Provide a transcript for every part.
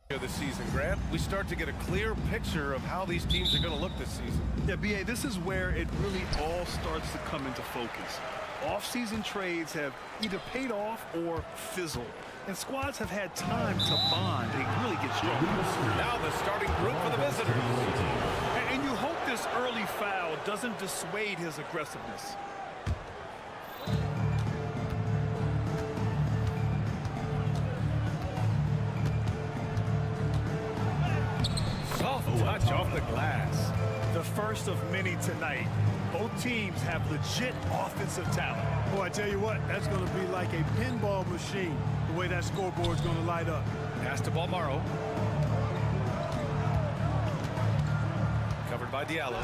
This season, Grant, we start to get a clear picture of how these teams are going to look this season. Yeah, B.A., this is where it really all starts to come into focus. Off-season trades have either paid off or fizzled, and squads have had time to bond and really get strong. Now the starting group for the visitors. And you hope this early foul doesn't dissuade his aggressiveness. Touch off the glass. The first of many tonight. Both teams have legit offensive talent. Boy, I tell you what, that's going to be like a pinball machine, the way that scoreboard's going to light up. Pass to Balmaro. Covered by Diallo.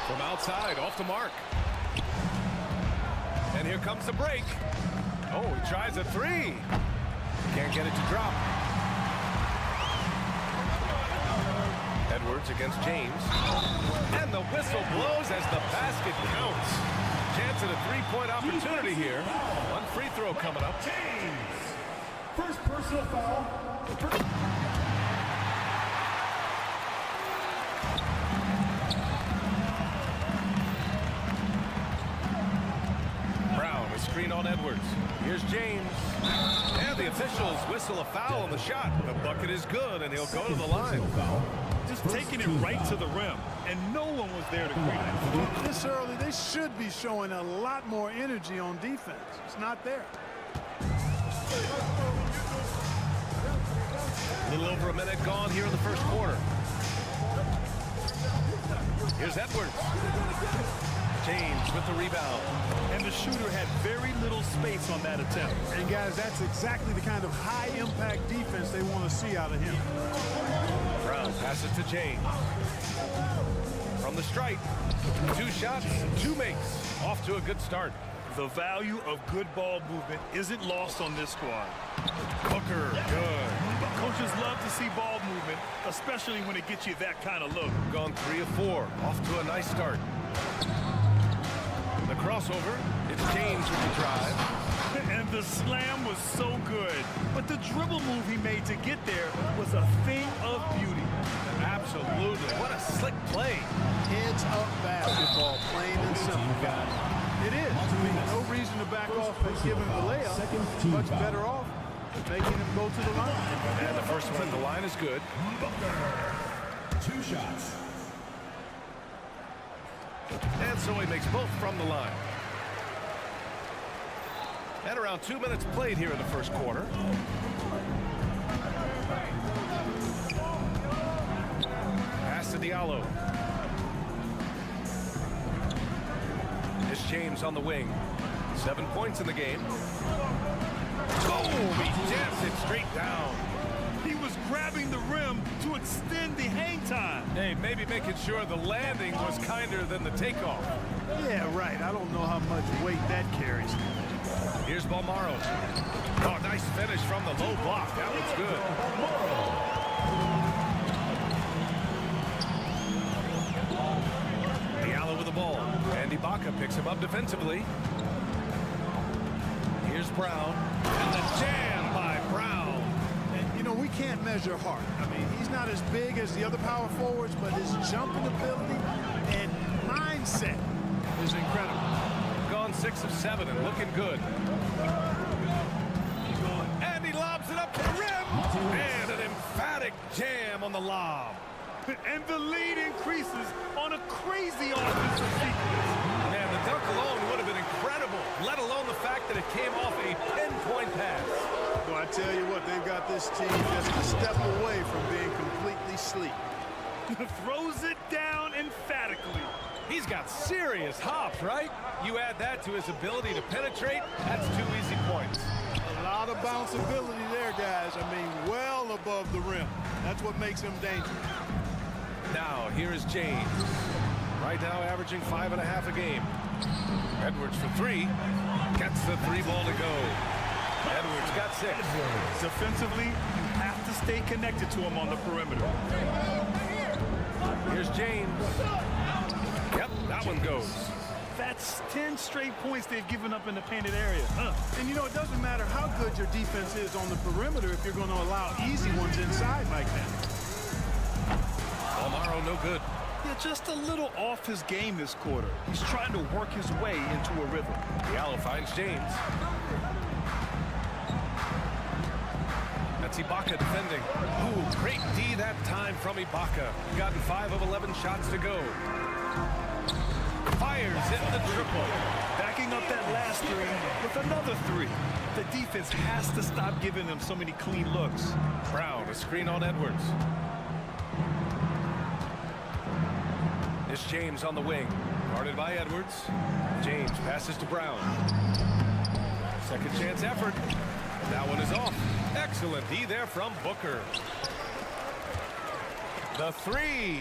From outside, off the mark. And here comes the break. Oh, he tries a three. Can't get it to drop. Edwards against James. And the whistle blows as the basket counts. Chance at a three-point opportunity here. One free throw coming up. James. First personal foul. Brown, a screen on Edwards. Here's James. And the officials whistle a foul on the shot. The bucket is good, and he'll go to the line. Just taking it right to the rim, and no one was there to greet him. This early, they should be showing a lot more energy on defense. It's not there. A little over a minute gone here in the first quarter. Here's Edwards. James with the rebound. And the shooter had very little space on that attempt. And guys, that's exactly the kind of high-impact defense they want to see out of him. Brown passes to James. From the stripe. 2 shots, 2 makes. Off to a good start. The value of good ball movement isn't lost on this squad. Booker, good. But coaches love to see ball movement, especially when it gets you that kind of look. Gone 3 of 4. Off to a nice start. The crossover. It's James with the drive. And the slam was so good. But the dribble move he made to get there was a thing of beauty. Absolutely. What a slick play. Heads up basketball, plain and simple, guys. It is. I mean, no reason to back off and give him the layup. Much better off making him go to the line. And the first one at the line is good. Booker. 2 shots. And so he makes both from the line. And around 2 minutes played here in the first quarter. Pass to Diallo. It's James on the wing. 7 points in the game. Boom! He jams it straight down. He was grabbing the rim to extend the hang time. Hey, maybe making sure the landing was kinder than the takeoff. Yeah, right. I don't know how much weight that carries. Here's Balmaro. Oh, nice finish from the low block. That was good. Diallo with the ball. And Ibaka picks him up defensively. Here's Brown. And the jam by Brown. And, you know, we can't measure heart. I mean, he's not as big as the other power forwards, but his jumping ability and mindset is incredible. Gone 6 of 7 and looking good. And he lobs it up to the rim. And an emphatic jam on the lob. And the lead increases on a crazy offensive sequence. Man, the dunk alone would have been incredible, let alone the fact that it came off a pinpoint pass. Well, I tell you what, they've got this team just a step away from being completely sleep. Throws it down emphatically. He's got serious hops, right? You add that to his ability to penetrate, that's 2 easy points. A lot of bounceability there, guys. I mean, well above the rim. That's what makes him dangerous. Now, here is James. Right now, averaging 5.5 a game. Edwards for 3. Gets the 3 ball to go. Edwards got 6. Defensively, you have to stay connected to him on the perimeter. Here's James. Yep, that one goes. That's 10 straight points they've given up in the painted area. And you know, it doesn't matter how good your defense is on the perimeter if you're going to allow easy ones inside like that. Almaro no good. Yeah, just a little off his game this quarter. He's trying to work his way into a rhythm. Diallo finds James. That's Ibaka defending. Ooh, great D that time from Ibaka. Gotten 5 of 11 shots to go. Fires in the triple. Backing up that last three with another three. The defense has to stop giving them so many clean looks. Brown, a screen on Edwards. It's James on the wing. Guarded by Edwards. James passes to Brown. Second chance effort. That one is off. Excellent D there from Booker. The three.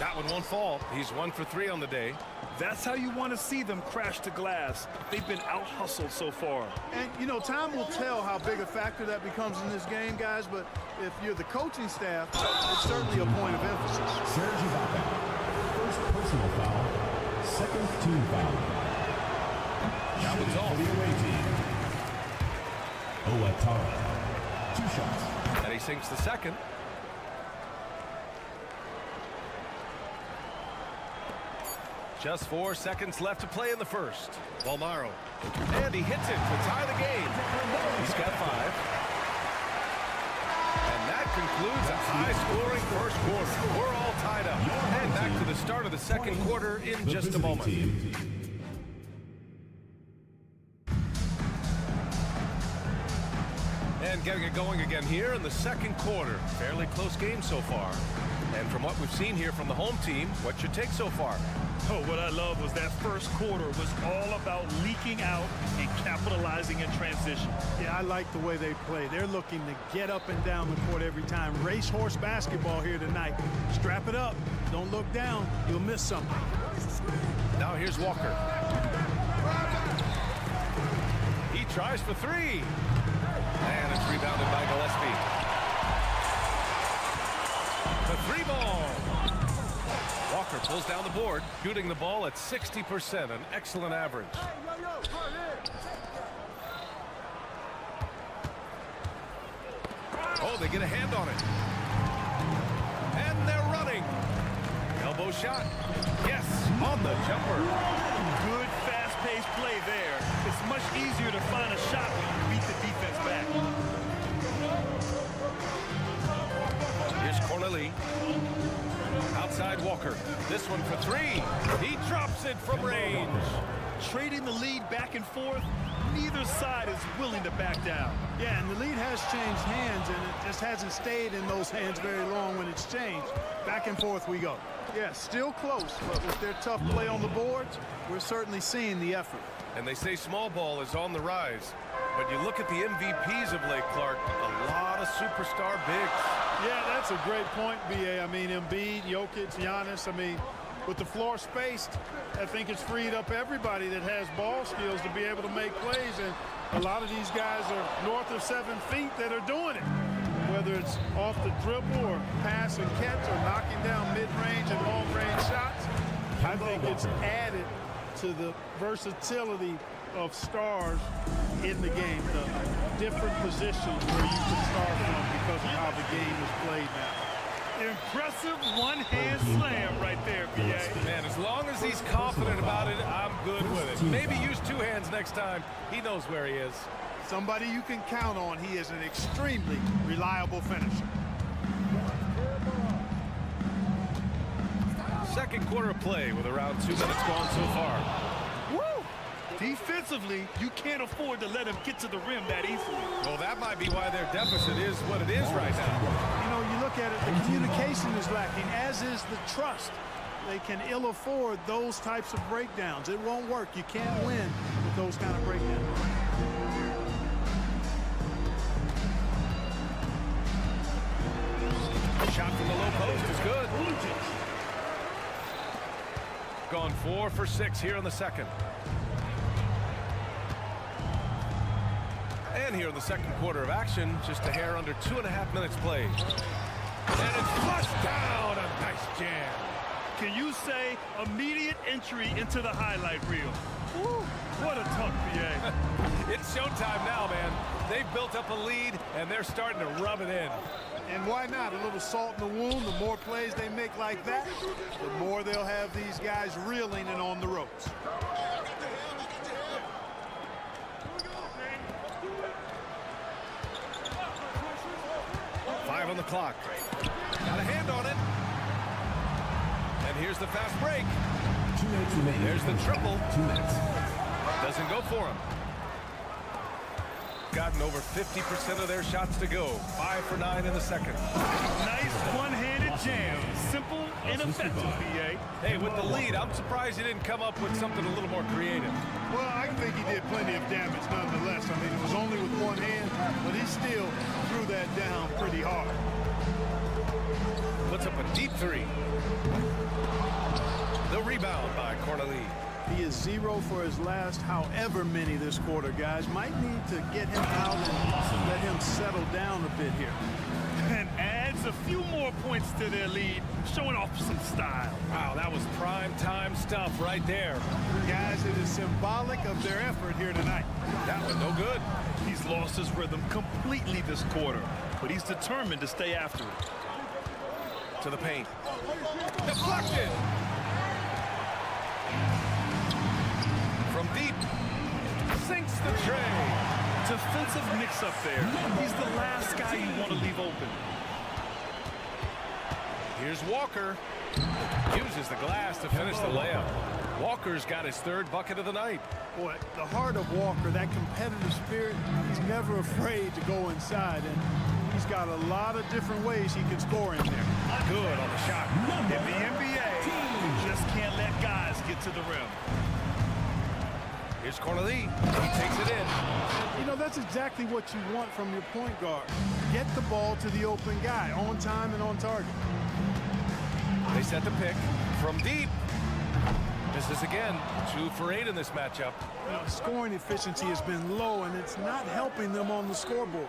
That one won't fall. He's 1 for 3 on the day. That's how you want to see them crash the glass. They've been out-hustled so far. And, you know, time will tell how big a factor that becomes in this game, guys, but if you're the coaching staff, it's certainly a point of emphasis. Serge Ibaka. First personal foul. Second team foul. That one's off. For the away team. Owatara. 2 shots. And he sinks the second. Just 4 seconds left to play in the first. Almaro. And he hits it to tie the game. He's got 5. And that concludes a high-scoring first quarter. We're all tied up. And back to the start of the second quarter in just a moment. And getting it going again here in the second quarter. Fairly close game so far. And from what we've seen here from the home team, what's your take so far? Oh, what I love was that first quarter was all about leaking out and capitalizing in transition. Yeah, I like the way they play. They're looking to get up and down the court every time. Racehorse basketball here tonight. Strap it up. Don't look down. You'll miss something. Now here's Walker. He tries for 3. And it's rebounded by Gillespie. The 3 ball. Walker pulls down the board, shooting the ball at 60%, an excellent average. Oh, they get a hand on it. And they're running. Elbow shot. Yes, on the jumper. Good fast-paced play there. It's much easier to find a shot when you beat the defense back. Here's Corley. Outside Walker. This one for 3. He drops it from range. Trading the lead back and forth, neither side is willing to back down. Yeah, and the lead has changed hands, and it just hasn't stayed in those hands very long when it's changed. Back and forth we go. Yeah, still close, but with their tough play on the boards, we're certainly seeing the effort. And they say small ball is on the rise. But you look at the MVPs of late, Clark, a lot of superstar bigs. Yeah, that's a great point, B.A. I mean, Embiid, Jokic, Giannis, I mean, with the floor spaced, I think it's freed up everybody that has ball skills to be able to make plays, and a lot of these guys are north of 7 feet that are doing it. Whether it's off the dribble or pass and catch or knocking down mid-range and long-range shots, I think it's added to the versatility of stars in the game, the different positions where you can start from because of how the game is played now. Impressive one-hand slam right there, B.A. Man, as long as he's confident about it, I'm good with it. Maybe use 2 hands next time. He knows where he is. Somebody you can count on. He is an extremely reliable finisher. Second quarter of play with around 2 minutes gone so far. Woo! Defensively, you can't afford to let him get to the rim that easily. Well, that might be why their deficit is what it is right now. You know, you look at it, the communication is lacking, as is the trust. They can ill afford those types of breakdowns. It won't work. You can't win with those kind of breakdowns. Shot from the low post is good. Gone 4 for 6 here in the second. And here in the second quarter of action, just a hair under 2.5 minutes played. And it's flushed down, a nice jam. Can you say BA, immediate entry into the highlight reel. Woo, what a dunk, BA. It's showtime now, man. They've built up a lead, and they're starting to rub it in. And why not? A little salt in the wound. The more plays they make like that, the more they'll have these guys reeling and on the ropes. Five on the clock. Got a hand on it. And here's the fast break. 2 minutes remaining. There's the triple. 2 minutes. Doesn't go for him. Gotten over 50% of their shots to go. 5 for 9 in the second. Nice one-handed jam. Simple and effective, BA. Hey, with the lead, I'm surprised he didn't come up with something a little more creative. Well, I think he did plenty of damage nonetheless. I mean, it was only with one hand, but he still threw that down pretty hard. Puts up a deep three. The rebound by Corneli. He is 0 for his last however many this quarter, guys. Might need to get him out and let him settle down a bit here. And adds a few more points to their lead, showing off some style. Wow, that was prime time stuff right there. Guys, it is symbolic of their effort here tonight. That was no good. He's lost his rhythm completely this quarter, but he's determined to stay after it. To the paint. Deflected. From deep. Sinks the tray. Defensive mix-up there. He's the last guy you want to leave open. Here's Walker. Uses the glass to finish the layup. Walker's got his third bucket of the night. Boy, the heart of Walker, that competitive spirit, he's never afraid to go inside, and he's got a lot of different ways he can score in there. Good on the shot. In the NBA, you just can't let guys get to the rim. Here's Corneli. He takes it in. You know, that's exactly what you want from your point guard. Get the ball to the open guy, on time and on target. They set the pick from deep. Misses again. 2 for 8 in this matchup. You know, scoring efficiency has been low, and it's not helping them on the scoreboard.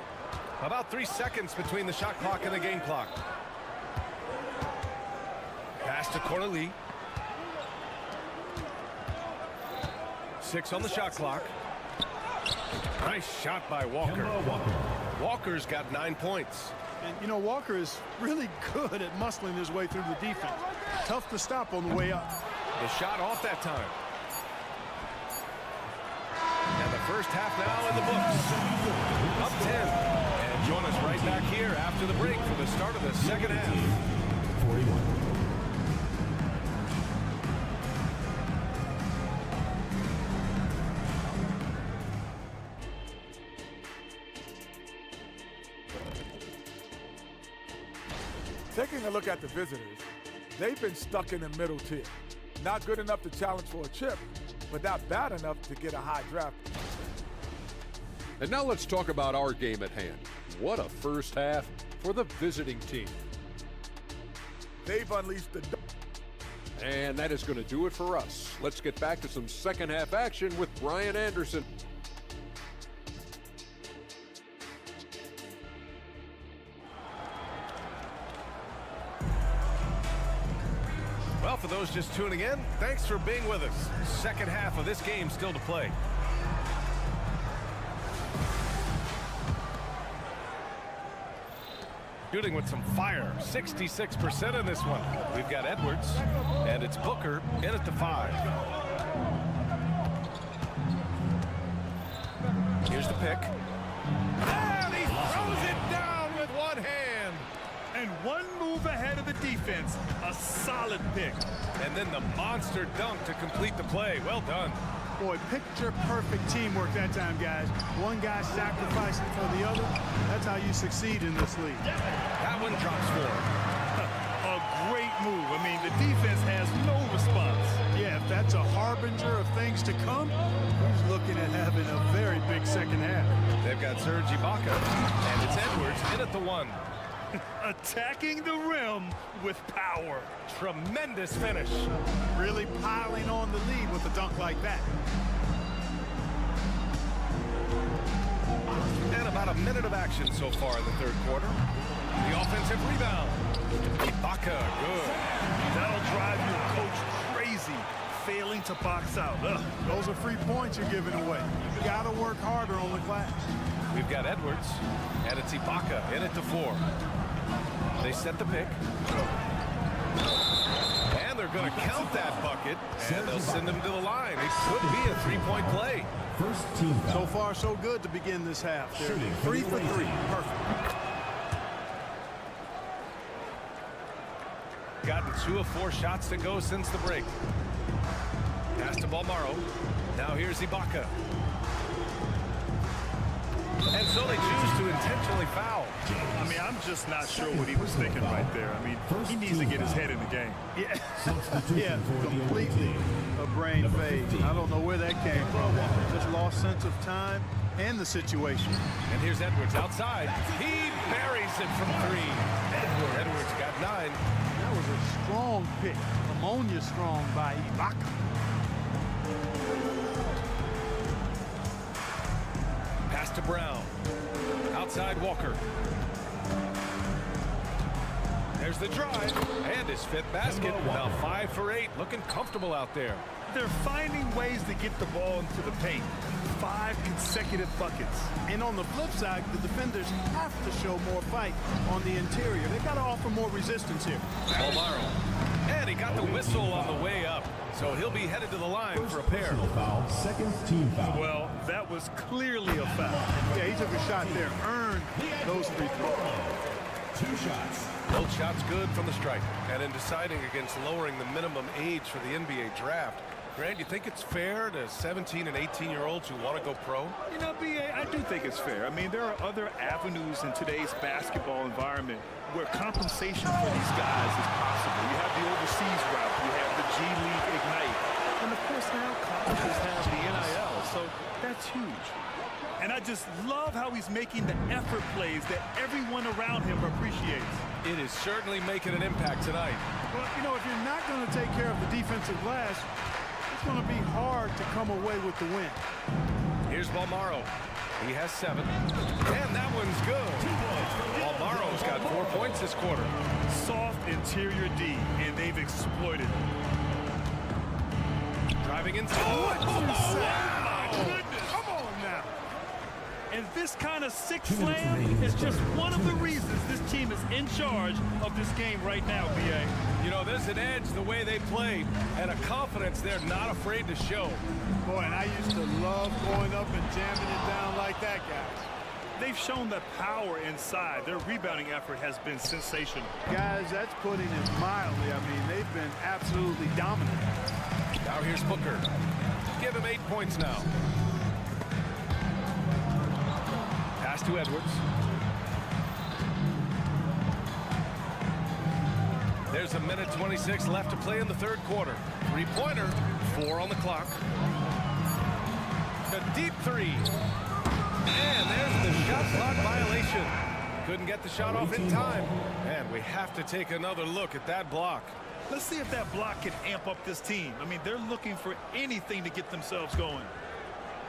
About 3 seconds between the shot clock and the game clock. Pass to Corneli. 6 on the shot clock. Nice shot by Walker. Walker's got 9 points. And, you know, Walker is really good at muscling his way through the defense. Tough to stop on the way up. The shot off that time. And the first half now in the books. Up 10. And join us right back here after the break for the start of the second half. 41. Taking a look at the visitors, they've been stuck in the middle tier. Not good enough to challenge for a chip, but not bad enough to get a high draft. And now let's talk about our game at hand. What a first half for the visiting team. They've unleashed the... And that is going to do it for us. Let's get back to some second half action with Brian Anderson. Well, for those just tuning in, thanks for being with us. Second half of this game still to play. Shooting with some fire, 66% in this one. We've got Edwards, and it's Booker in at the 5. Here's the pick. And he throws it down with one hand. And one move ahead of the defense. A solid pick. And then the monster dunk to complete the play. Well done. Boy, picture-perfect teamwork that time, guys. One guy sacrificing for the other. That's how you succeed in this league. That one drops for him. A great move. I mean, the defense has no response. Yeah, if that's a harbinger of things to come, he's looking at having a very big second half. They've got Serge Ibaka, and it's Edwards in at the 1. Attacking the rim with power. Tremendous finish. Really piling on the lead with a dunk like that. And about a minute of action so far in the third quarter. The offensive rebound. Ibaka, good. That'll drive your coach to box out. Ugh. Those are free points you're giving away. You got to work harder on the glass. We've got Edwards, and it's Ibaka in it to 4. They set the pick. And they're going to count that bucket, and they'll send him to the line. It could be a three-point play. First team foul. So far, so good to begin this half. They're Shooting 3 for 3. Perfect. Gotten 2 of 4 shots to go since the break. Pass to Balmaro. Now here's Ibaka. And so they choose to intentionally foul. I mean, I'm just not sure what he was thinking right there. I mean, he needs to get his head in the game. Yeah, Substitution for the away completely team. a brain Number fade. 15. I don't know where that came from. Just lost sense of time and the situation. And here's Edwards outside. He buries it from 3. Edwards got 9. That was a strong pick. Ammonia strong by Ibaka. Pass to Brown. Outside Walker. There's the drive. And his 5th basket. Now 5 for 8. Looking comfortable out there. They're finding ways to get the ball into the paint. 5 consecutive buckets. And on the flip side, the defenders have to show more fight on the interior. They got to offer more resistance here. Balmaro. And he got the whistle on the way up. So he'll be headed to the line for a pair. Personal foul. Second team foul. Well, that was clearly a foul. Yeah, he took a shot there. Earned those free throws. 2 shots. Both shots good from the stripe. And in deciding against lowering the minimum age for the NBA draft, Grant, you think it's fair to 17 and 18-year-olds who want to go pro? You know, B.A., I do think it's fair. I mean, there are other avenues in today's basketball environment where compensation for these guys is possible. You have the overseas route. You have the G League Ignite. And, of course, now colleges have the NIL. So that's huge. And I just love how he's making the effort plays that everyone around him appreciates. It is certainly making an impact tonight. Well, you know, if you're not going to take care of the defensive glass, it's going to be hard to come away with the win. Here's Balmaro. He has 7. And that one's good. Balmaro's got 4 points this quarter. Soft interior D, and they've exploited it. Driving inside. Oh, my goodness. Come on now. And this kind of sick slam is just one of the reasons this team is in charge of this game right now, B.A. You know, there's an edge the way they played and a confidence they're not afraid to show. Boy, and I used to love going up and jamming it down like that, guys. They've shown the power inside. Their rebounding effort has been sensational. Guys, that's putting it mildly. I mean, they've been absolutely dominant. Now here's Booker. Give him 8 points now. Pass to Edwards. There's a minute 26 left to play in the 3rd quarter. 3-pointer, 4 on the clock. A deep 3. And there's the shot clock violation. Couldn't get the shot off in time. And we have to take another look at that block. Let's see if that block can amp up this team. I mean, they're looking for anything to get themselves going.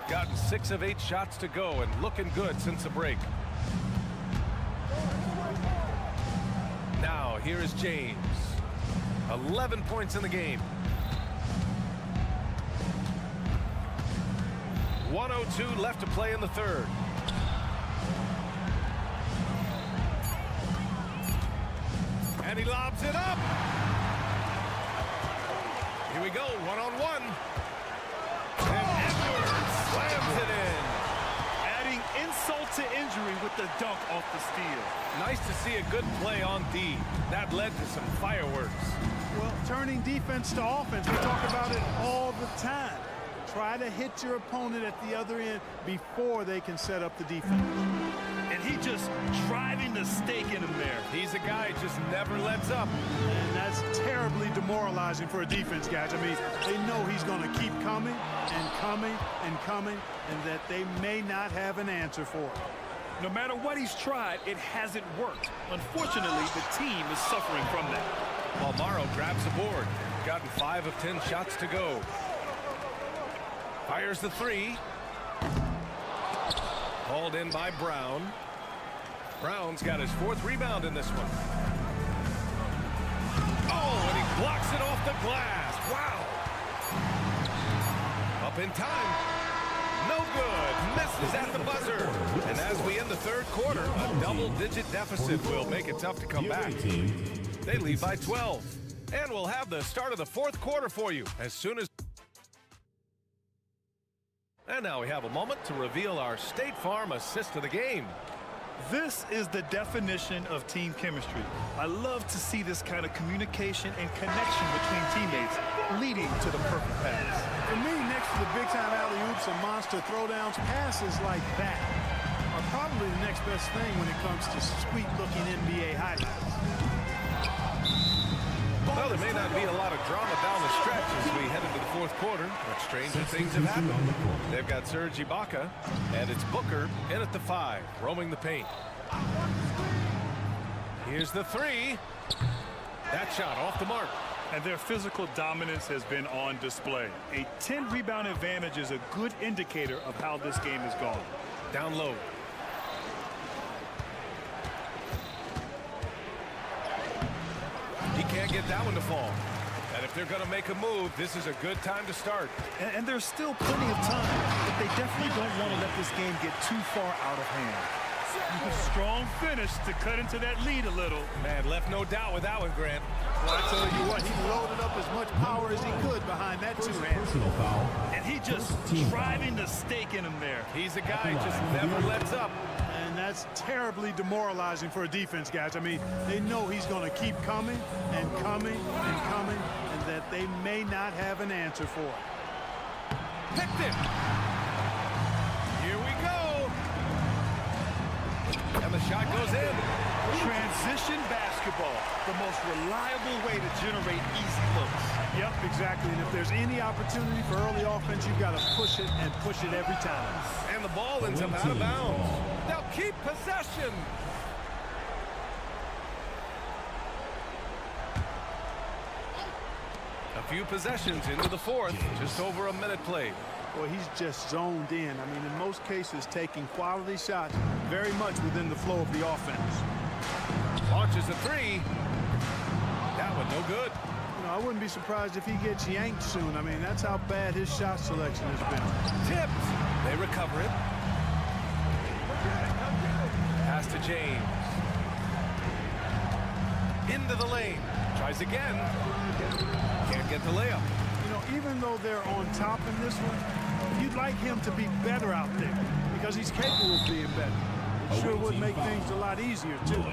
Gotten 6 of 8 shots to go and looking good since the break. Now here is James. 11 points in the game. 1:02 left to play in the 3rd. And he lobs it up. Here we go, 1-on-1. And Edwards slams it in. Adding insult to injury with the dunk off the steal. Nice to see a good play on D. That led to some fireworks. Well, turning defense to offense, we talk about it all the time. Try to hit your opponent at the other end before they can set up the defense. And he just driving the stake in him there. He's a guy who just never lets up. And that's terribly demoralizing for a defense, guys. I mean, they know he's going to keep coming and coming and coming, and that they may not have an answer for it. No matter what he's tried, it hasn't worked. Unfortunately, the team is suffering from that. Balmaro grabs the board. Gotten 5 of 10 shots to go. Fires the 3. Hauled in by Brown. Brown's got his 4th rebound in this one. Oh, and he blocks it off the glass. Wow. Up in time. No good. Misses at the buzzer. And as we end the third quarter, a double-digit deficit will make it tough to come back. They lead by 12. And we'll have the start of the fourth quarter for you as soon as... And now we have a moment to reveal our State Farm assist of the game. This is the definition of team chemistry. I love to see this kind of communication and connection between teammates leading to the perfect pass. For me, next to the big-time alley-oops and monster throwdowns, passes like that are probably the next best thing when it comes to sweet-looking NBA highlights. Well, there may not be a lot of drama down the stretch as we head into the fourth quarter, but stranger things have happened. They've got Serge Ibaka, and it's Booker in at the 5, roaming the paint. Here's the 3. That shot off the mark. And their physical dominance has been on display. A 10-rebound advantage is a good indicator of how this game has gone. Down low. He can't get that one to fall. And if they're going to make a move, this is a good time to start. And there's still plenty of time, but they definitely don't want to let this game get too far out of hand. A strong finish to cut into that lead a little. Man, left no doubt with that one, Grant. Well, I tell you what, he loaded up as much power as he could behind that two-hand. Personal foul. And he just driving the stake in him there. He's a guy who just never lets up. And that's terribly demoralizing for a defense, guys. I mean, they know he's going to keep coming and coming and coming, and that they may not have an answer for it. Picked it. Here we go. And the shot goes in. Transition basketball, the most reliable way to generate easy looks. Yep, exactly. And if there's any opportunity for early offense, you've got to push it and push it every time. And the ball ends up out of bounds. They'll keep possession. A few possessions into the fourth, just over a minute played. Boy, he's just zoned in. I mean, in most cases, taking quality shots very much within the flow of the offense. Launches a 3. That one no good. You know, I wouldn't be surprised if he gets yanked soon. I mean, that's how bad his shot selection has been. Tipped. They recover it. Pass to James. Into the lane. Tries again. Can't get the layup. You know, even though they're on top in this one, you'd like him to be better out there because he's capable of being better. It sure would make things a lot easier, too.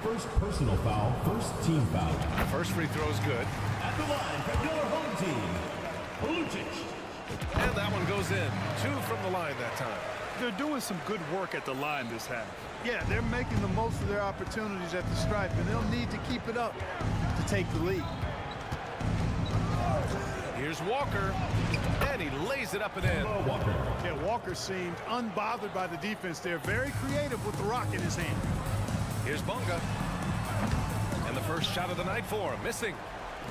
First personal foul, first team foul. The first free throw is good. At the line for your home team, Lucic. And that one goes in. 2 from the line that time. They're doing some good work at the line this half. Yeah, they're making the most of their opportunities at the stripe, and they'll need to keep it up to take the lead. Here's Walker, and he lays it up and in. Walker. Yeah, Walker seemed unbothered by the defense there. Very creative with the rock in his hand. Here's Bunga. And the first shot of the night for him, missing.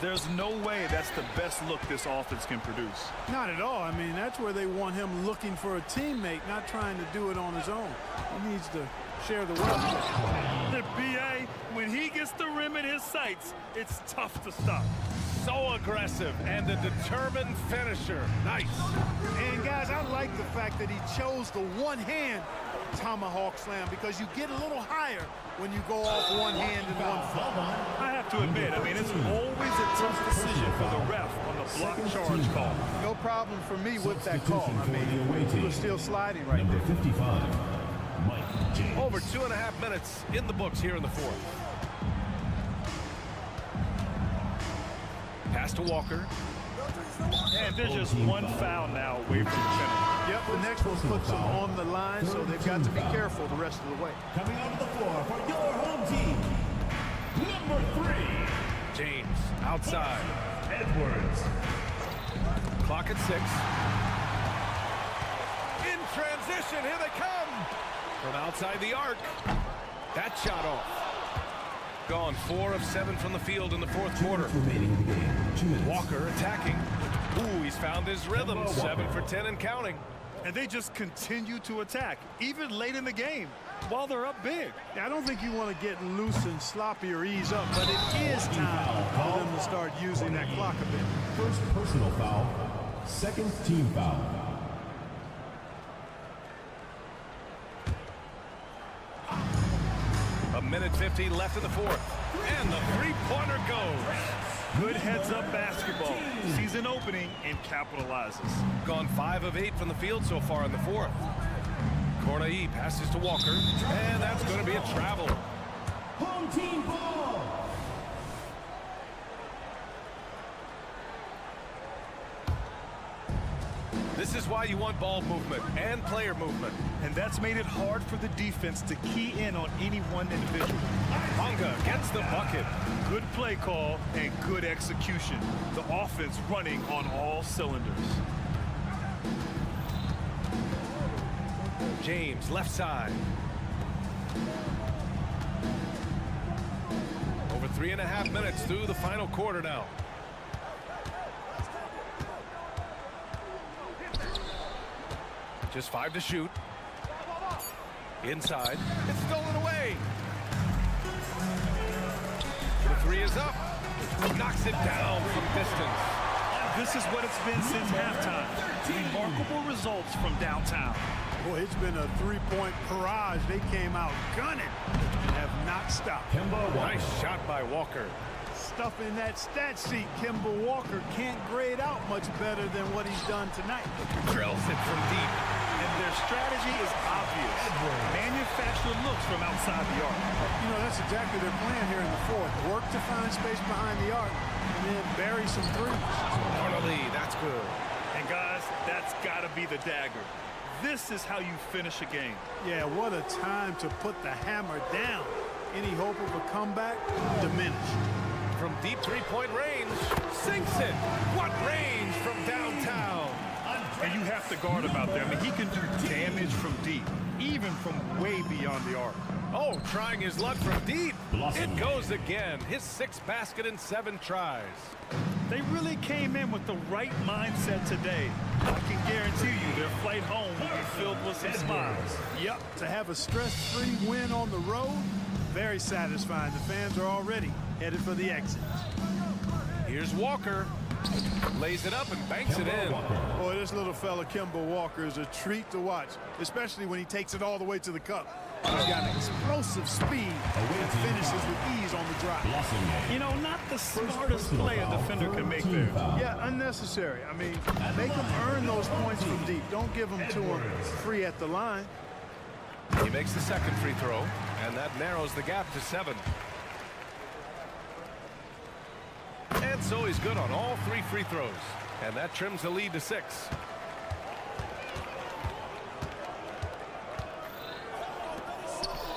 There's no way that's the best look this offense can produce. Not at all. I mean, that's where they want him looking for a teammate, not trying to do it on his own. He needs to share the wealth. The BA, when he gets the rim in his sights, it's tough to stop. So aggressive and a determined finisher. Nice. And guys, I like the fact that he chose the one-hand tomahawk slam because you get a little higher when you go off one hand and one foot. I have to admit, I mean, it's always a tough decision for the ref on the block charge call. No problem for me with that call. I mean, he was still sliding right Number there. 55, Mike James. Over 2.5 minutes in the books here in the fourth. Pass to Walker. And there's just one foul now away from the finish. Yep, the next one puts them on the line, so they've got to be careful the rest of the way. Coming onto the floor for your home team, number 3, James outside. Edwards. Clock at 6. In transition, here they come. From outside the arc. That shot off. Gone 4 of 7 from the field in the fourth quarter. Remaining in the game. 2 minutes. Walker attacking. Ooh, he's found his rhythm. 7 for 10 and counting. And they just continue to attack, even late in the game, while they're up big. Yeah, I don't think you want to get loose and sloppy or ease up, but it is time for them to start using that clock a bit. First personal foul, Second team foul. A minute 15 left in the fourth. And the three-pointer goes. Good heads-up basketball. Sees an opening and capitalizes. Gone 5 of 8 from the field so far in the fourth. Corneille passes to Walker, and that's going to be a travel. Home team ball. This is why you want ball movement and player movement. And that's made it hard for the defense to key in on any one individual. Bonga gets the bucket. Good play call and good execution. The offense running on all cylinders. James, left side. Over 3.5 minutes through the final quarter now. Just 5 to shoot. Inside. It's stolen away. The three is up. Knocks it down from distance. This is what it's been since halftime. Remarkable results from downtown. Boy, it's been a three-point barrage. They came out gunning and have not stopped. Nice shot by Walker. Stuff in that stat sheet, Kemba Walker can't grade out much better than what he's done tonight. Drills it from deep. And their strategy is obvious. Manufacture looks from outside the arc. You know, that's exactly their plan here in the fourth. Work to find space behind the arc and then bury some threes. Corneille, that's good. And guys, that's got to be the dagger. This is how you finish a game. Yeah, what a time to put the hammer down. Any hope of a comeback? Diminished. From deep three-point range, sinks it. What range from downtown? And you have to guard him out there. I mean, he can do damage from deep, even from way beyond the arc. Oh, trying his luck from deep. It goes again. His 6th basket in 7 tries. They really came in with the right mindset today. I can guarantee you their flight home will be filled with some smiles. Yep, to have a stress-free win on the road, very satisfying. The fans are already headed for the exit. Here's Walker. Lays it up and banks it in. Boy, this little fella, Kemba Walker, is a treat to watch, especially when he takes it all the way to the cup. He's got explosive speed and finishes with ease on the drop. You know, not the smartest play a defender can make there. Yeah, unnecessary. I mean, make him earn those points from deep. Don't give them to him free at the line. He makes the 2nd free throw, and that narrows the gap to 7. And so he's good on all 3 free throws, and that trims the lead to 6.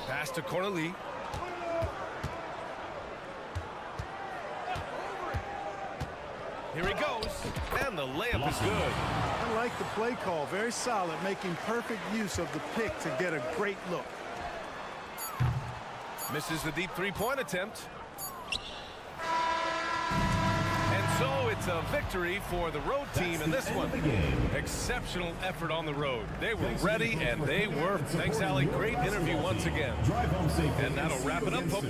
Pass to Corneille. Here he goes, and the layup is good. I like the play call. Very solid, making perfect use of the pick to get a great look. Misses the deep three-point attempt. And so it's a victory for the road team in this one. Exceptional effort on the road. They were ready, and they were. Thanks, Allie. Great interview once again. And that'll wrap it up, folks.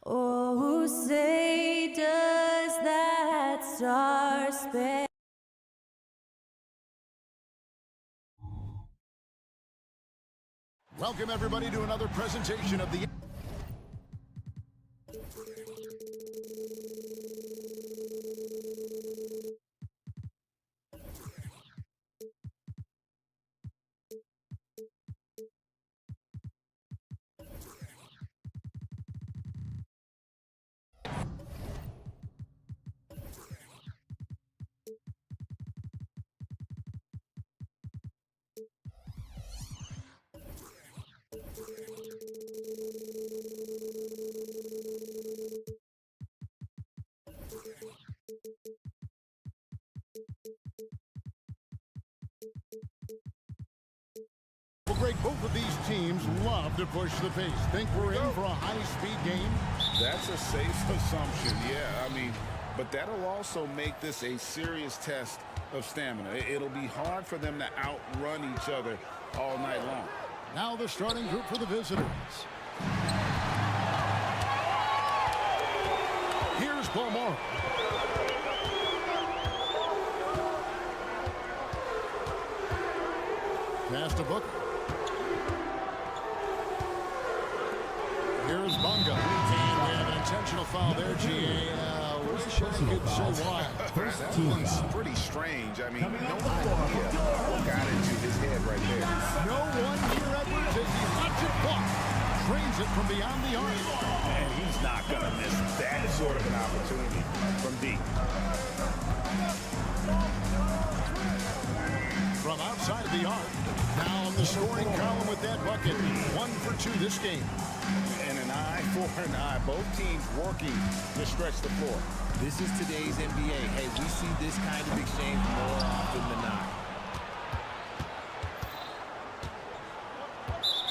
Oh, say does that star-spangled Welcome, everybody, to another presentation of the... Great. Both of these teams love to push the pace. Think we're in for a high-speed game? That's a safe assumption, yeah. I mean, but that'll also make this a serious test of stamina. It'll be hard for them to outrun each other all night long. Now the starting group for the visitors. Here's Balmore. Pass to Booker. Here's Bunga. And we have an intentional foul there, GA. Wish I could say why. That one's pretty strange. I mean, no idea what got into his head right there. No one here, Edwards, as he lets it block. Trains it from beyond the arc. And he's not going to miss that sort of an opportunity from deep. From outside of the arc. Now in the scoring column with that bucket. 1 for 2 this game. And an eye for an eye. Both teams working to stretch the floor. This is today's NBA. Hey, we see this kind of exchange more often than not.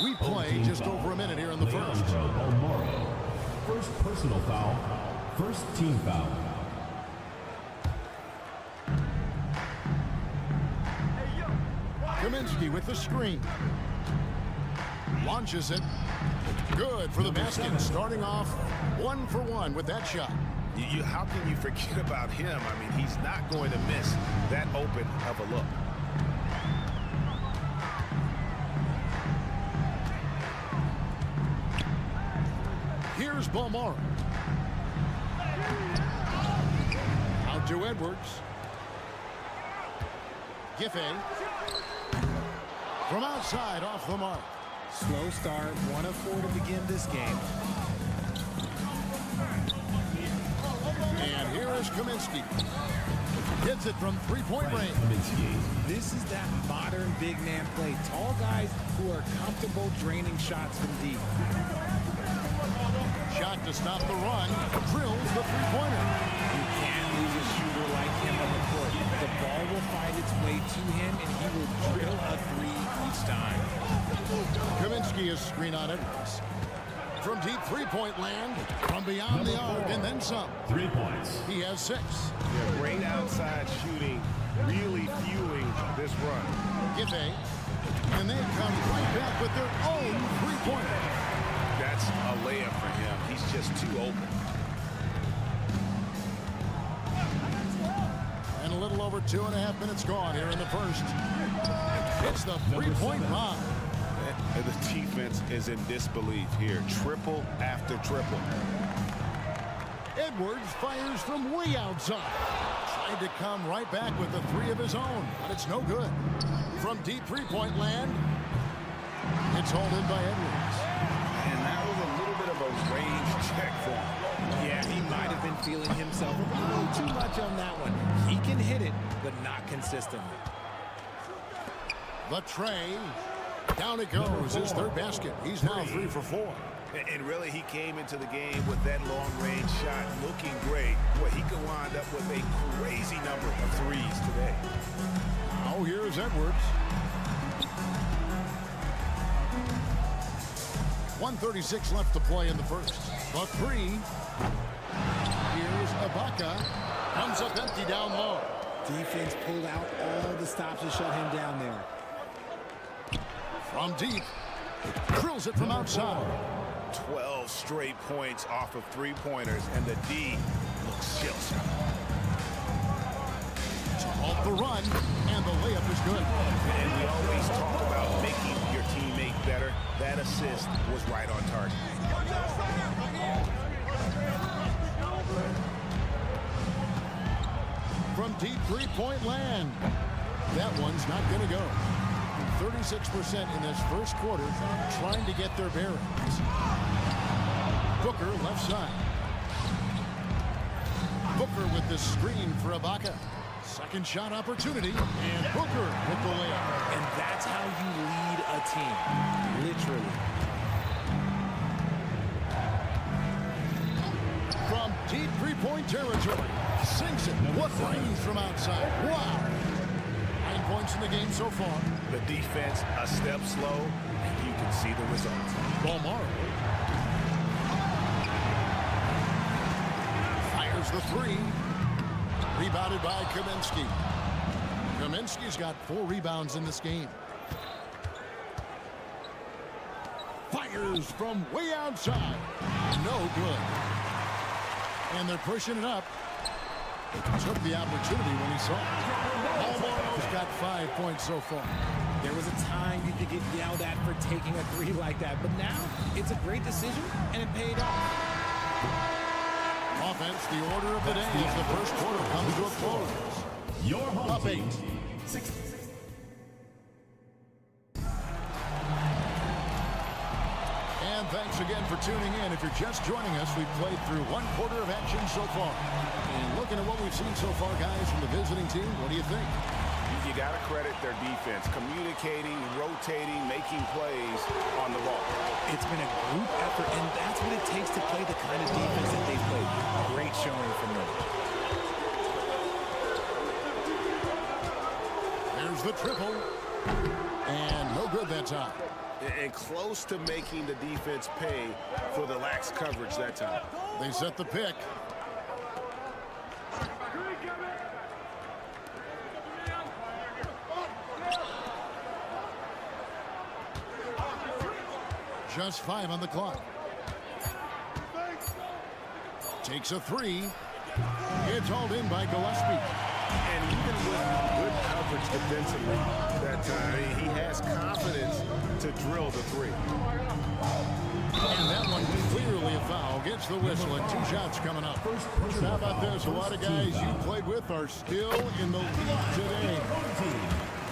We play just over a minute here in the first. First personal foul. First team foul. Kaminsky with the screen. Launches it. Good for the basket. Starting off 1 for 1 with that shot. How can you forget about him? I mean, he's not going to miss that open of a look. Here's Balmore. Out to Edwards. Giffey. From outside, off the mark. Slow start, 1 of 4 to begin this game. And here is Kaminsky. Gets it from three-point range. This is that modern big man play. Tall guys who are comfortable draining shots from deep. Shot to stop the run. Drills the three-pointer. You can't lose a shooter like him on the court. The ball will find its way to him, and he will drill a 3 each time. Kaminsky is screen on Edwards. from deep three-point land, from beyond the arc, and then some. 3 points. He has 6. Yeah, great outside shooting, really fueling this run. Giffey. And they come right back with their own three-pointer. That's a layup for him. He's just too open. And a little over 2.5 minutes gone here in the first. It's the three-point bomb. And the defense is in disbelief here. Triple after triple. Edwards fires from way outside. Tried to come right back with the 3 of his own, but it's no good. From deep three-point land, it's hauled in by Edwards. And that was a little bit of a range check for him. Yeah, he might have been feeling himself a little too much on that one. He can hit it, but not consistently. The tray. Down it goes. His third basket. He's now 3 for 4. And really, he came into the game with that long-range shot looking great. Boy, he could wind up with a crazy number of threes today. Oh, here's Edwards. 1:36 left to play in the first. The 3. Here's Ibaka. Comes up empty down low. Defense pulled out all the stops to shut him down there. From deep. Drills it from outside. 12 straight points off of three-pointers, and the D looks shell-shocked. Off the run, and the layup is good. And we always talk about making your teammate better. That assist was right on target. From deep three-point land. That one's not going to go. 36% in this first quarter, trying to get their bearings. Booker left side. Booker with the screen for Ibaka. Second shot opportunity, and Booker with the layup. And that's how you lead a team, literally. From deep three-point territory, sinks it. What range from outside? Wow. 9 points in the game so far. The defense a step slow, and you can see the results. Bomaro fires the 3. Rebounded by Kaminsky. Kaminsky's got 4 rebounds in this game. Fires from way outside. No good. And they're pushing it up. Took the opportunity when he saw it. Almost got 5 points so far. There was a time you could get yelled at for taking a 3 like that, but now it's a great decision, and it paid off. Offense, the order of the day as the first quarter comes to a close. Your home Up team. 8. And thanks again for tuning in. If you're just joining us, we've played through 1 quarter of action so far. And looking at what we've seen so far, guys, from the visiting team, what do you think? You got to credit their defense, communicating, rotating, making plays on the ball. It's been a group effort, and that's what it takes to play the kind of defense that they play. Great showing from them. There's the triple. And no good that time. And close to making the defense pay for the lax coverage that time. They set the pick. Just 5 on the clock. Takes a 3. It's hauled in by Gillespie. And even with good coverage defensively that time, he has confidence to drill the 3. And that one clearly a foul. Gets the whistle and 2 shots coming up. How about this? A lot of guys you played with are still in the league today.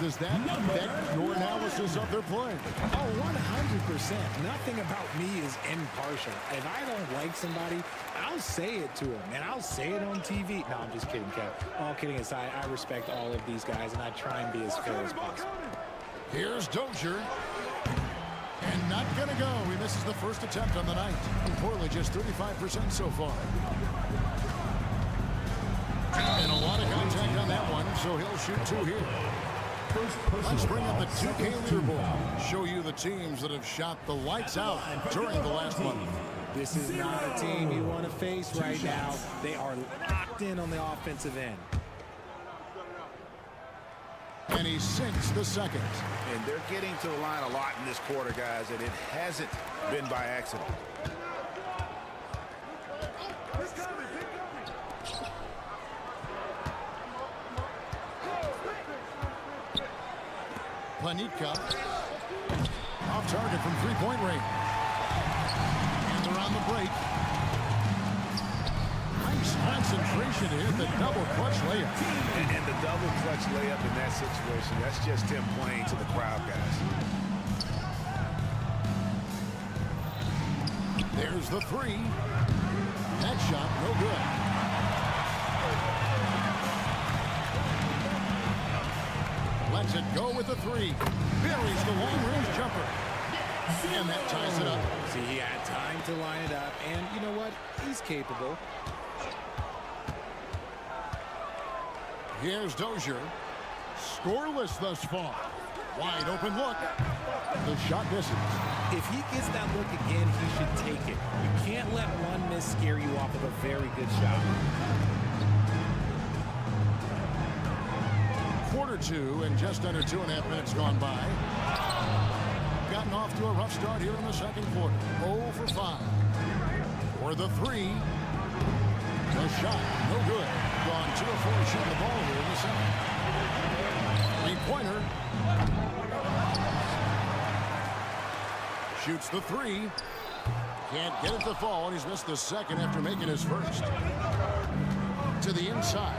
Does that affect your analysis of their play? Oh, 100%. Nothing about me is impartial. If I don't like somebody, I'll say it to them, and I'll say it on TV. No, I'm just kidding, Kev. All kidding aside, I respect all of these guys, and I try and be as fair as possible. Here's Dozier. And not going to go. He misses the first attempt on the night. Portland just 35% so far. And a lot of contact on that one, so he'll shoot 2 here. Let's bring up the 2K leaderboard. Show you the teams that have shot the lights out during the last month. This is not a team you want to face right now. They are locked in on the offensive end. And he sinks the second. And they're getting to the line a lot in this quarter, guys, and it hasn't been by accident. Planitka off target from three-point range. And they're on the break. Nice concentration to hit the double clutch layup. And the double clutch layup in that situation, that's just him playing to the crowd, guys. There's the three. That shot, no good. Lets it go with the three. Buries the long-range jumper. And that ties it up. See, he had time to line it up, and you know what? He's capable. Here's Dozier. Scoreless thus far. Wide open look. The shot misses. If he gets that look again, he should take it. You can't let one miss scare you off of a very good shot. Quarter two and just under 2.5 minutes gone by. Gotten off to a rough start here in the second quarter. 0 for 5. For the three. The shot, no good. Gone 2 of 4 shooting the ball here in the second. Three-pointer. Shoots the three. Can't get it to fall, and he's missed the second after making his first. To the inside.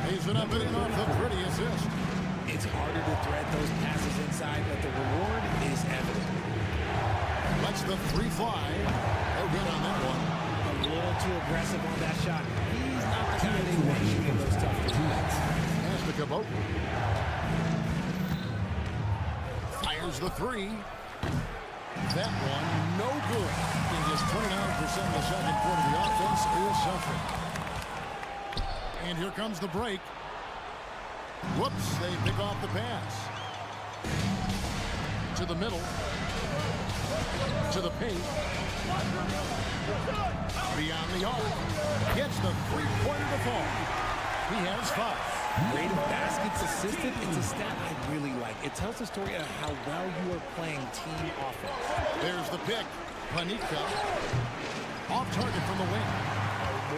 He's been up and in off the pretty assist. It's harder to thread those passes inside, but the reward is evident. Lets the three fly. No good on that one. A little too aggressive on that shot. He's not the guy they want shooting those tough threes. Pass to Cabot. Fires the three. That one, no good. He gets 29% in the second quarter. The offense is suffering. And here comes the break. Whoops, they pick off the pass. To the middle. To the paint. Beyond the arc. Gets the three-pointer to fall. He has 5. Rate of baskets assisted, it's a stat I really like. It tells the story of how well you are playing team offense. There's the pick. Planitka. Off target from the wing.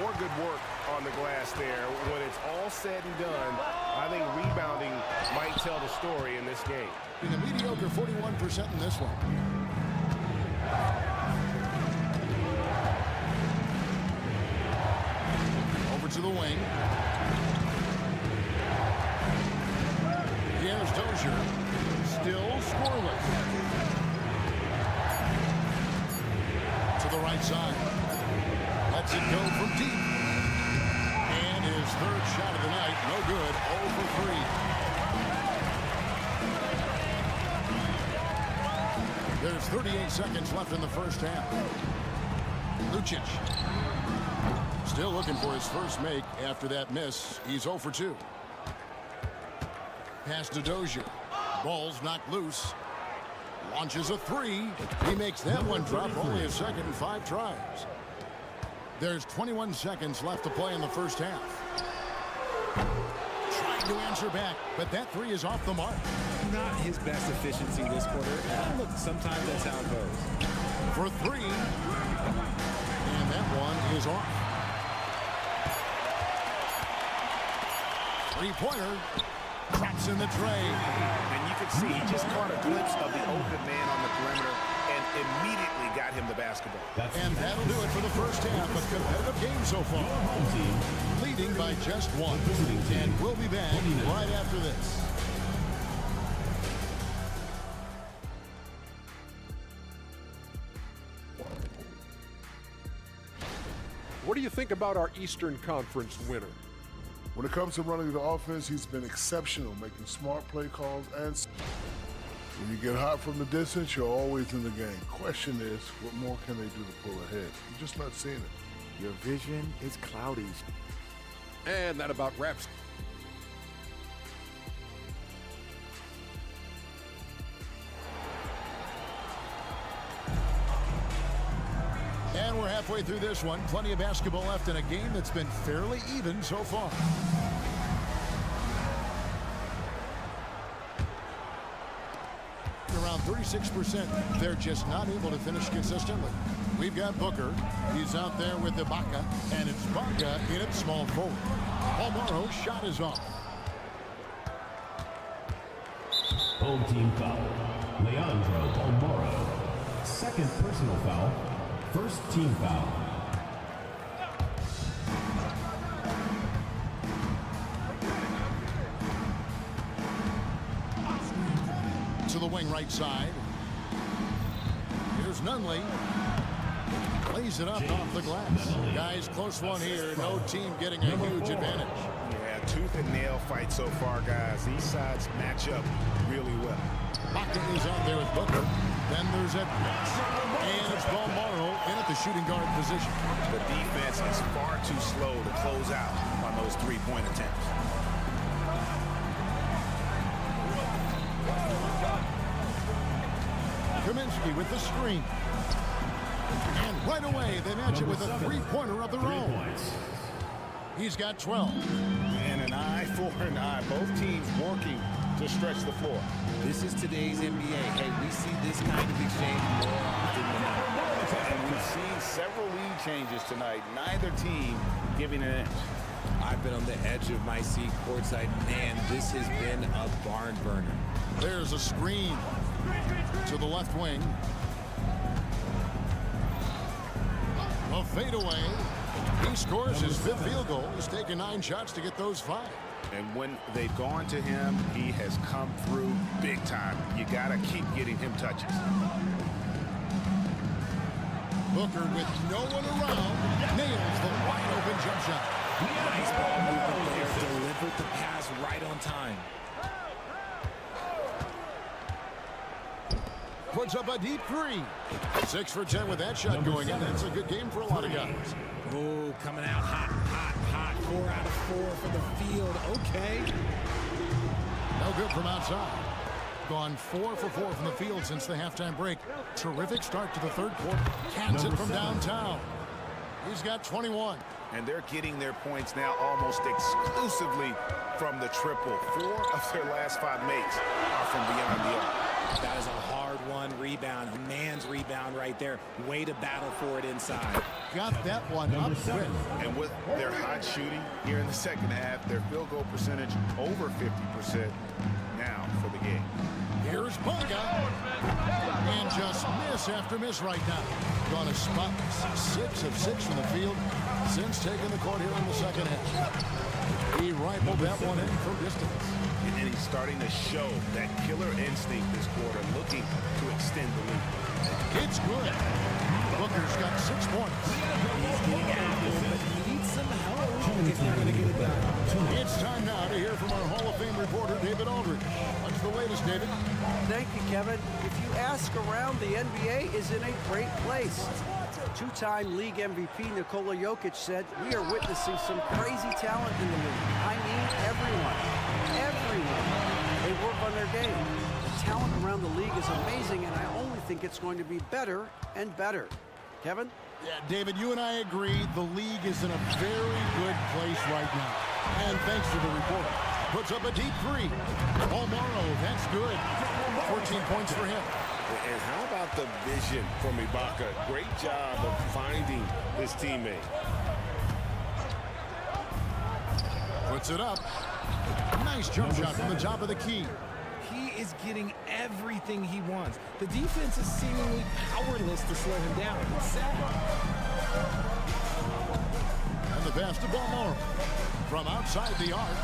More good work on the glass there. When it's all said and done, I think rebounding might tell the story in this game. Being a mediocre 41% in this one. Over to the wing. Here's Dozier. Still scoreless. To the right side. Lets it go from deep. And his third shot of the night, no good, 0 for 3. There's 38 seconds left in the first half. Lucic. Still looking for his first make after that miss. He's 0 for 2. Pass to Dozier. Ball's knocked loose. Launches a three. He makes that one drop, only a second and 5 tries. There's 21 seconds left to play in the first half. Trying to answer back, but that three is off the mark. Not his best efficiency this quarter. Look, sometimes that's how it goes. For 3. And that one is off. Three-pointer. Drops in the tray. And you can see he just caught a glimpse of the open man on the perimeter and immediately got him the basketball. And that'll do it for the first half. A competitive game so far. Leading by just 1. And we'll be back right after this. What do you think about our Eastern Conference winner? When it comes to running the offense, he's been exceptional, making smart play calls. And when you get hot from the distance, you're always in the game. Question is, what more can they do to pull ahead? You're just not seeing it. Your vision is cloudy. And that about wraps And we're halfway through this one. Plenty of basketball left in a game that's been fairly even so far. Around 36%. They're just not able to finish consistently. We've got Booker. He's out there with Ibaka. And it's Ibaka in at small forward. Palmaro's shot is off. Home team foul. Leandro Palmaro. Second personal foul. First team foul. To the wing right side. Here's Nunley. Plays it up off the glass. Guys, close one here. No team getting a huge advantage. Yeah, tooth and nail fight so far, guys. These sides match up really well. Baca is out there with Booker. Then there's Edwards. And it's Palmaro in at the shooting guard position. The defense is far too slow to close out on those three-point attempts. Kaminsky with the screen. And right away, they match it with a three-pointer of their own. He's got 12. And an eye for an eye. Both teams working to stretch the floor. This is today's NBA. Hey, we see this kind of exchange more often than not. And we've seen several lead changes tonight. Neither team giving an inch. I've been on the edge of my seat courtside. Man, this has been a barn burner. There's a screen to the left wing. A fadeaway. He scores his fifth field goal. He's taken 9 shots to get those 5. And when they've gone to him, he has come through big time. You got to keep getting him touches. Booker with no one around nails the wide open jump shot. Nice ball movement there. Delivered the pass right on time. Puts up a deep 3. 6 for 10 with that shot going in. That's a good game for a lot of guys. Oh, coming out hot, hot, hot. 4 out of 4 for the field. Okay. No good from outside. Gone 4 for 4 from the field since the halftime break. Terrific start to the third quarter. Cans it from downtown. He's got 21. And they're getting their points now almost exclusively from the triple. 4 of their last 5 makes are from beyond the arc. That is a hard-won rebound. A man's rebound right there. Way to battle for it inside. Got that one up quick. And with their hot shooting here in the second half, their field goal percentage over 50% now for the game. Here's Bunga. And just miss after miss right now. Gone a spot 6 of 6 from the field since taking the court here in the second half. He rifled that one in from distance. And he's starting to show that killer instinct this quarter, looking to extend the lead. It's good. Booker's got 6 points. He's getting active, but he needs some help if they're going to get it done. It's time now to hear from our Hall of Fame reporter, David Aldridge. What's the latest, David? Thank you, Kevin. If you ask around, the NBA is in a great place. 2-time league MVP Nikola Jokic said, "We are witnessing some crazy talent in the league. I mean everyone. Everyone. They work on their game. The talent around the league is amazing, and I only think it's going to be better and better." Kevin? Yeah, David, you and I agree the league is in a very good place right now. And thanks to the report. Puts up a deep 3. Palmaro, that's good. 14 points for him. And how about the vision from Ibaka? Great job of finding his teammate. Puts it up. Nice jump shot from the top of the key. He is getting everything he wants. The defense is seemingly powerless to slow him down. It's sad. And the pass to Palmaro. From outside the arc.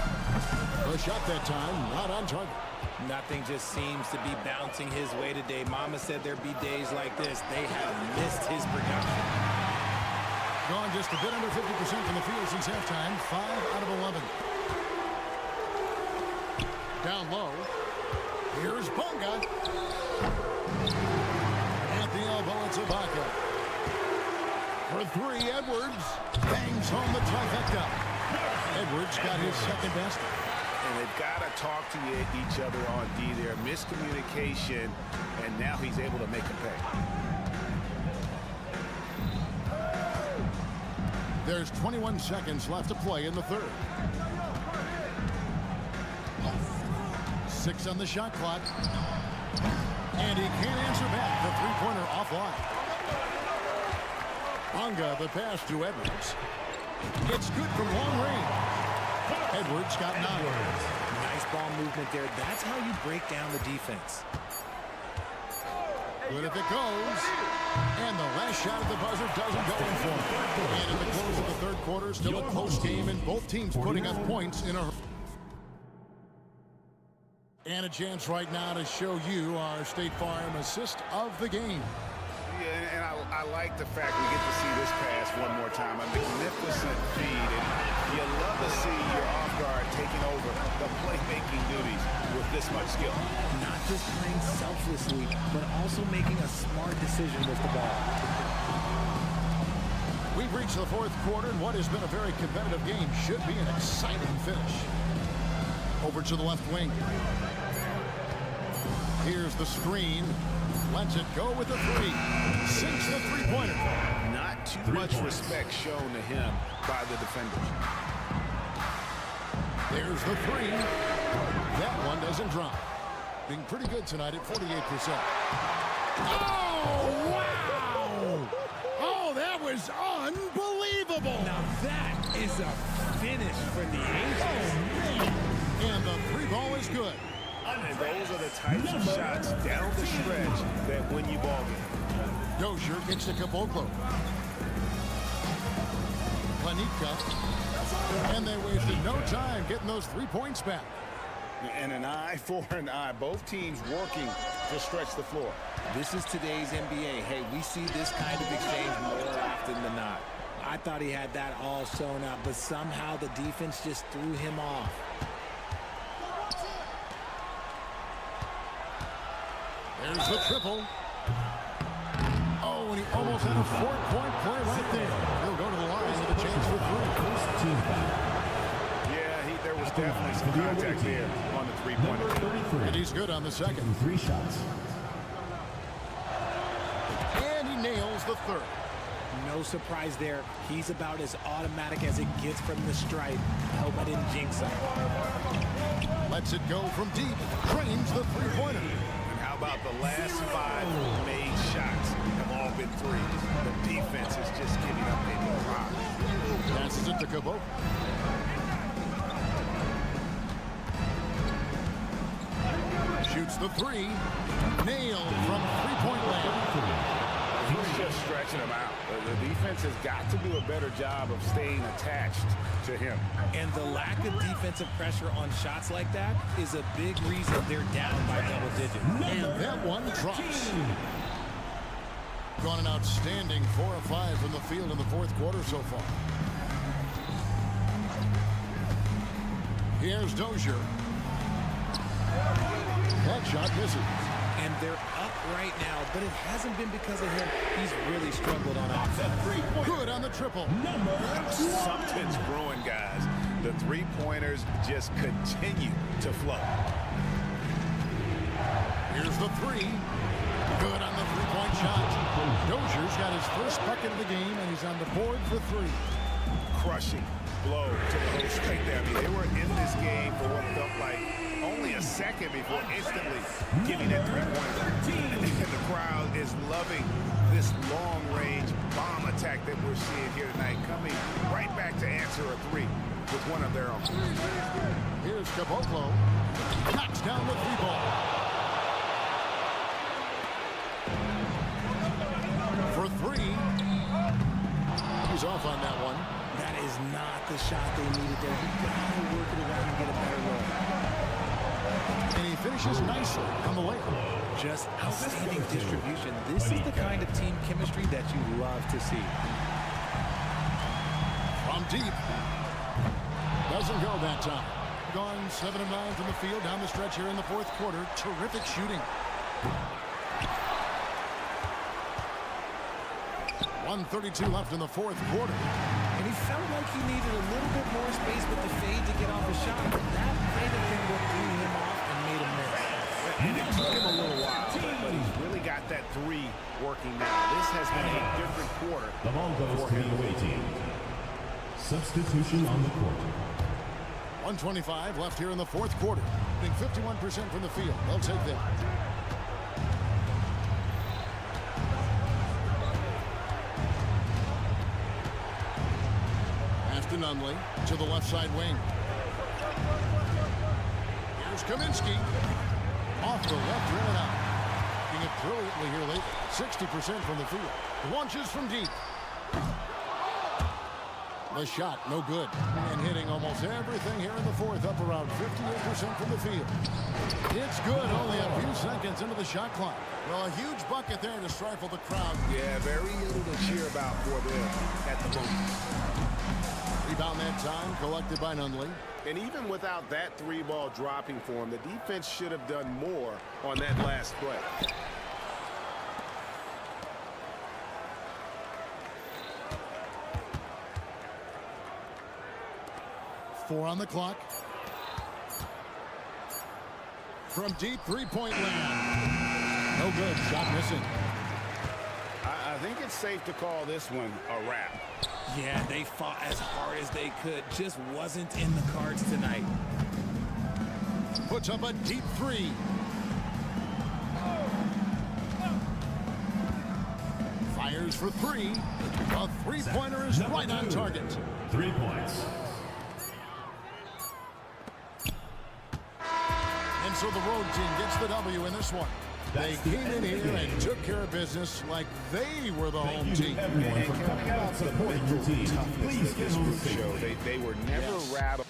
The shot that time, not on target. Nothing just seems to be bouncing his way today. Mama said there'd be days like this. They have missed his production. Gone just a bit under 50% from the field since halftime. 5 out of 11. Down low. Here's Bunga. At the elbow, it's Ibaka. For 3, Edwards bangs home the trifecta. Edwards got his second basket. And they've got to talk to each other on D there. Miscommunication, and now he's able to make a pay. There's 21 seconds left to play in the third. 6 on the shot clock. And he can't answer back. The three-pointer offline. Bonga the pass to Edwards. It's good from long range. Edwards got 9. Nice ball movement there. That's how you break down the defense. Good if it goes. And the last shot at the buzzer doesn't go in for him. And at the close of the third quarter, still a close game, and both teams putting up points in a hurry. And a chance right now to show you our State Farm assist of the game. Yeah, and I like the fact we get to see this pass one more time. A magnificent feed. And you love to see your off guard taking over the playmaking duties with this much skill. Not just playing selflessly, but also making a smart decision with the ball. We've reached the fourth quarter, and what has been a very competitive game should be an exciting finish. Over to the left wing. Here's the screen. Lets it go with the 3. Sinks the three-pointer. Not too much respect shown to him by the defenders. There's the 3. That one doesn't drop. Being pretty good tonight at 48%. Oh, wow! Oh, that was unbelievable! Now that is a finish for the Angels. And the 3 ball is good. And those are the types of shots down the stretch that win you ball games. Dozier gets to Caboclo. Planica. And they wasted no time getting those 3 points back. And an eye for an eye. Both teams working to stretch the floor. This is today's NBA. Hey, we see this kind of exchange more often than not. I thought he had that all sewn up, but somehow the defense just threw him off. There's the triple. Oh, and he almost had a 4-point play right there. He'll go to the line with a chance for 3. Yeah, there was definitely some contact there on the three-pointer. And he's good on the second. 3 shots. And he nails the third. No surprise there. He's about as automatic as it gets from the stripe. I hope I didn't jinx him. Lets it go from deep. Trains the three-pointer. How about the last 5 made shots have all been threes? The defense is just giving up a lot. Passes it to Caboclo. Shoots the 3. Nailed from three-point land. He's just stretching him out. The defense has got to do a better job of staying attached to him. And the lack of defensive pressure on shots like that is a big reason they're down by double digits. And that one drops. Gone an outstanding 4 of 5 from the field in the fourth quarter so far. Here's Dozier. That shot misses. And they're up right now, but it hasn't been because of him. He's really struggled on offense. Good on the triple. Something's brewing, guys. The three-pointers just continue to flow. Here's the 3. Good on the three-point shot. Dozier's got his first bucket of the game, and he's on the board for 3. Crushing blow to the whole straight there. I mean, they were in this game for what felt like only a second before instantly giving that three-pointer. And the crowd is loving this long-range bomb attack that we're seeing here tonight, coming right back to answer a 3 with one of their own. Here's Caboclo. Knocks down the 3 ball. For 3. He's off on that one. That is not the shot they needed there. You gotta work it around and get a better look. And he finishes nicely on the layup. Just outstanding distribution. This is the kind of team chemistry that you love to see. From deep. Doesn't go that time. Gone 7 of 9 from the field down the stretch here in the fourth quarter. Terrific shooting. 1:32 left in the fourth quarter. And he felt like he needed a little bit more space with the fade to get off a shot. That might have been what threw him off and made him miss. And it took him a little while, but he's really got that 3 working now. This has been a different quarter. The ball goes to the away team. Substitution on the court. 1:25 left here in the fourth quarter. Being 51% from the field. They'll take that. Pass to Nunley to the left side wing. Here's Kaminsky. Off the left rim and out. Doing it brilliantly here late. 60% from the field. Launches from deep. The shot, no good. And hitting almost everything here in the fourth, up around 58% from the field. It's good, only a few seconds into the shot clock. Well, a huge bucket there to stifle the crowd. Yeah, very little to cheer about for them at the moment. Rebound that time, collected by Nunley. And even without that three ball dropping for him, the defense should have done more on that last play. Four on the clock. From deep, three-point land. No good. Shot missing. I think it's safe to call this one a wrap. Yeah, they fought as hard as they could. Just wasn't in the cards tonight. Puts up a deep three. Fires for three. A three-pointer is right on target. 3 points. And so the road team gets the W in this one. They came in here and took care of business like they were the home team. Everyone for coming out and supporting your team. Please get on the Show. They were never rattled.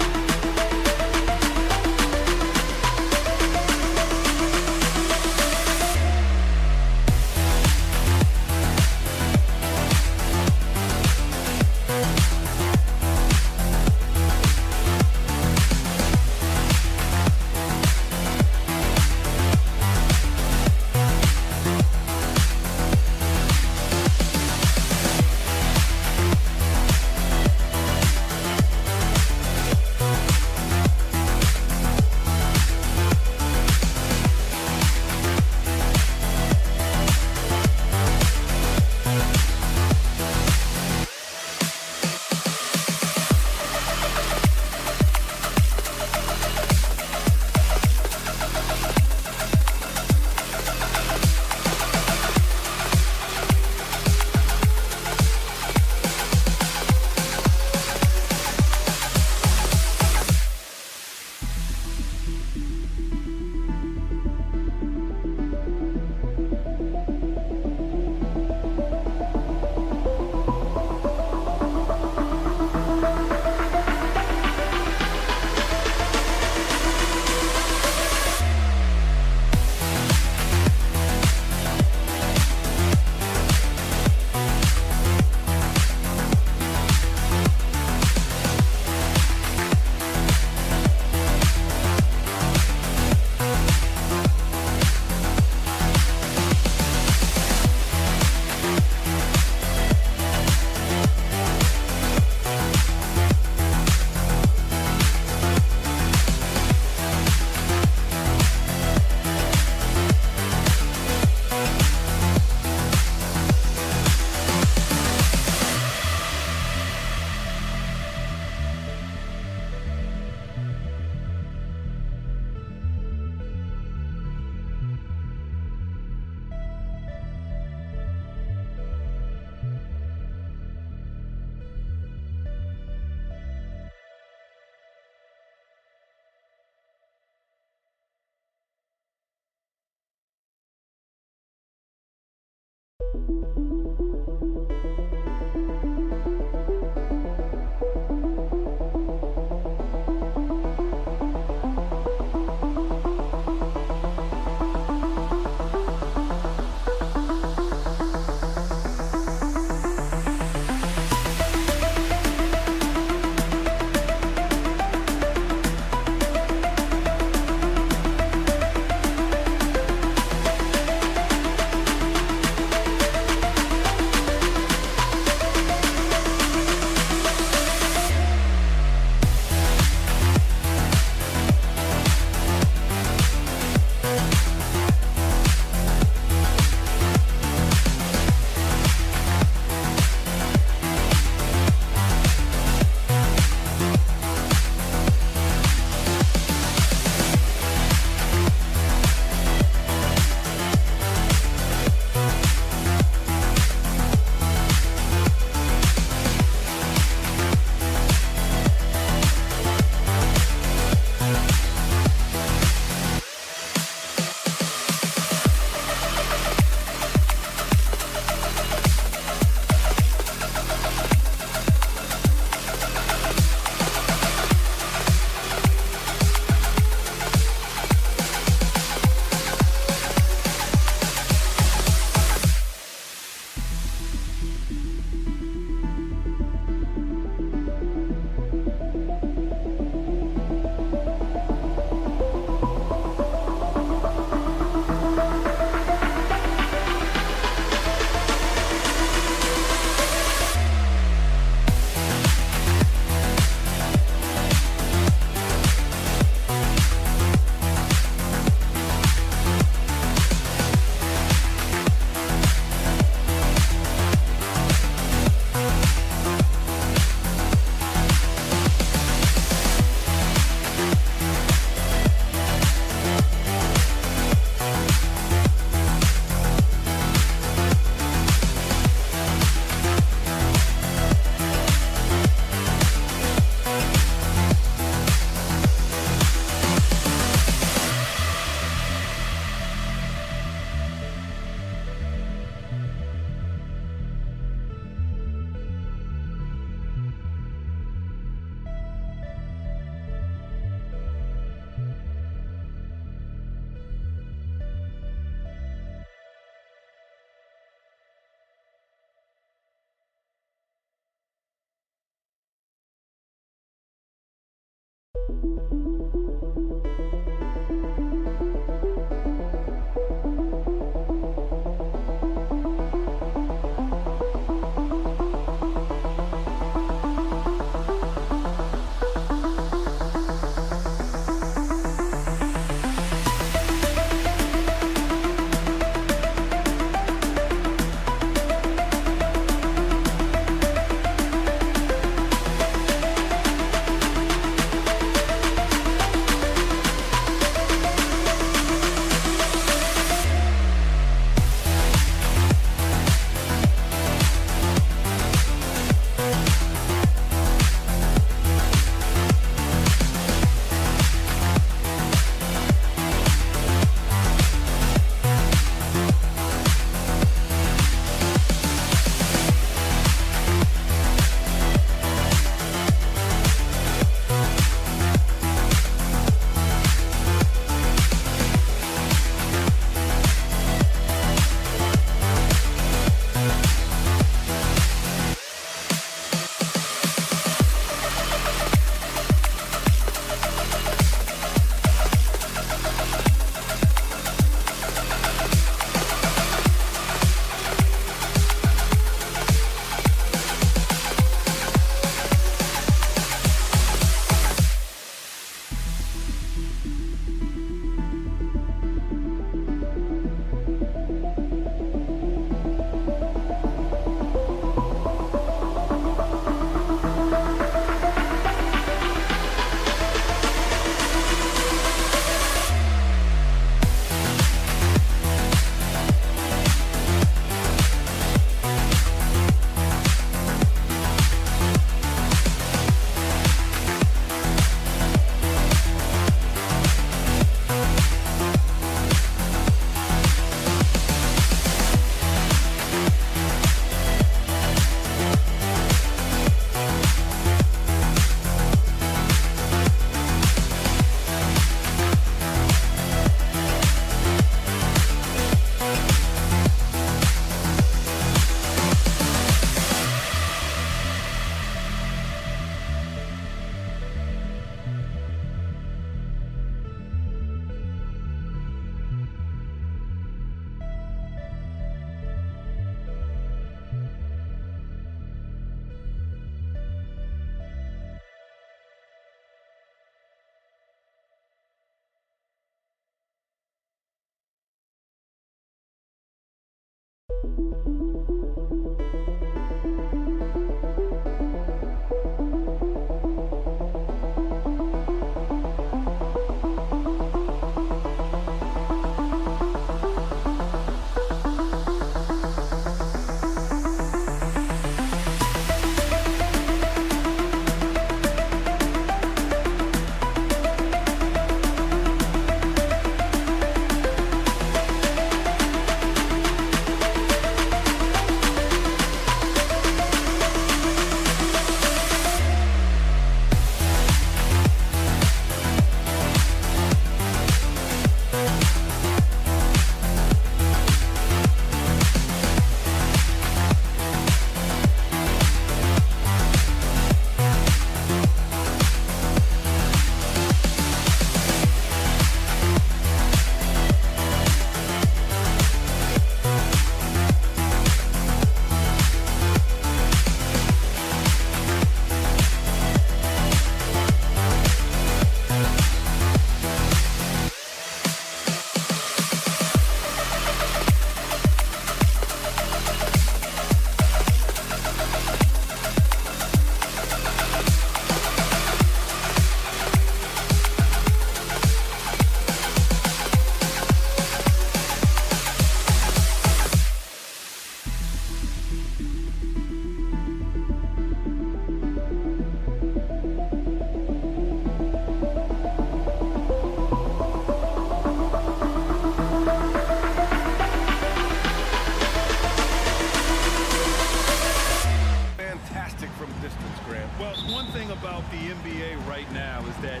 distance, Grant. Well, one thing about the NBA right now is that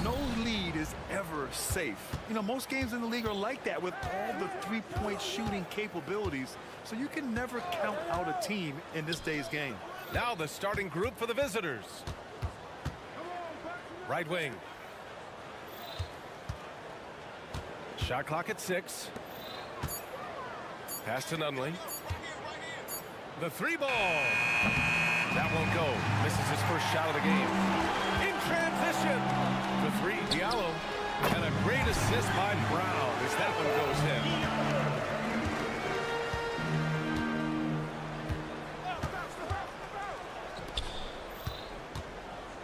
no lead is ever safe. You know, most games in the league are like that with all the three-point shooting capabilities, so you can never count out a team in this day's game. Now the starting group for the visitors. Right wing. Shot clock at 6. Pass to Nunley. The 3 ball. That won't go. Misses his first shot of the game. In transition. The 3, Diallo. And a great assist by Brown as that one goes in.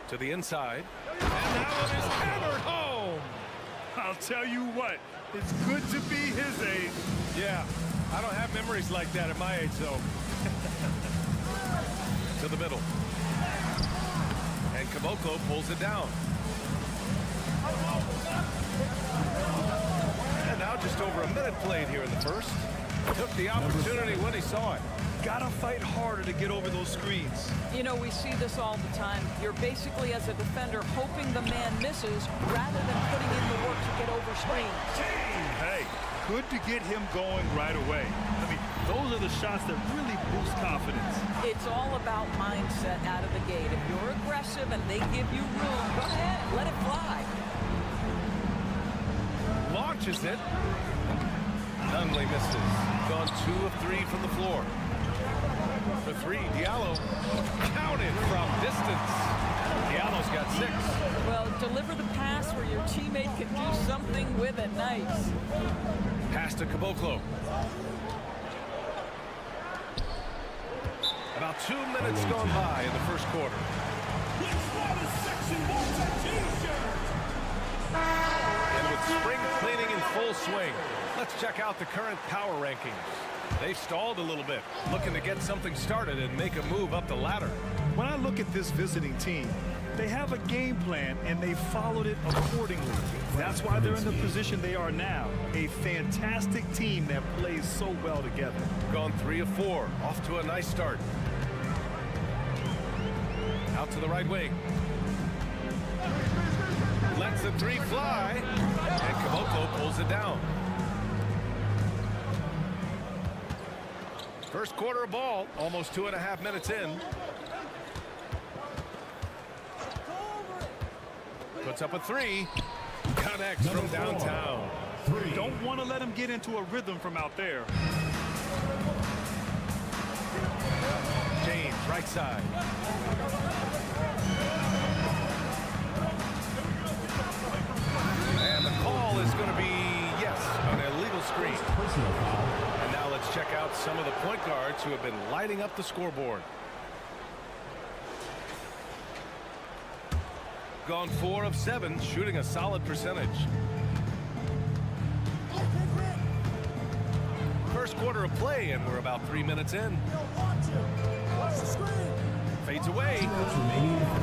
To the inside. And that one is hammered home. I'll tell you what, it's good to be his age. Yeah, I don't have memories like that at my age, though. To the middle. And Caboclo pulls it down. And now just over a minute played here in the first. Took the opportunity when he saw it. Gotta fight harder to get over those screens. You know, we see this all the time. You're basically, as a defender, hoping the man misses rather than putting in the work to get over screens. Hey, good to get him going right away. I mean, those are the shots that really boost confidence. It's all about mindset out of the gate. If you're aggressive and they give you room, go ahead, let it fly. Launches it. Nunley misses. Gone 2 of 3 from the floor. For 3, Diallo. Counted from distance. Diallo's got 6. Well, deliver the pass where your teammate can do something with it. Nice. Pass to Caboclo. About 2 minutes gone by in the first quarter. And with spring cleaning in full swing, let's check out the current power rankings. They've stalled a little bit, looking to get something started and make a move up the ladder. When I look at this visiting team, they have a game plan and they followed it accordingly. That's why they're in the position they are now. A fantastic team that plays so well together. Gone 3 of 4, off to a nice start. Out to the right wing. Lets the 3 fly, and Caboclo pulls it down. First quarter of ball, almost 2.5 minutes in. Puts up a 3. Connects from downtown. Don't want to let him get into a rhythm from out there. James, right side. And the call is going to be, yes, an illegal screen. And now let's check out some of the point guards who have been lighting up the scoreboard. Gone 4 of 7, shooting a solid percentage. First quarter of play, and we're about 3 minutes in. Fades away.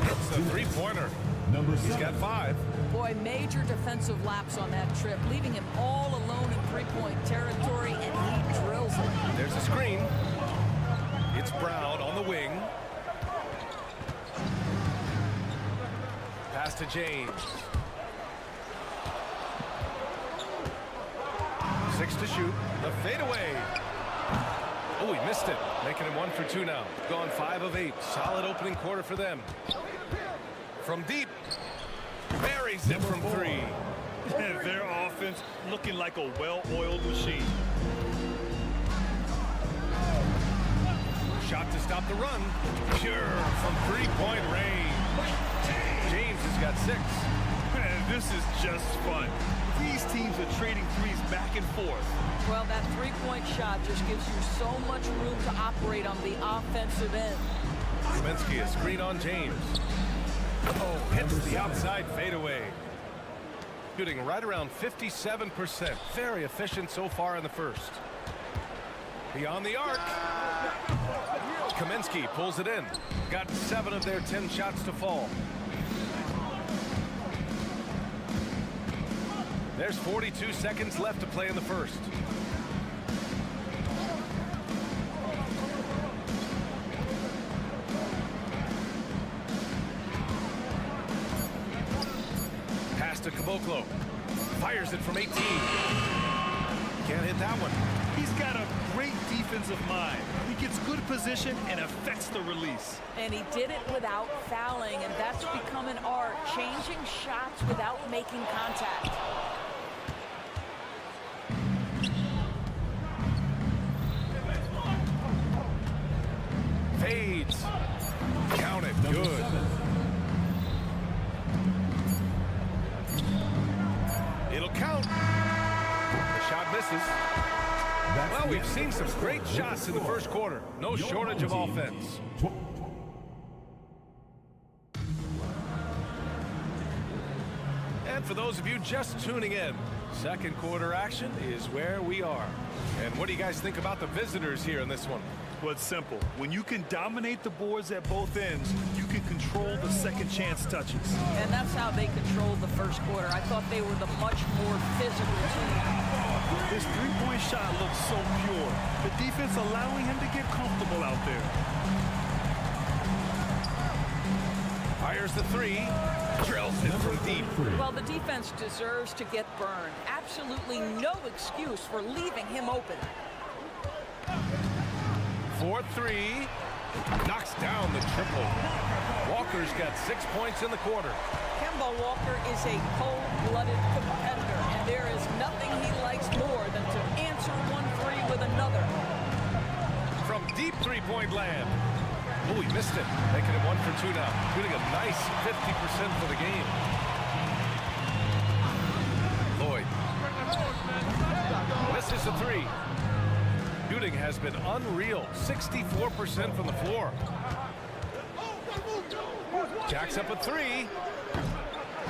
Hits the 3-pointer. He's got 5. Boy, major defensive lapse on that trip, leaving him all alone in 3-point territory, and he drills it. There's a screen. It's Brown on the wing. Pass to James. 6 to shoot. The fadeaway. Oh, he missed it. Making him 1 for 2 now. Gone 5 of 8. Solid opening quarter for them. From deep. Buries it from 3. And their offense looking like a well-oiled machine. Shot to stop the run. Pure from 3-point range. James has got 6. Man, this is just fun. These teams are trading threes back and forth. Well, that 3-point shot just gives you so much room to operate on the offensive end. Kaminsky, a screen on James. Oh, hits the outside fadeaway. Shooting right around 57%. Very efficient so far in the first. Beyond the arc. Kaminsky pulls it in. Got 7 of their 10 shots to fall. There's 42 seconds left to play in the first. Pass to Caboclo. Fires it from 18. Can't hit that one. He's got a great defensive mind. He gets good position and affects the release. And he did it without fouling, and that's become an art, changing shots without making contact. Fades. Count it. Good. It'll count. The shot misses. Well, we've seen some great shots in the first quarter. No shortage of offense. And for those of you just tuning in, second quarter action is where we are. And what do you guys think about the visitors here in this one? Well, it's simple. When you can dominate the boards at both ends, you can control the second chance touches. And that's how they controlled the first quarter. I thought they were the much more physical team. His three-point shot looks so pure. The defense allowing him to get comfortable out there. Fires the three. Drills it from deep. Well, the defense deserves to get burned. Absolutely no excuse for leaving him open. 4-3. Knocks down the triple. Walker's got 6 points in the quarter. Kemba Walker is a cold-blooded competitor, and there is nothing he likes more than to answer 1-3 with another. From deep three-point land. Oh, he missed it. Making it 1 for 2 now. Shooting a nice 50% for the game. Lloyd. Misses a three. Shooting has been unreal. 64% from the floor. Jacks up a three.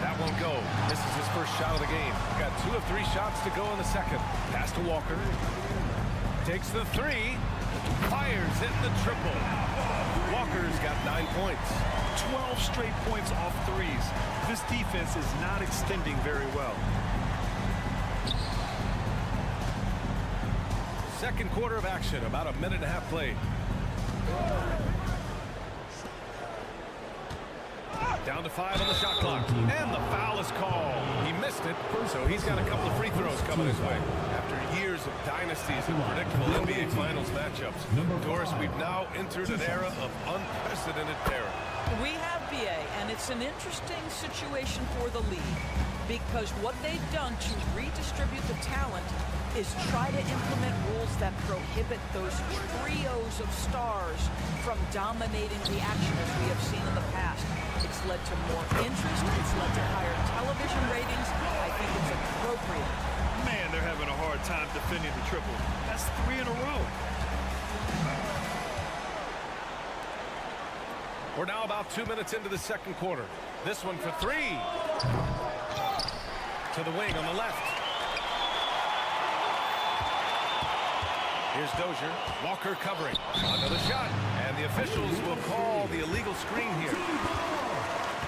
That won't go. This is his first shot of the game. Got 2 of 3 shots to go in the second. Pass to Walker. Takes the three. Fires in the triple. Walker's got 9 points. 12 straight points off threes. This defense is not extending very well. Second quarter of action, about a minute and a half played. Down to 5 on the shot clock. And the foul is called. He missed it, so he's got a couple of free throws coming his way. After years of dynasties and predictable NBA Finals matchups, Doris, we've now entered an era of unprecedented terror. We have BA, and it's an interesting situation for the league because what they've done to redistribute the talent is try to implement rules that prohibit those trios of stars from dominating the action as we have seen in the past. It's led to more interest. It's led to higher television ratings. I think it's appropriate. Man, they're having a hard time defending the triple. That's 3 in a row. We're now about 2 minutes into the second quarter. This one for 3. To the wing on the left. Here's Dozier. Walker covering. Another shot. And the officials will call the illegal screen here.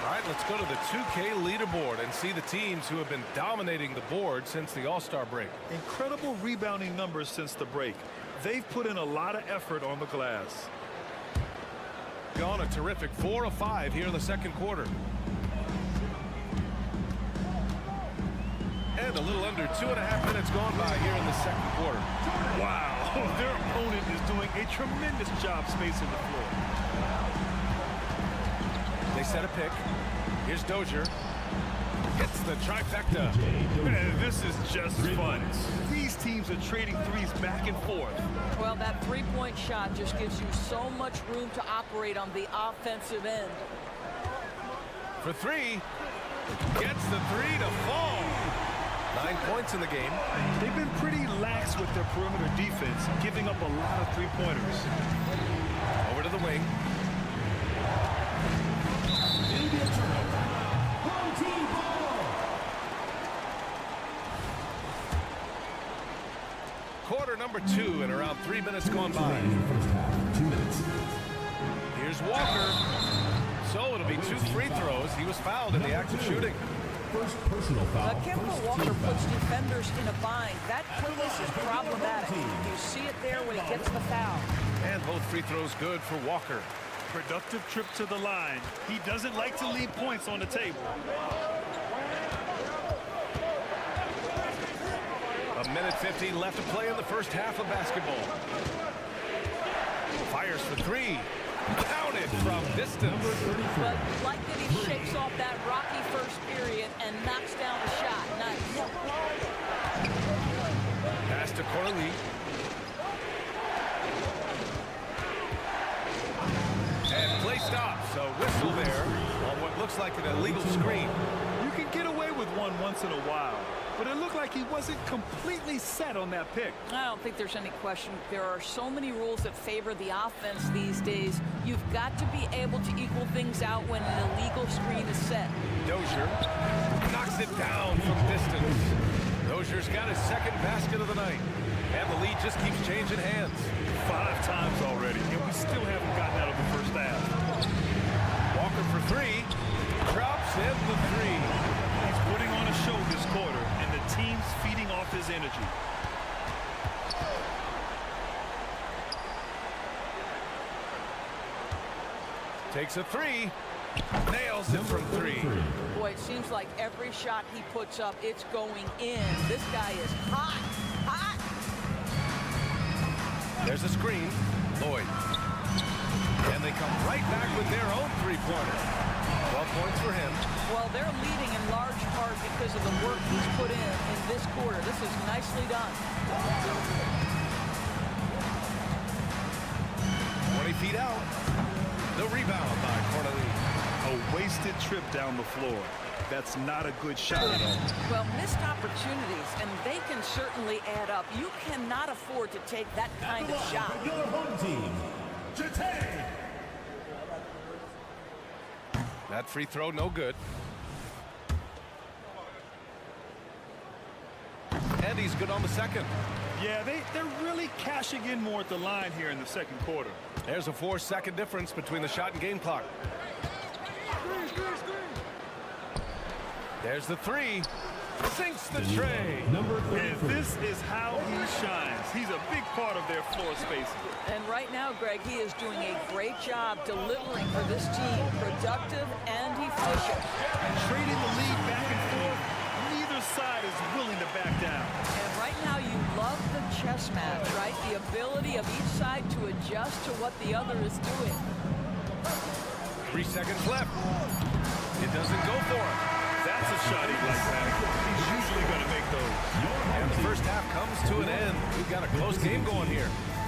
All right, let's go to the 2K leaderboard and see the teams who have been dominating the board since the All-Star break. Incredible rebounding numbers since the break. They've put in a lot of effort on the glass. Gone a terrific 4 of 5 here in the second quarter. And a little under 2.5 minutes gone by here in the second quarter. Wow, their opponent is doing a tremendous job spacing the floor. They set a pick. Here's Dozier. Hits the trifecta. Man, this is just fun. These teams are trading threes back and forth. Well, that three-point shot just gives you so much room to operate on the offensive end. For 3. Gets the 3 to fall. 9 points in the game. They've been pretty lax with their perimeter defense, giving up a lot of three-pointers. Over to the wing. Quarter number 2 and around 3 minutes gone by. Here's Walker. So it'll be 2 free throws. He was fouled in the act of shooting. First personal foul. Kemba Walker puts defenders in a bind. That quickness is problematic. You see it there when he gets the foul. And both free throws good for Walker. Productive trip to the line. He doesn't like to leave points on the table. A minute 15 left to play in the first half of basketball. Fires for three. Counted from distance. But like that, he shakes off that rocky first period and knocks down a shot. Nice. Pass to Corley. And play stops. So whistle there on what looks like an illegal screen. You can get away with one once in a while, but it looked like he wasn't completely set on that pick. I don't think there's any question. There are so many rules that favor the offense these days. You've got to be able to equal things out when an illegal screen is set. Dozier knocks it down from distance. Dozier's got his second basket of the night. And the lead just keeps changing hands. 5 times already, and we still haven't gotten out of the first half. Walker for three. Drops in the three. He's putting on a show this quarter, and the team's feeding off his energy. Takes a three. Nails it from three. Boy, it seems like every shot he puts up, it's going in. This guy is hot. Hot. There's a screen. Lloyd. And they come right back with their own three-pointer. 12 points for him. Well, they're leading in large part because of the work he's put in this quarter. This is nicely done. 20 feet out. The rebound by Corneli. A wasted trip down the floor. That's not a good shot at all. Well, missed opportunities, and they can certainly add up. You cannot afford to take that kind of shot. Your home team, Jate. That free throw, no good. And he's good on the second. Yeah, they're really cashing in more at the line here in the second quarter. There's a 4-second difference between the shot and game clock. There's the three. Sinks the tray. And this is how he shines. He's a big part of their floor spacing. And right now, Greg, he is doing a great job delivering for this team. Productive and efficient. Trading the lead back and forth, neither side is willing to back down. And right now, you love the chess match, right? The ability of each side to adjust to what the other is doing. 3 seconds left. It doesn't go for him. That's a shot he likes, man. He's usually going to make those. And the first half comes to an end. We've got a close game going here.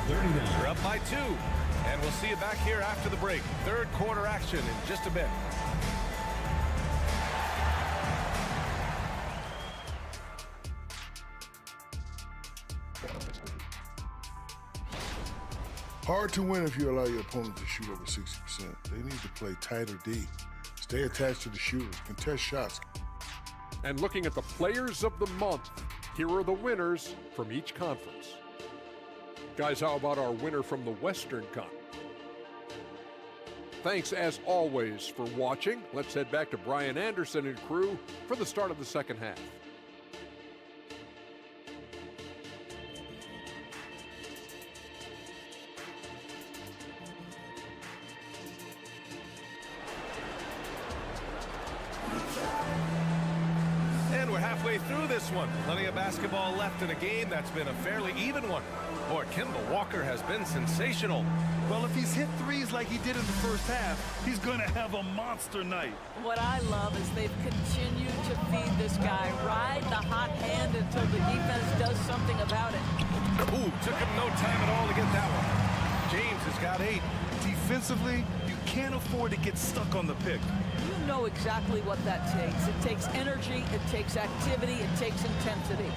We're up by 2. And we'll see you back here after the break. Third quarter action in just a bit. Hard to win if you allow your opponent to shoot over 60%. They need to play tight or deep. Stay attached to the shooters. Contest shots. And looking at the players of the month, here are the winners from each conference. Guys, how about our winner from the Western Conference? Thanks, as always, for watching. Let's head back to Brian Anderson and crew for the start of the second half. And we're halfway through this one. Plenty of basketball left in a game that's been a fairly even one. Boy, Kemba Walker has been sensational. Well, if he's hit threes like he did in the first half, he's going to have a monster night. What I love is they've continued to feed this guy. Ride the hot hand until the defense does something about it. Ooh, took him no time at all to get that one. James has got 8. Defensively, you can't afford to get stuck on the pick. You know exactly what that takes. It takes energy, it takes activity, it takes intensity.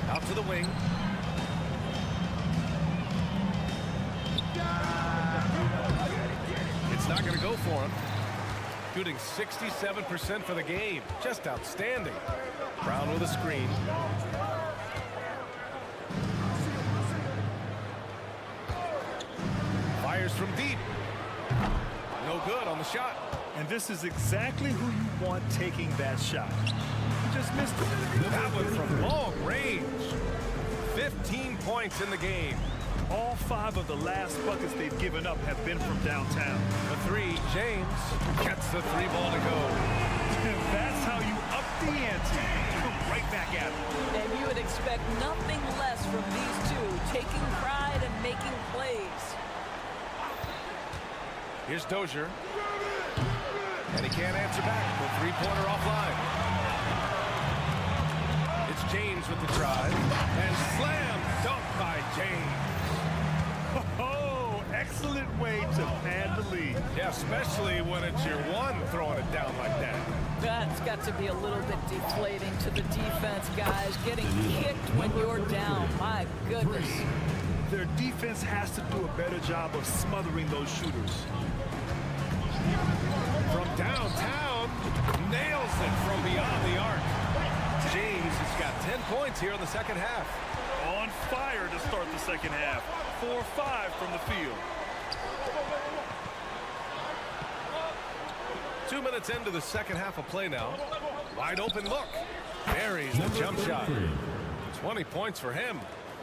Out to the wing. It's not going to go for him. Shooting 67% for the game. Just outstanding. Brown with a screen. Fires from deep. No good on the shot. And this is exactly who you want taking that shot. He just missed it. That one from long range. 15 points in the game. All 5 of the last buckets they've given up have been from downtown. The 3, James gets the 3 ball to go. And that's how you up the ante. Come right back at it. And you would expect nothing less from these two, taking pride and making plays. Here's Dozier. And he can't answer back. The three-pointer offline. It's James with the drive. And slam dunk by James. Oh, excellent way to pad the lead. Yeah, especially when it's your one throwing it down like that. That's got to be a little bit deflating to the defense, guys. Getting kicked when you're down. My goodness. Their defense has to do a better job of smothering those shooters. From downtown, nails it from beyond the arc. James has got 10 points here in the second half. On fire to start the second half. 4-5 from the field. 2 minutes into the second half of play now. Wide open look. Buries the jump shot. 20 points for him.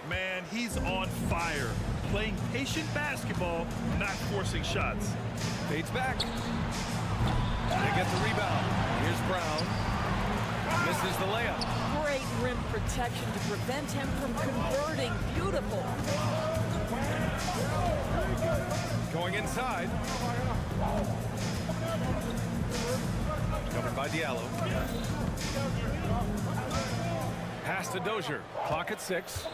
Man, he's on fire. Playing patient basketball, not forcing shots. Fades back. They get the rebound. Here's Brown. Misses the layup. Great rim protection to prevent him from converting. Beautiful. Going inside. Covered by Diallo. Pass to Dozier. Clock at 6.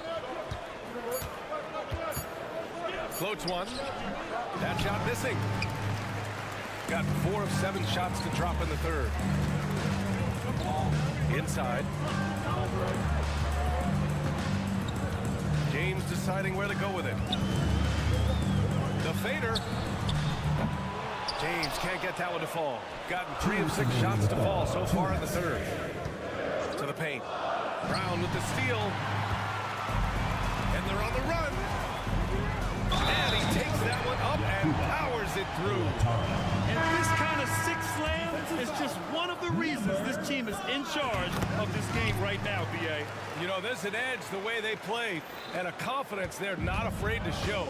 Floats one. That shot missing. Got 4 of 7 shots to drop in the third. Inside. James deciding where to go with it. The fader. James can't get that one to fall. Gotten 3 of 6 shots to fall so far in the third. To the paint. Brown with the steal. And they're on the run. And he takes that one up and powers it through. And this kind of sick slam is just one of the reasons this team is in charge of this game right now, B.A. You know, there's an edge the way they play and a confidence they're not afraid to show.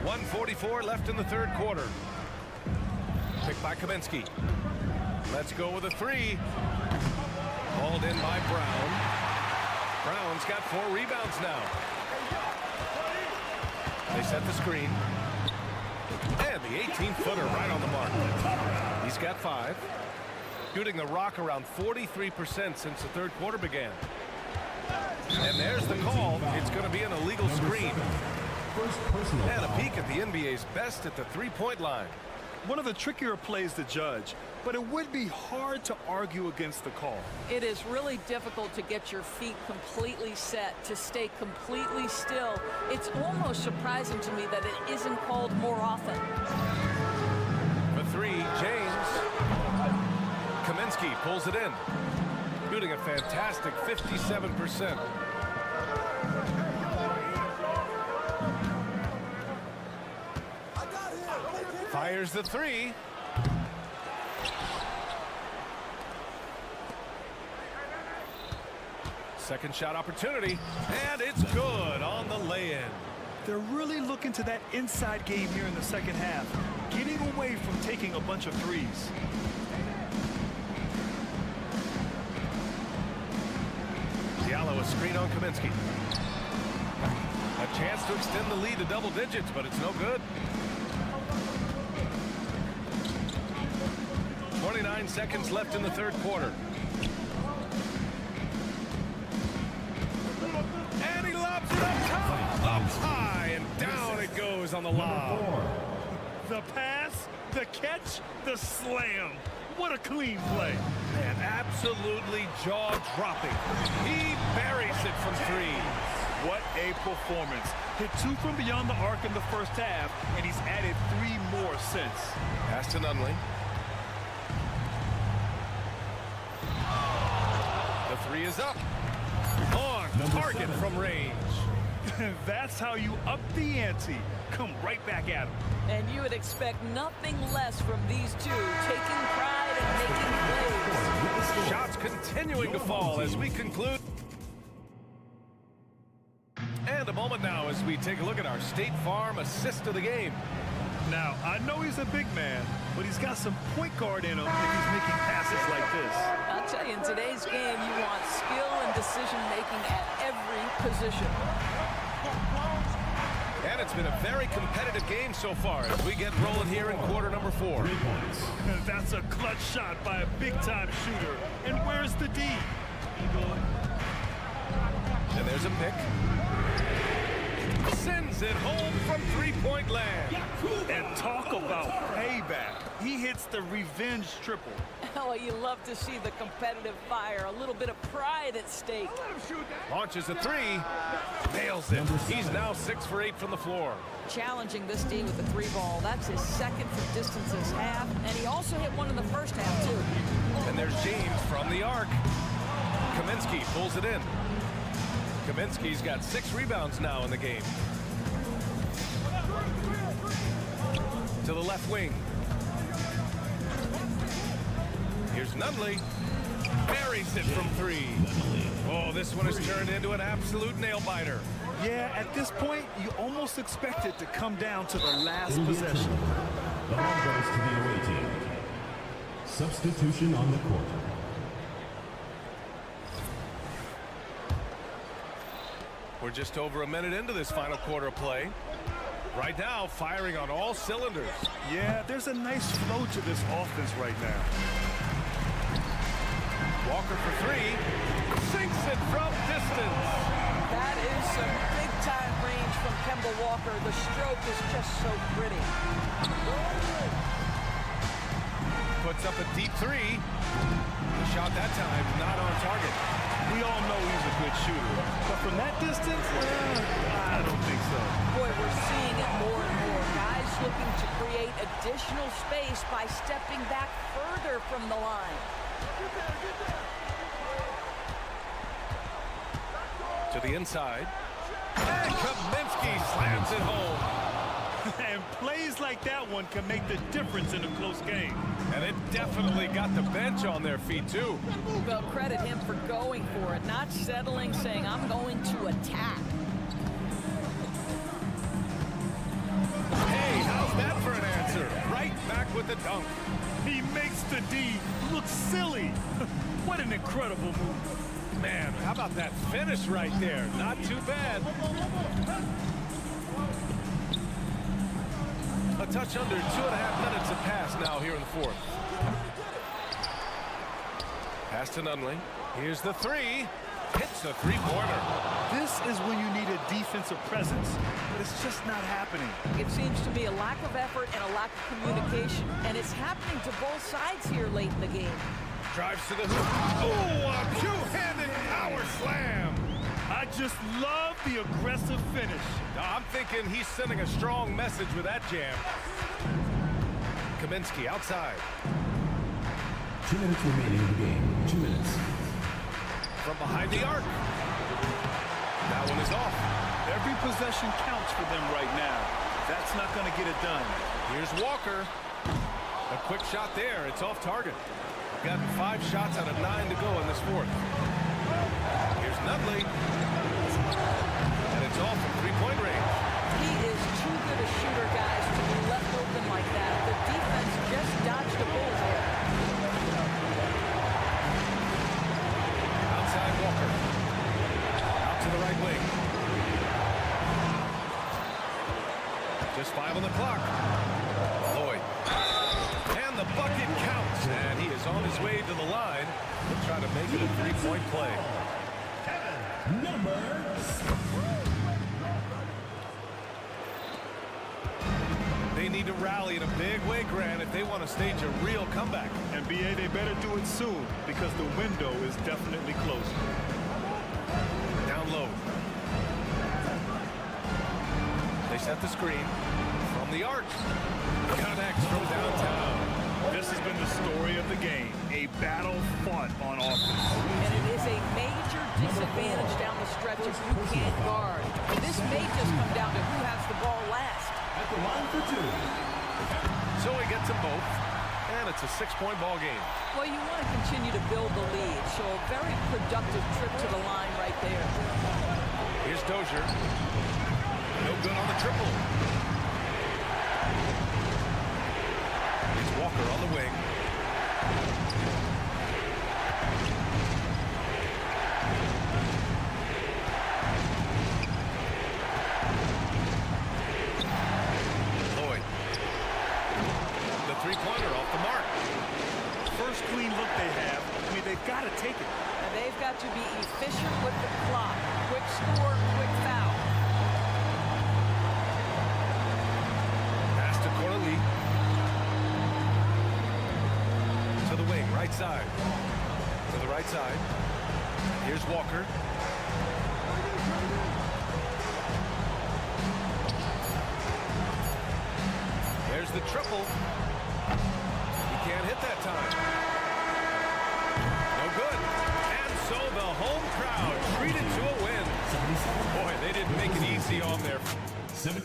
1:44 left in the third quarter. Picked by Kaminsky. Let's go with a 3. Hauled in by Brown. Brown's got 4 rebounds now. They set the screen. And the 18-footer right on the mark. He's got 5. Shooting the rock around 43% since the third quarter began. And there's the call. It's going to be an illegal screen. And a peek at the NBA's best at the three-point line. One of the trickier plays to judge, but it would be hard to argue against the call. It is really difficult to get your feet completely set, to stay completely still. It's almost surprising to me that it isn't called more often. For 3, James. Kaminsky pulls it in. Shooting a fantastic 57%. Fires the 3. Second shot opportunity, and it's good on the lay-in. They're really looking to that inside game here in the second half, getting away from taking a bunch of threes. Diallo, a screen on Kaminsky. A chance to extend the lead to double digits, but it's no good. 29 seconds left in the third quarter. And he lobs it up top, up high, and down it goes on the lob. The pass, the catch, the slam. What a clean play. Man, absolutely jaw-dropping. He buries it from 3. What a performance. Hit 2 from beyond the arc in the first half, and he's added 3 more since. Pass to Nunley. The 3 is up. On target from range. That's how you up the ante. Come right back at him. And you would expect nothing less from these two, taking pride and making plays. Shots continuing to fall as we conclude. And a moment now as we take a look at our State Farm assist of the game. Now, I know he's a big man, but he's got some point guard in him if he's making passes like this. I'll tell you, in today's game, you want skill and decision-making at every position. And it's been a very competitive game so far as we get rolling here in quarter number 4. That's a clutch shot by a big-time shooter. And where's the D? And there's a pick. Sends it home from three-point land. And talk about payback. He hits the revenge triple. Oh, you love to see the competitive fire. A little bit of pride at stake. Launches a 3. Nails it. He's now 6 for 8 from the floor. Challenging this D with the 3 ball. That's his second from distance this half. And he also hit one in the first half, too. And there's James from the arc. Kaminsky pulls it in. Kaminsky's got 6 rebounds now in the game. To the left wing. Here's Nunley. Buries it from 3. Oh, this one has turned into an absolute nail-biter. Yeah, at this point, you almost expect it to come down to the last possession. The ball goes to the away team. Substitution on the court. We're just over a minute into this final quarter of play. Right now, firing on all cylinders. Yeah, there's a nice flow to this offense right now. Walker for 3. Sinks it from distance. That is some big-time range from Kemba Walker. The stroke is just so pretty. Puts up a deep 3. The shot that time not on target. We all know he's a good shooter, but from that distance, I don't think so. Boy, we're seeing it more and more. Guys looking to create additional space by stepping back further from the line. To the inside. And Kaminsky slams it home. And plays like that one can make the difference in a close game. And it definitely got the bench on their feet, too. Well, credit him for going for it, not settling, saying, I'm going to attack. Hey, how's that for an answer? Right back with the dunk. He makes the D look silly. What an incredible move. Man, how about that finish right there? Not too bad. A touch under 2.5 minutes have passed now here in the 4th. Pass to Nunley. Here's the 3. Hits the 3-pointer. This is when you need a defensive presence, but it's just not happening. It seems to be a lack of effort and a lack of communication, and it's happening to both sides here late in the game. Drives to the hoop. Oh, a two-handed power slam. I just love the aggressive finish. I'm thinking he's sending a strong message with that jam. Kaminsky outside. 2 minutes remaining in the game. 2 minutes. From behind the arc. That one is off. Every possession counts for them right now. That's not going to get it done. Here's Walker. A quick shot there. It's off target. Got 5 shots out of 9 to go in this 4th. Here's Nunley. And it's off from 3-point range. He is too good a shooter, guys, to be left open like that. The defense just dodged a bullet there. Outside Walker. Out to the right wing. Just 5 on the clock. Lloyd. And the bucket counts. And he is on his way to the line. He'll try to make it a 3-point play. Number 6. They need to rally in a big way, Grant, if they want to stage a real comeback. NBA, they better do it soon because the window is definitely closing. Down low. They set the screen from the arc. Connects from downtown. This has been the story of the game. A battle fought on offense. And it is a major disadvantage down the stretch if you can't guard. This may just come down to who has the ball last. At the line for 2. So he gets them both. And it's a 6-point ball game. Well, you want to continue to build the lead, so a very productive trip to the line right there. Here's Dozier. No good on the triple. It's Walker. Walker on the wing. Lloyd. The three-pointer off the mark. First clean look they have. I mean, they've got to take it. And they've got to be efficient with the clock. Quick score, quick foul. Pass to Corley. To the wing, right side. To the right side. Here's Walker. There's the triple. He can't hit that time. No good. And so the home crowd treated to a win. Boy, they didn't make it easy on their... 7.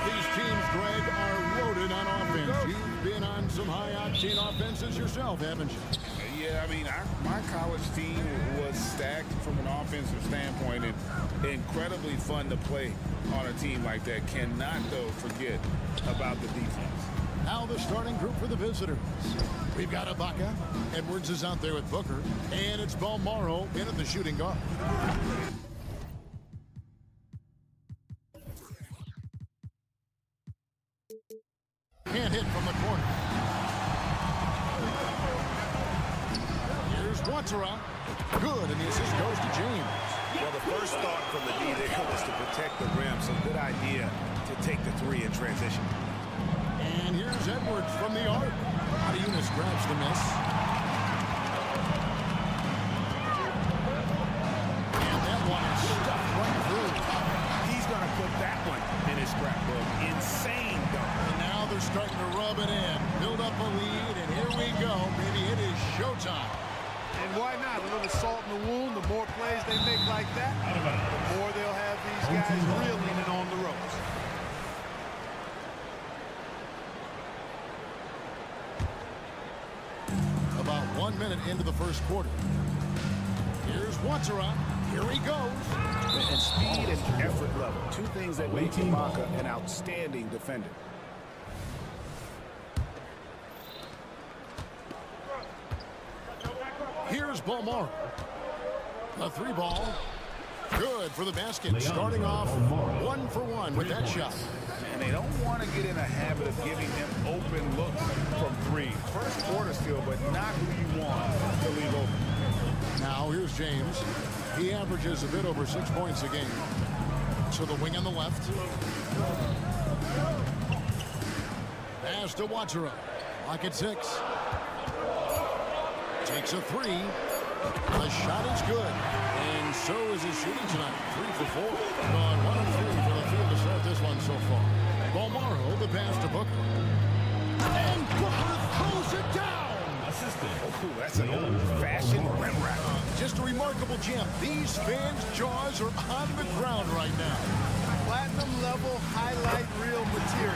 These teams, Greg, are loaded on offense. You've been on some high-octane offenses yourself, haven't you? Yeah, I mean, my college team was stacked from an offensive standpoint and incredibly fun to play on a team like that. Cannot, though, forget about the defense. Now the starting group for the visitors. We've got Ibaka. Edwards is out there with Booker. And it's Balmaro in at the shooting guard. Can't hit from the corner. Here's Watara. Good, and the assist goes to James. Well, the first thought from the D there was to protect the rim, so good idea to take the three in transition. And here's Edwards from the arc. Adiunas grabs the miss. And that one is stuffed right through. He's going to put that one in his scrapbook. Insane dunk. And now they're starting to rub it in. Build up a lead, and here we go. Maybe it is showtime. And why not? A little salt in the wound. The more plays they make like that, the more they'll have these guys reeling and on the ropes. About 1 minute into the first quarter. Here's Watara. Here he goes. And speed and effort level. Two things that make Ibaka an outstanding defender. Here's Balmaro. The three ball. Good for the basket. Starting off 1 for 1 with that shot. And they don't want to get in a habit of giving him open looks from three. First quarter still, but not who you want to leave open. Now here's James. He averages a bit over 6 points a game. To the wing on the left. Pass to Watara. Lock at 6. Takes a three. The shot is good. And so is his shooting tonight. 3 for 4. Gone 1 of 3 for the field to start this one so far. Balmaro, the pass to Booker. And Booker throws it down. Assistant. Oh, that's an old-fashioned rim rack. Just a remarkable gem. These fans' jaws are on the ground right now. Platinum level highlight reel material.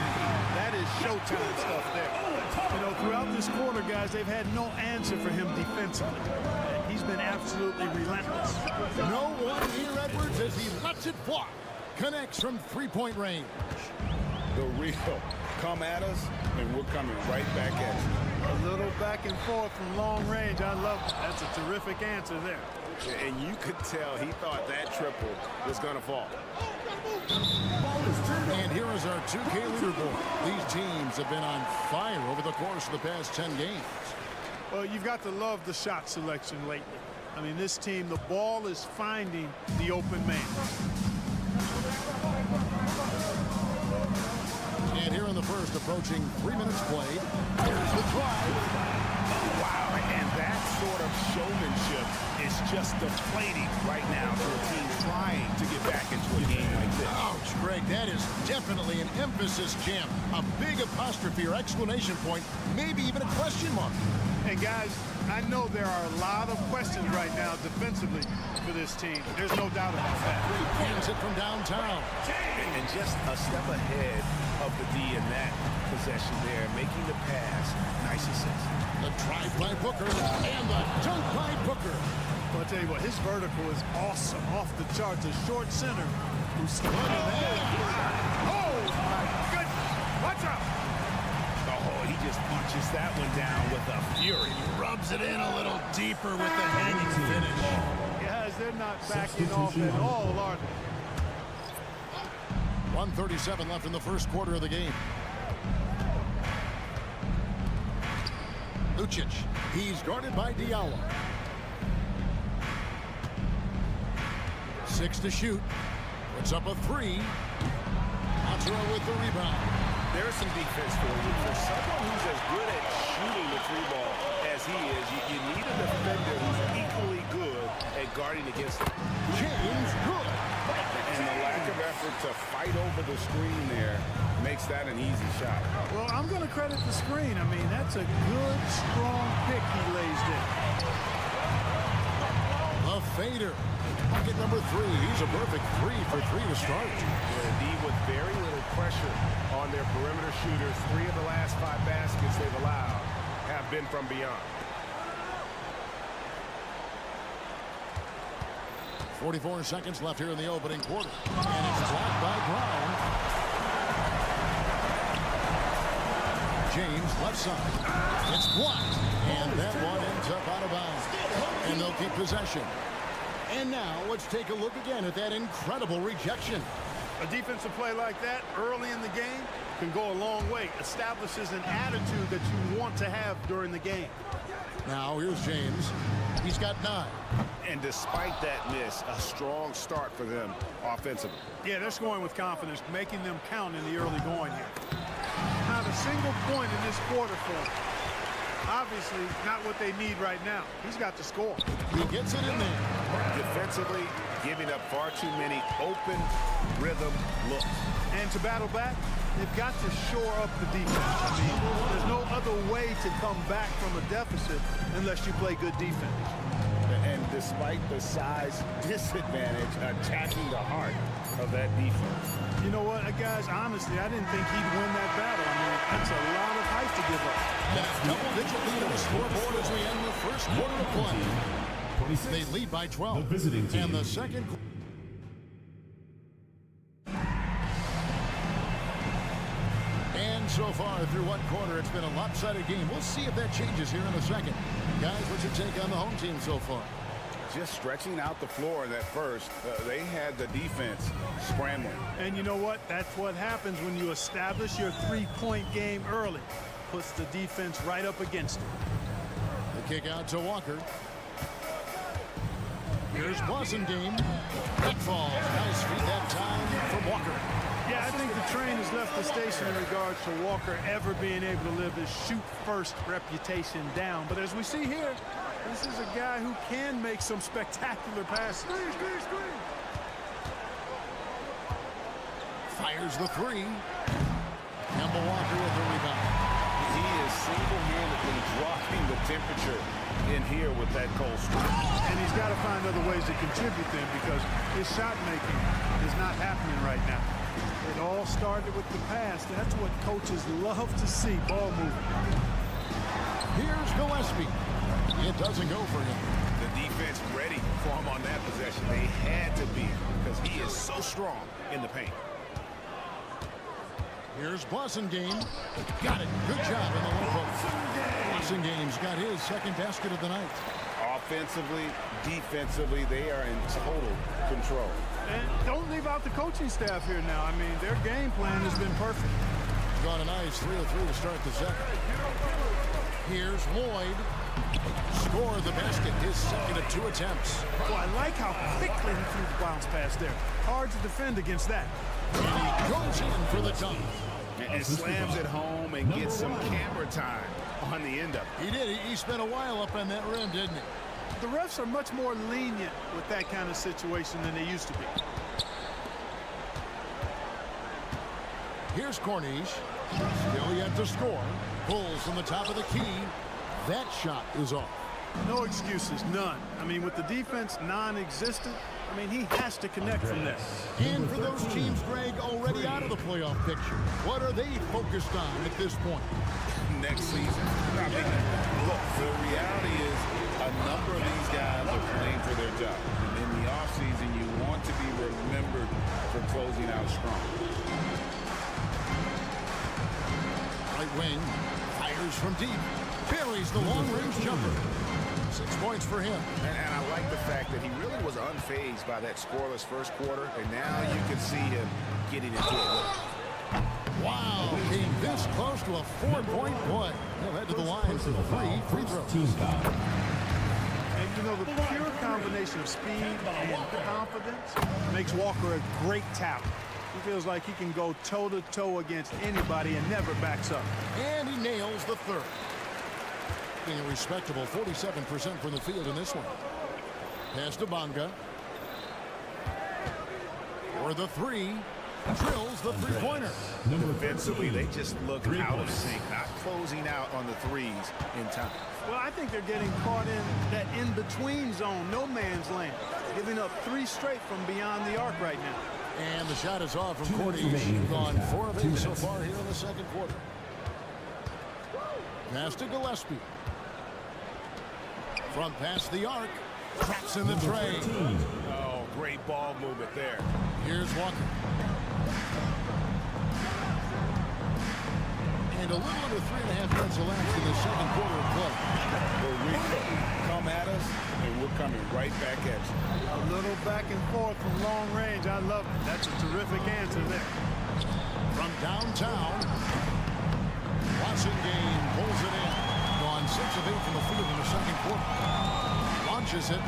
That is showtime stuff there. You know, throughout this quarter, guys, they've had no answer for him defensively. He's been absolutely relentless. No one near Edwards as he lets it fly. Connects from three-point range. The real come at us, and we're coming right back at you. A little back and forth from long range. I love it. That's a terrific answer there. And you could tell he thought that triple was going to fall. And here is our 2K leaderboard. These teams have been on fire over the course of the past 10 games. Well, you've got to love the shot selection lately. I mean, this team, the ball is finding the open man. Fast approaching 3 minutes played. Here's the drive. Wow, and that sort of showmanship is just deflating right now for a team trying to get back into a game like this. Ouch, Greg, that is definitely an emphasis jam. A big apostrophe or exclamation point, maybe even a question mark. And guys, I know there are a lot of questions right now defensively for this team. There's no doubt about that. He hands it from downtown. And just a step ahead of the D in that possession there, making the pass. Nice assist. The drive by Booker and the dunk by Booker. I'll tell you what, his vertical is awesome, off the charts. A short center who's Oh, my goodness. Watch out. Oh, he just punches that one down with a fury. Rubs it in a little deeper with the hanging finish. Guys, they're not backing off at all, are they? 1:37 left in the first quarter of the game. Lucic, he's guarded by Diallo. 6 to shoot. Puts up a 3. Montreux with the rebound. There's some defense for you. For someone who's as good at shooting the three ball as he is, you need a defender who's equally good at guarding against him. James good. And the lack of effort to fight over the screen there makes that an easy shot. Well, I'm going to credit the screen. I mean, that's a good, strong pick he lays there. A fader. Bucket number 3. He's a perfect 3 for 3 to start. Indeed, with very little pressure on their perimeter shooters. 3 of the last 5 baskets they've allowed have been from beyond. 44 seconds left here in the opening quarter. And it's blocked by Brown. James left side. It's blocked. And that one ends up out of bounds. And they'll keep possession. And now let's take a look again at that incredible rejection. A defensive play like that early in the game can go a long way. Establishes an attitude that you want to have during the game. Now here's James. He's got 9. And despite that miss, a strong start for them offensively. Yeah, they're scoring with confidence, making them count in the early going here. Not a single point in this quarter for them. Obviously, not what they need right now. He's got to score. He gets it in there. Defensively, giving up far too many open rhythm looks. And to battle back, they've got to shore up the defense. I mean, there's no other way to come back from a deficit unless you play good defense. And despite the size disadvantage, attacking the heart of that defense. You know what, guys, honestly, I didn't think he'd win that battle. I mean, that's a lot of height to give up. That's double-digit lead on the scoreboard as we end the first quarter of play. They lead by 12. The visiting team. And the second. And so far through one quarter, it's been a lopsided game. We'll see if that changes here in a second. Guys, what's your take on the home team so far? Just stretching out the floor in that first. They had the defense scrambling. And you know what? That's what happens when you establish your three-point game early. Puts the defense right up against it. The kick out to Walker. Here's Blasingame. That falls. Nice feed that time from Walker. Yeah, I think the train has left the station in regards to Walker ever being able to live his shoot-first reputation down. But as we see here, this is a guy who can make some spectacular passes. Fires the 3. Kemba Walker with the rebound. He is single-handedly dropping the temperature in here with that cold streak. And he's got to find other ways to contribute then, because his shot making is not happening right now. It all started with the pass. That's what coaches love to see, ball movement. Here's Gillespie. It doesn't go for him. The defense ready for him on that possession. They had to be, because he is so strong in the paint. Here's Blasingame. Got it. Good job in the low post. Blasingame's got his second basket of the night. Offensively, defensively, they are in total control. And don't leave out the coaching staff here now. I mean, their game plan has been perfect. Got a nice 3 of 3 to start the second. Here's Lloyd. Score the basket, his second of 2 attempts. Well, I like how quickly he threw the bounce pass there. Hard to defend against that. And he goes in for the dunk. And slams it home and gets some camera time on the end of it. He did. He spent a while up on that rim, didn't he? The refs are much more lenient with that kind of situation than they used to be. Here's Corniche. Still yet to score. Pulls from the top of the key. That shot is off. No excuses, none. I mean, with the defense non-existent, I mean, he has to connect from there. And for those teams, Greg, already out of the playoff picture, what are they focused on at this point? Next season. I mean, look, the reality is a number of these guys are playing for their job. And in the offseason, you want to be remembered for closing out strong. Right wing, fires from deep, buries the long-range jumper. 6 points for him. And I like the fact that he really was unfazed by that scoreless first quarter, and now you can see him getting into it. Wow, came this close to a 4-point play. He'll head to the line for 3 free throws. And you know, the pure combination of speed and confidence makes Walker a great talent. He feels like he can go toe-to-toe against anybody and never backs up. And he nails the third. Being a respectable 47% from the field in this one. Pass to Bonga. For the three. Drills the three-pointer. Defensively, they just look out of sync, not closing out on the threes in time. Well, I think they're getting caught in that in-between zone, no man's land, giving up 3 straight from beyond the arc right now. And the shot is off from Corniche. Gone 4 of 8 so far here in the second quarter. Pass to Gillespie. Front past the arc. Traps in the tray. Oh, great ball movement there. Here's Walker. And a little under 3.5 minutes elapsed in the second quarter of play. Well, we come at us, and we're coming right back at you. A little back and forth from long range. I love it. That's a terrific answer there. From downtown, Game pulls it in. Gone 6 of 8 from the field in the second quarter. Launches it.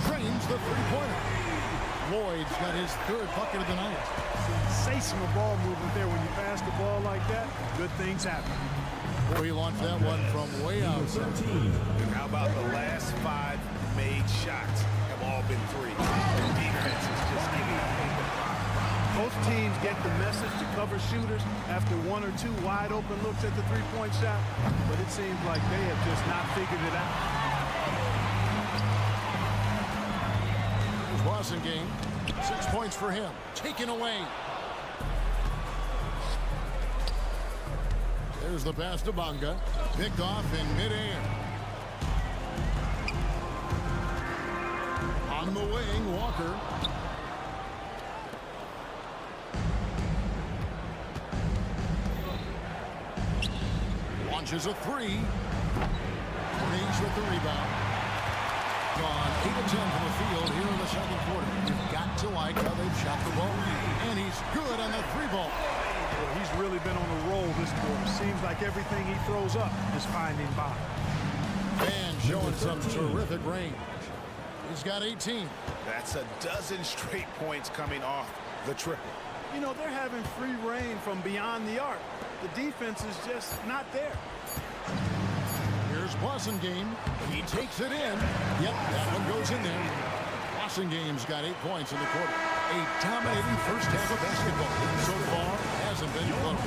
Drains the three-pointer. Lloyd's got his 3rd bucket of the night. Sensational ball movement there. When you pass the ball like that, good things happen. Boy, he launched that one from way outside. And how about the last 5 made shots have all been threes? The defense is just giving the problem. Most teams get the message to cover shooters after 1 or 2 wide open looks at the three-point shot, but it seems like they have just not figured it out. Here's Boston game. 6 points for him. Taken away. There's the pass to Bonga. Picked off in midair. On the wing, Walker. Launches a 3. Corniche with the rebound. Gone 8 of 10 from the field here in the second quarter. You've got to like how they've shot the ball. And he's good on the 3-ball. Well, he's really been on a roll this quarter. Seems like everything he throws up is finding bottom. And showing some terrific range. He's got 18. That's a dozen straight points coming off the triple. You know, they're having free reign from beyond the arc. The defense is just not there. Here's Blasingame. He takes it in. Yep, that one goes in there. Blasingame got 8 points in the quarter. A dominating first half of basketball. So far, hasn't been close.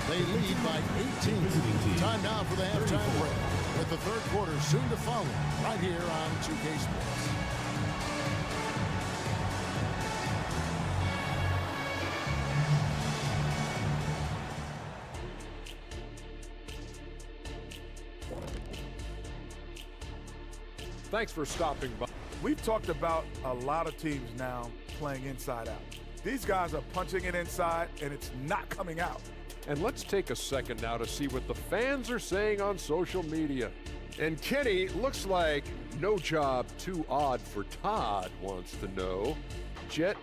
They lead by 18. Time now for the halftime break. With the third quarter soon to follow, right here on 2K Sports. Thanks for stopping by. We've talked about a lot of teams now playing inside out. These guys are punching it inside, and it's not coming out. And let's take a second now to see what the fans are saying on social media. And Kenny, looks like no job too odd for Todd wants to know. Jet.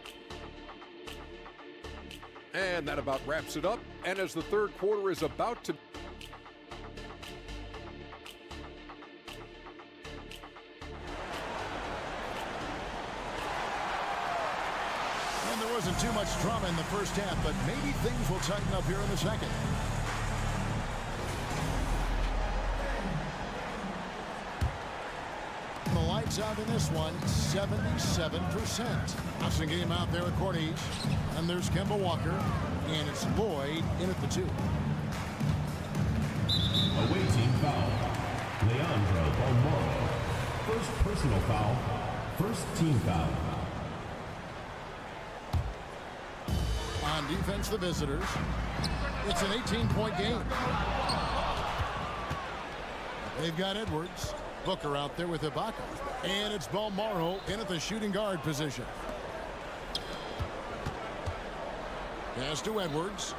And that about wraps it up. And as the third quarter is about to... Wasn't too much drama in the first half, but maybe things will tighten up here in the second. The lights out in this one, 77%. Passing game out there at Corniche. And there's Kemba Walker. And it's Lloyd in at the 2. Away team foul. Leandro Balmoro. First personal foul. First team foul. On defense, the visitors. It's an 18-point game. They've got Edwards. Booker out there with Ibaka. And it's Balmoro in at the shooting guard position. Pass to Edwards.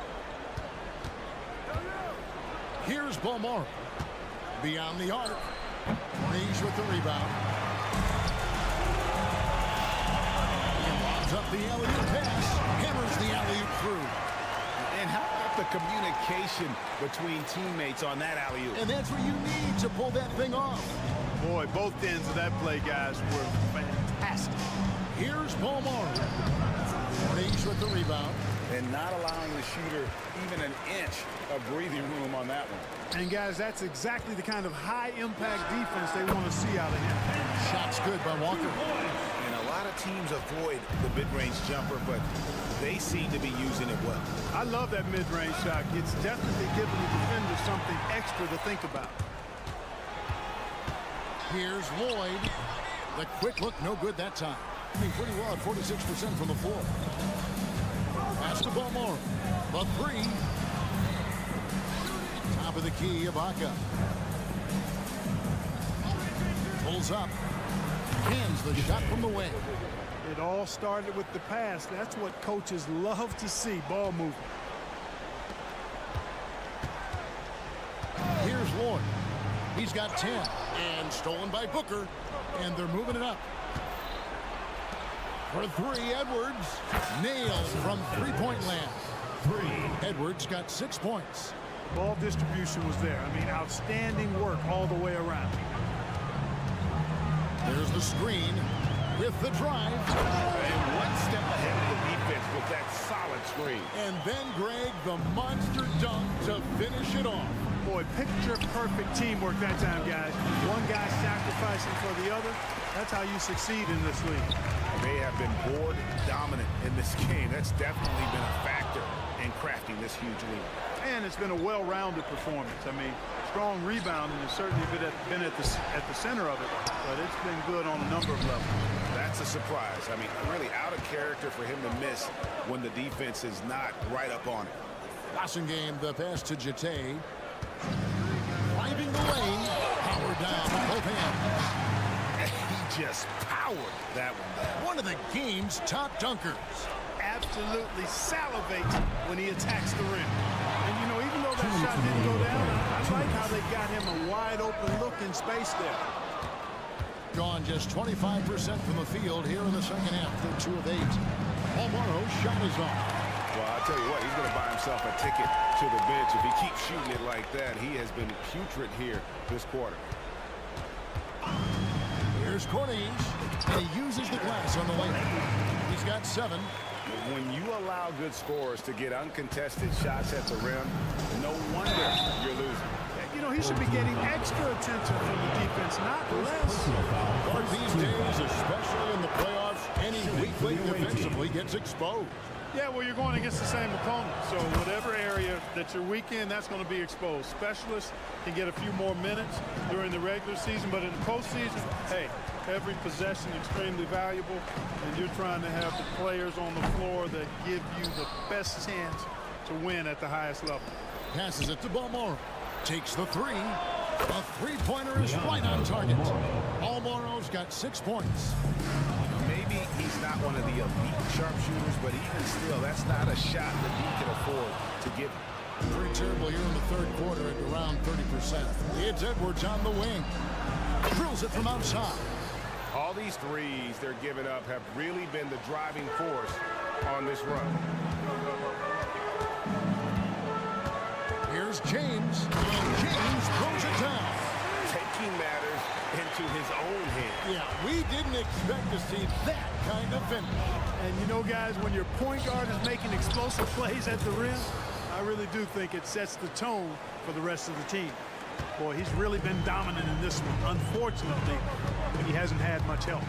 Here's Balmoro. Beyond the arc. Corniche with the rebound. He lobs up the alley-oop pass. Hammers the alley-oop through. And how about the communication between teammates on that alley-oop? And that's what you need to pull that thing off. Boy, both ends of that play, guys, were fantastic. Here's Balmoro. Corniche with the rebound. And not allowing the shooter even an inch of breathing room on that one. And, guys, that's exactly the kind of high-impact defense they want to see out of him. Shot's good by Walker. And a lot of teams avoid the mid-range jumper, but they seem to be using it well. I love that mid-range shot. It's definitely giving the defender something extra to think about. Here's Lloyd. The quick look, no good that time. I mean, pretty well at 46% from the floor. Pass to Balmoro. The 3. Top of the key, Ibaka. Pulls up. Hands the shot from the wing. It all started with the pass. That's what coaches love to see, ball movement. Here's Lloyd. He's got 10. And stolen by Booker. And they're moving it up. For 3, Edwards. Nailed from three-point land. 3. Edwards got 6 points. Ball distribution was there. I mean, outstanding work all the way around. There's the screen with the drive. And one step ahead of the defense with that solid screen. And then, Greg, the monster dunk to finish it off. Boy, picture-perfect teamwork that time, guys. One guy sacrificing for the other. That's how you succeed in this league. They have been board dominant in this game. That's definitely been a factor in crafting this huge lead. And it's been a well-rounded performance. I mean, strong rebounding has certainly been at the center of it, but it's been good on a number of levels. That's a surprise. I mean, really out of character for him to miss when the defense is not right up on it. Passing game, the pass to Jete. Driving the lane. Power down with both hands. He just powered that one down. One of the game's top dunkers. Absolutely salivates when he attacks the rim. And, you know, even though that shot didn't go down, I like how they got him a wide-open look in space there. Gone just 25% from the field here in the second half. They're 2 of 8. Balmoro's shot is off. Well, I'll tell you what, he's going to buy himself a ticket to the bench. If he keeps shooting it like that, he has been putrid here this quarter. Here's Corniche, and he uses the glass on the layup. He's got 7. When you allow good scorers to get uncontested shots at the rim, no wonder you're losing. You know, he should be getting extra attention from the defense, not less. But these days, especially in the playoffs, any weak link defensively gets exposed. Yeah, well, you're going against the same opponent. So whatever area that you're weak in, that's going to be exposed. Specialists can get a few more minutes during the regular season, but in the postseason, hey, every possession extremely valuable, and you're trying to have the players on the floor that give you the best chance to win at the highest level. Passes it to Balmoro. Takes the 3. A three-pointer is right on target. Balmoro's got 6 points. Maybe he's not one of the elite sharpshooters, but even still, that's not a shot that he can afford to give. Pretty terrible here in the third quarter at around 30%. It's Edwards on the wing. Drills it from outside. All these threes they're giving up have really been the driving force on this run. Here's James. And James throws it down. Take taking matters into his own hands. Yeah, we didn't expect to see that kind of finish. And you know, guys, when your point guard is making explosive plays at the rim, I really do think it sets the tone for the rest of the team. Boy, he's really been dominant in this one. Unfortunately, he hasn't had much help.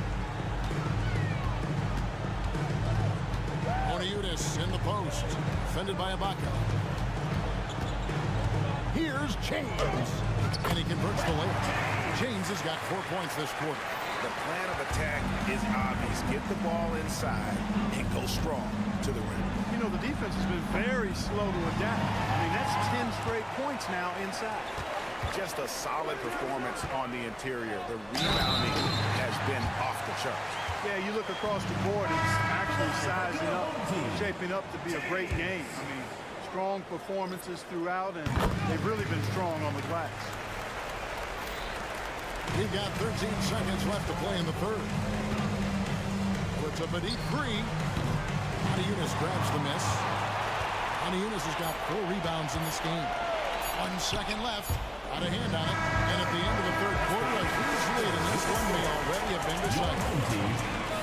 Monaco in the post, defended by Ibaka. Here's James, and he converts the layup. James has got 4 points this quarter. The plan of attack is obvious. Get the ball inside and go strong to the rim. You know, the defense has been very slow to adapt. I mean, that's 10 straight points now inside. Just a solid performance on the interior. The rebounding has been off the charts. Yeah, you look across the board, it's actually sizing up, shaping up to be a great game. I mean, strong performances throughout, and they've really been strong on the glass. We've got 13 seconds left to play in the third. Puts up a deep three. Monaco grabs the miss. Monaco has got 4 rebounds in this game. 1 second left. Got a hand on it. And at the end of the third quarter, a huge lead in this one may already have been decided.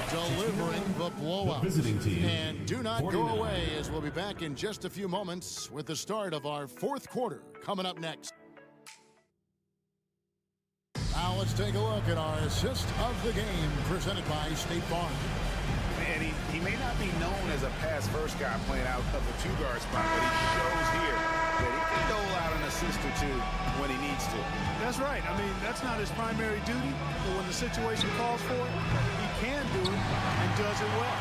Delivering the blowout. Visiting team. And do not go away, as we'll be back in just a few moments with the start of our fourth quarter coming up next. Now let's take a look at our assist of the game presented by State Farm. Man, he may not be known as a pass-first guy playing out of the 2-guard spot, but he shows here that he can dole out an assist or two when he needs to. That's right. I mean, that's not his primary duty, but when the situation calls for it, he can do it and does it well.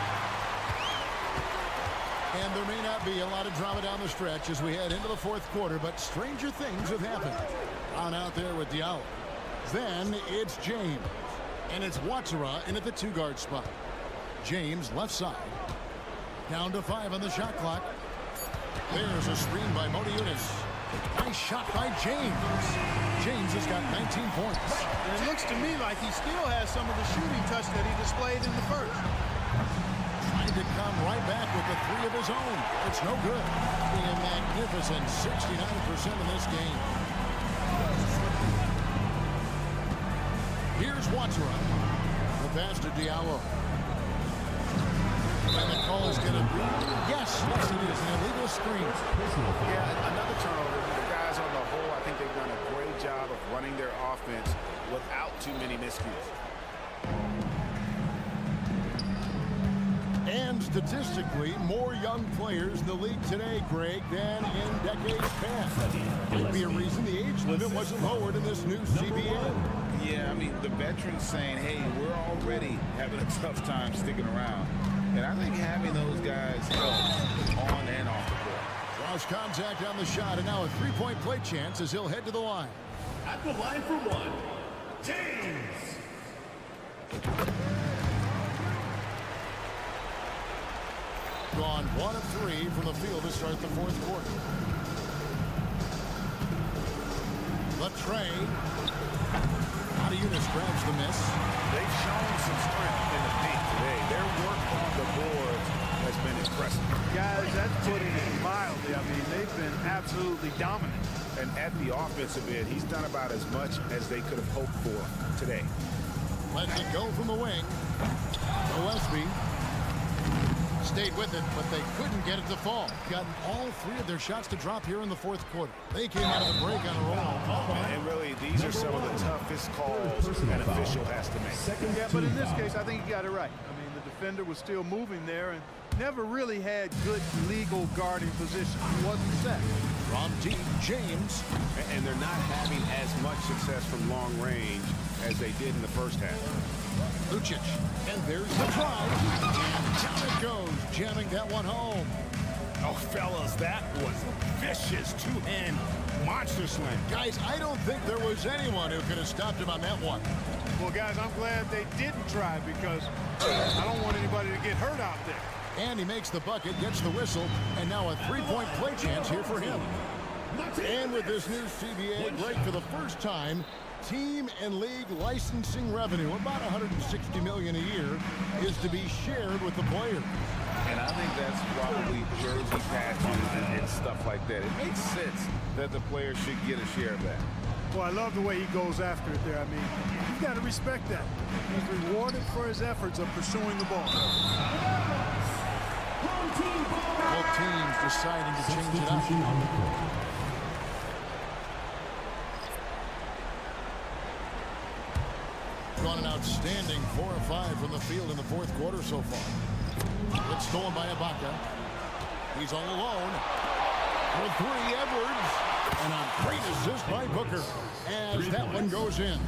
And there may not be a lot of drama down the stretch as we head into the fourth quarter, but stranger things have happened. On out there with Diallo. Then it's James. And it's Watsara in at the 2-guard spot. James left side. Down to 5 on the shot clock. There's a screen by Monaco. Nice shot by James. James has got 19 points. And it looks to me like he still has some of the shooting touch that he displayed in the first. Trying to come right back with the 3 of his own. It's no good. Being a magnificent 69% in this game. Here's Watsara. The pass to Diallo. And the call is going to be, yes, it is, an illegal screen. Yeah, another turnover. The guys on the whole, I think they've done a great job of running their offense without too many miscues. And statistically, more young players in the league today, Greg, than in decades past. Could be a reason the age limit wasn't lowered in this new CBA. Yeah, I mean, the veterans saying, hey, we're already having a tough time sticking around. And I think having those guys helps on and off the court. Draws contact on the shot, and now a 3-point play chance as he'll head to the line. At the line for 1, James. Gone 1 of 3 from the field to start the fourth quarter. The tray. Monaco grabs the miss. They've shown some strength in the paint today. Their work on the boards has been impressive. Guys, that's putting it mildly. I mean, they've been absolutely dominant. And at the offensive end, he's done about as much as they could have hoped for today. Lets it go from the wing. Gillespie stayed with it, but they couldn't get it to fall. Gotten all 3 of their shots to drop here in the fourth quarter. They came out of the break on a roll. And really, these are some of the toughest calls an official has to make. Yeah, but in this case, I think he got it right. I mean, the defender was still moving there and never really had good legal guarding position. He wasn't set. From deep, James. And they're not having as much success from long range as they did in the first half. Lucic. And there's the try. And down it goes, jamming that one home. Oh, fellas, that was vicious 2-hand monster slam. Guys, I don't think there was anyone who could have stopped him on that one. Well, guys, I'm glad they didn't try because I don't want anybody to get hurt out there. And he makes the bucket, gets the whistle, and now a 3-point play chance here for him. And with this new CBA, Greg, for the first time, team and league licensing revenue, about $160 million a year, is to be shared with the players. And I think that's probably jersey patches and stuff like that. It makes sense that the players should get a share of that. Well, I love the way he goes after it there. I mean, you've got to respect that. He's rewarded for his efforts of pursuing the ball. Both teams deciding to change it up. Gone an outstanding 4 or 5 from the field in the fourth quarter so far. It's stolen by Ibaka. He's all alone. For 3, Edwards. And a great assist by Booker as that one goes in.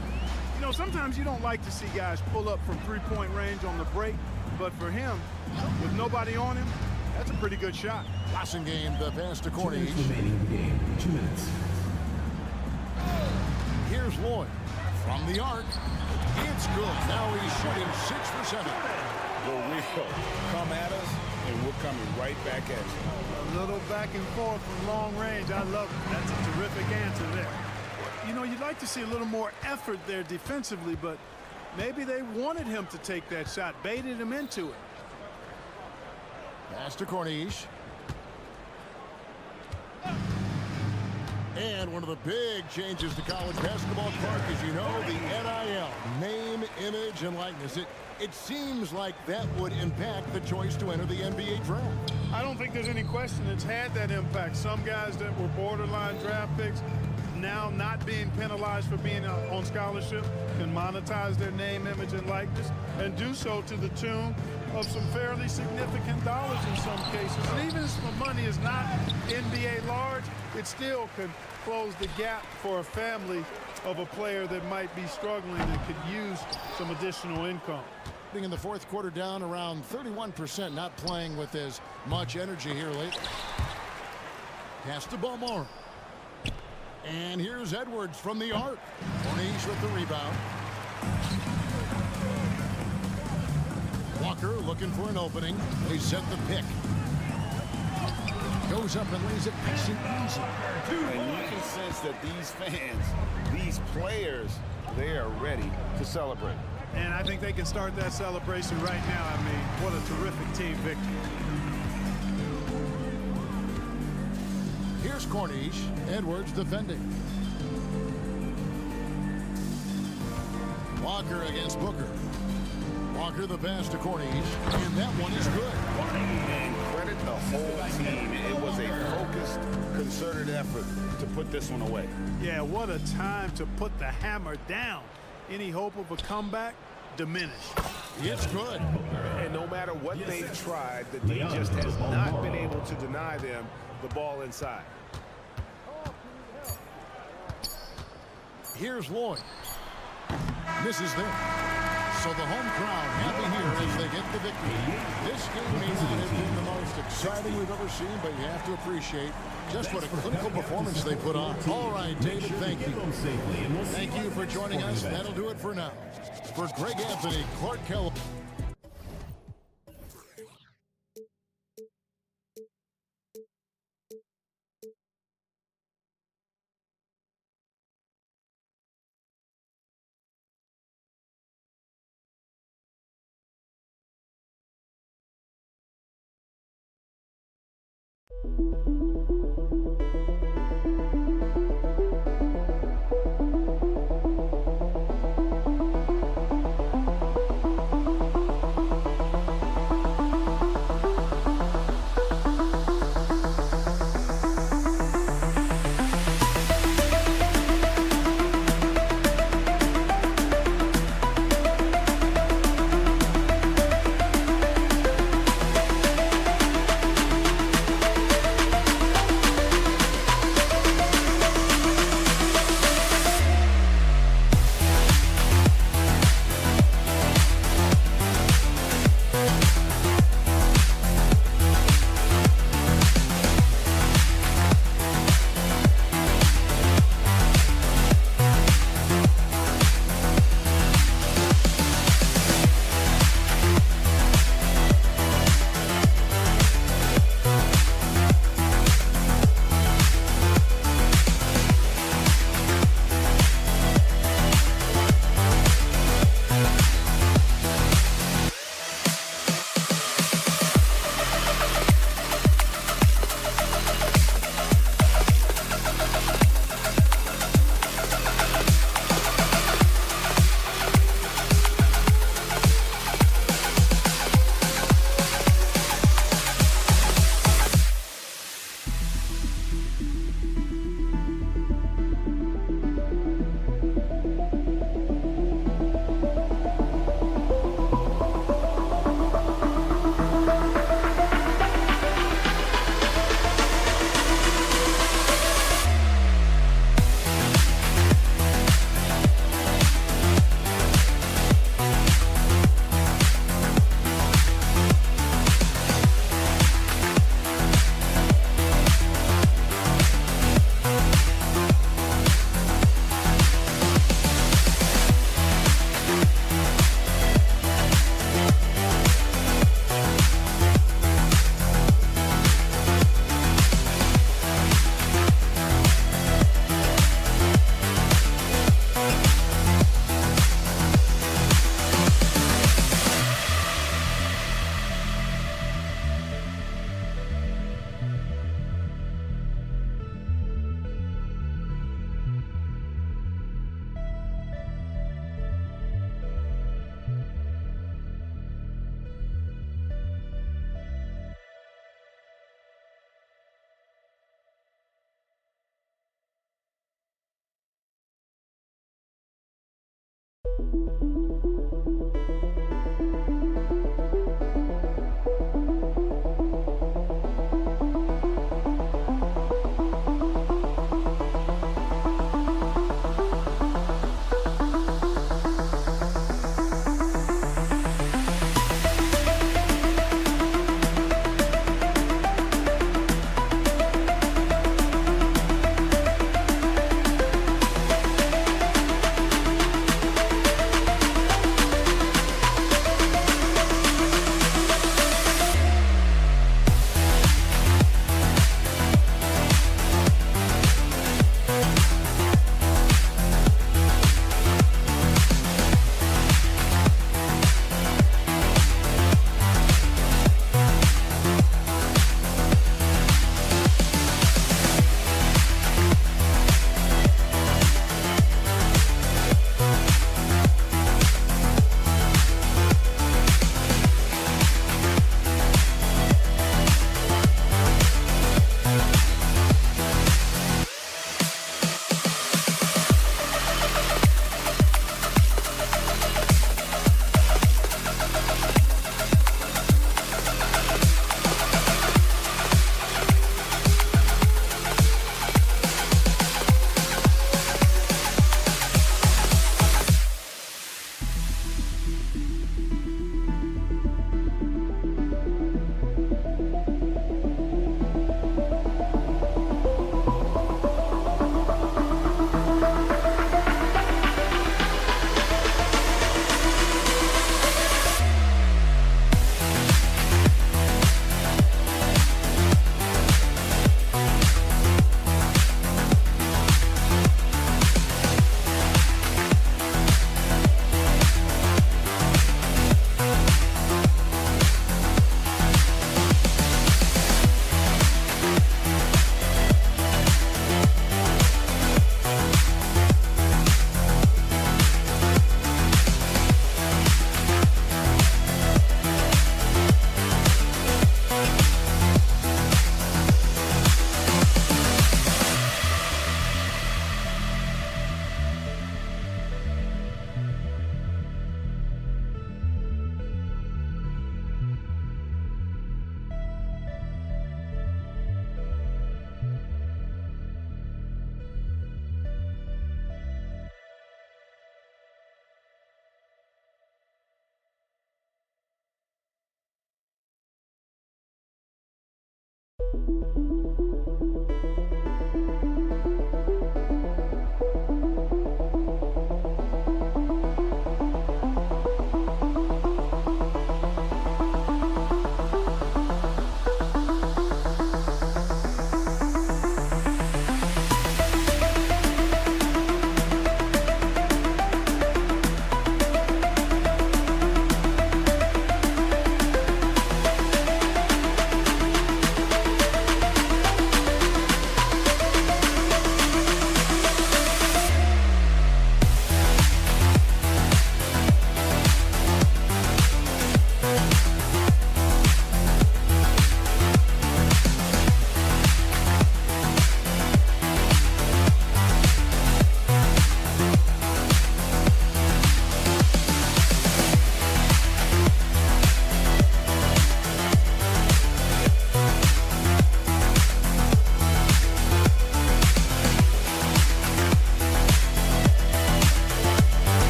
You know, sometimes you don't like to see guys pull up from three-point range on the break, but for him, with nobody on him, that's a pretty good shot. Passing game, the pass to Cornish. 2 minutes remaining in the game. 2 minutes. Here's Lloyd from the arc. It's good. Now he's shooting 6 for 7. The wheel. Come at us, and we're coming right back at you. A little back and forth from long range. I love it. That's a terrific answer there. You know, you'd like to see a little more effort there defensively, but maybe they wanted him to take that shot, baited him into it. Pass to Cornish. And one of the big changes to college basketball, Clark, as you know, the NIL, name, image, and likeness. It seems like that would impact the choice to enter the NBA draft. I don't think there's any question it's had that impact. Some guys that were borderline draft picks now not being penalized for being on scholarship can monetize their name, image, and likeness and do so to the tune of some fairly significant dollars in some cases. And even if the money is not NBA large, it still can close the gap for a family of a player that might be struggling and could use some additional income. Being in the fourth quarter down around 31%, not playing with as much energy here lately. Pass to Balmore. And here's Edwards from the arc. Cornish with the rebound. Walker looking for an opening. They set the pick. Goes up and lays it nice and easy. And you can sense that these fans, these players, they are ready to celebrate. And I think they can start that celebration right now. I mean, what a terrific team victory. Here's Cornish. Edwards defending. Walker against Booker. Walker the pass to Cornish. And that one is good. And credit the whole team. It was a focused, concerted effort to put this one away. Yeah, what a time to put the hammer down. Any hope of a comeback? Diminished. It's good. And no matter what they've tried, the D just has not been able to deny them the ball inside. Here's Lloyd. Misses there. So the home crowd happy here as they get the victory. This game may not have been the most exciting we've ever seen, but you have to appreciate just what a clinical performance they put on. All right, David, thank you. Thank you for joining us. That'll do it for now. For Greg Anthony, Clark Kellogg.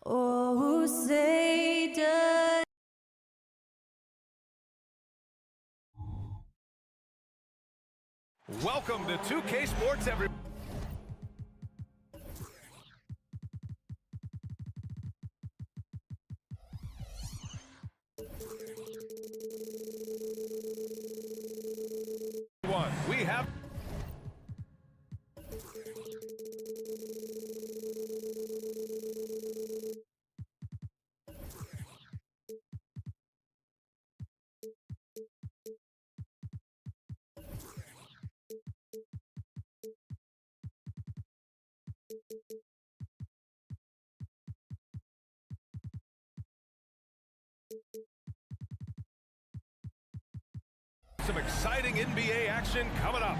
Oh, say does Welcome to 2K Sports, everybody. We have some exciting NBA action coming up.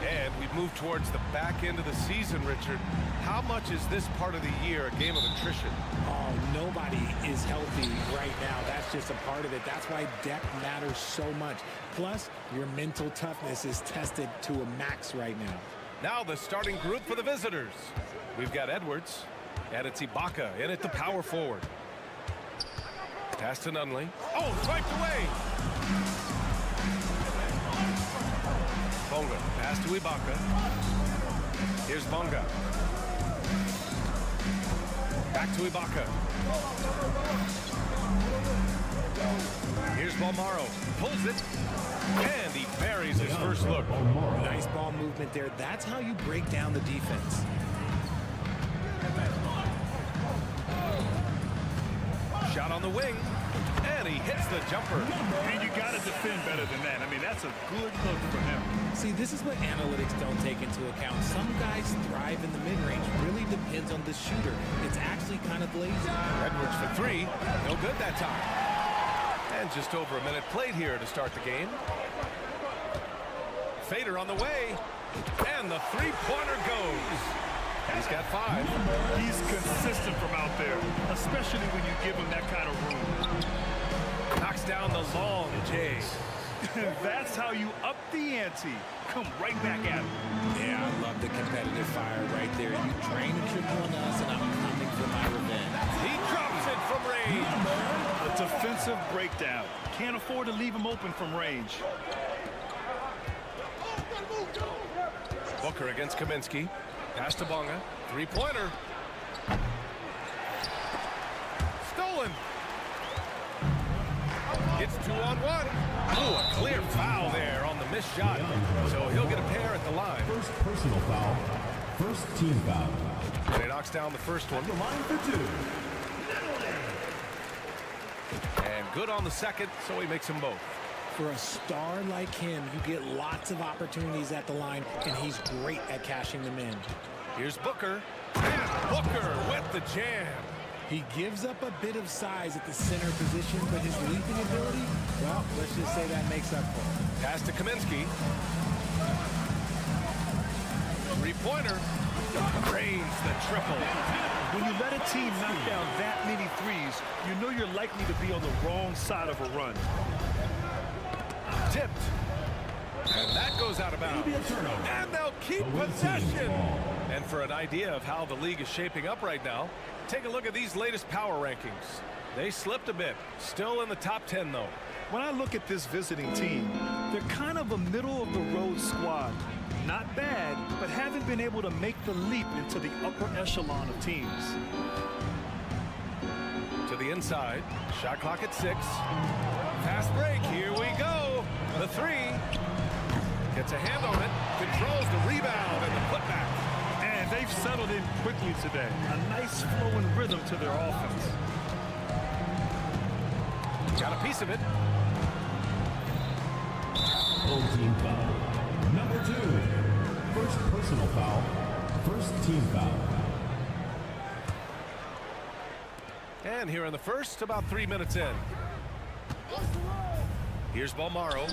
And we've moved towards the back end of the season, Richard. How much is this part of the year a game of attrition? Oh, nobody is healthy right now. That's just a part of it. That's why depth matters so much. Plus, your mental toughness is tested to a max right now. Now the starting group for the visitors. We've got Edwards, and it's Ibaka in at the power forward. Pass to Nunley. Oh, swiped away. Bonga, pass to Ibaka. Here's Bonga. Back to Ibaka. Here's Balmaro. Pulls it. And he buries his first look. Nice ball movement there. That's how you break down the defense. Shot on the wing, and he hits the jumper. And you got to defend better than that. I mean, that's a good look for him. See, this is what analytics don't take into account. Some guys thrive in the mid-range. Really depends on the shooter. It's actually kind of lazy. Edwards for three. No good that time. And just over a minute played here to start the game. Fader on the way. And the three-pointer goes. He's got 5. He's consistent from out there, especially when you give him that kind of room. Knocks down the long J. That's how you up the ante. Come right back at him. Yeah, I love the competitive fire right there. You drain a triple on us, and I'm coming for my revenge. He drops it from range. A defensive breakdown. Can't afford to leave him open from range. Booker against Kaminsky. Pass to Bonga. Three-pointer. Stolen. It's 2-on-1. Ooh, a clear foul there on the missed shot. So he'll get a pair at the line. First personal foul. First team foul. And he knocks down the first one. The line for 2. And good on the second, so he makes them both. For a star like him, you get lots of opportunities at the line, and he's great at cashing them in. Here's Booker. And Booker with the jam. He gives up a bit of size at the center position, but his leaping ability, well, let's just say that makes up for it. Pass to Kaminsky. Three-pointer. Drains the triple. When you let a team knock down that many threes, you know you're likely to be on the wrong side of a run. Tipped. And that goes out of bounds. And they'll keep possession. And for an idea of how the league is shaping up right now, take a look at these latest power rankings. They slipped a bit. Still in the top 10, though. When I look at this visiting team, they're kind of a middle-of-the-road squad. Not bad, but haven't been able to make the leap into the upper echelon of teams. To the inside. Shot clock at 6. Fast break. Here we go. The 3. Gets a hand on it. Controls the rebound and the putback. And they've settled in quickly today. A nice flowing rhythm to their offense. Got a piece of it. Full team foul. Number 2. First personal foul. First team foul. And here in the first, about 3 minutes in. Here's Balmaro.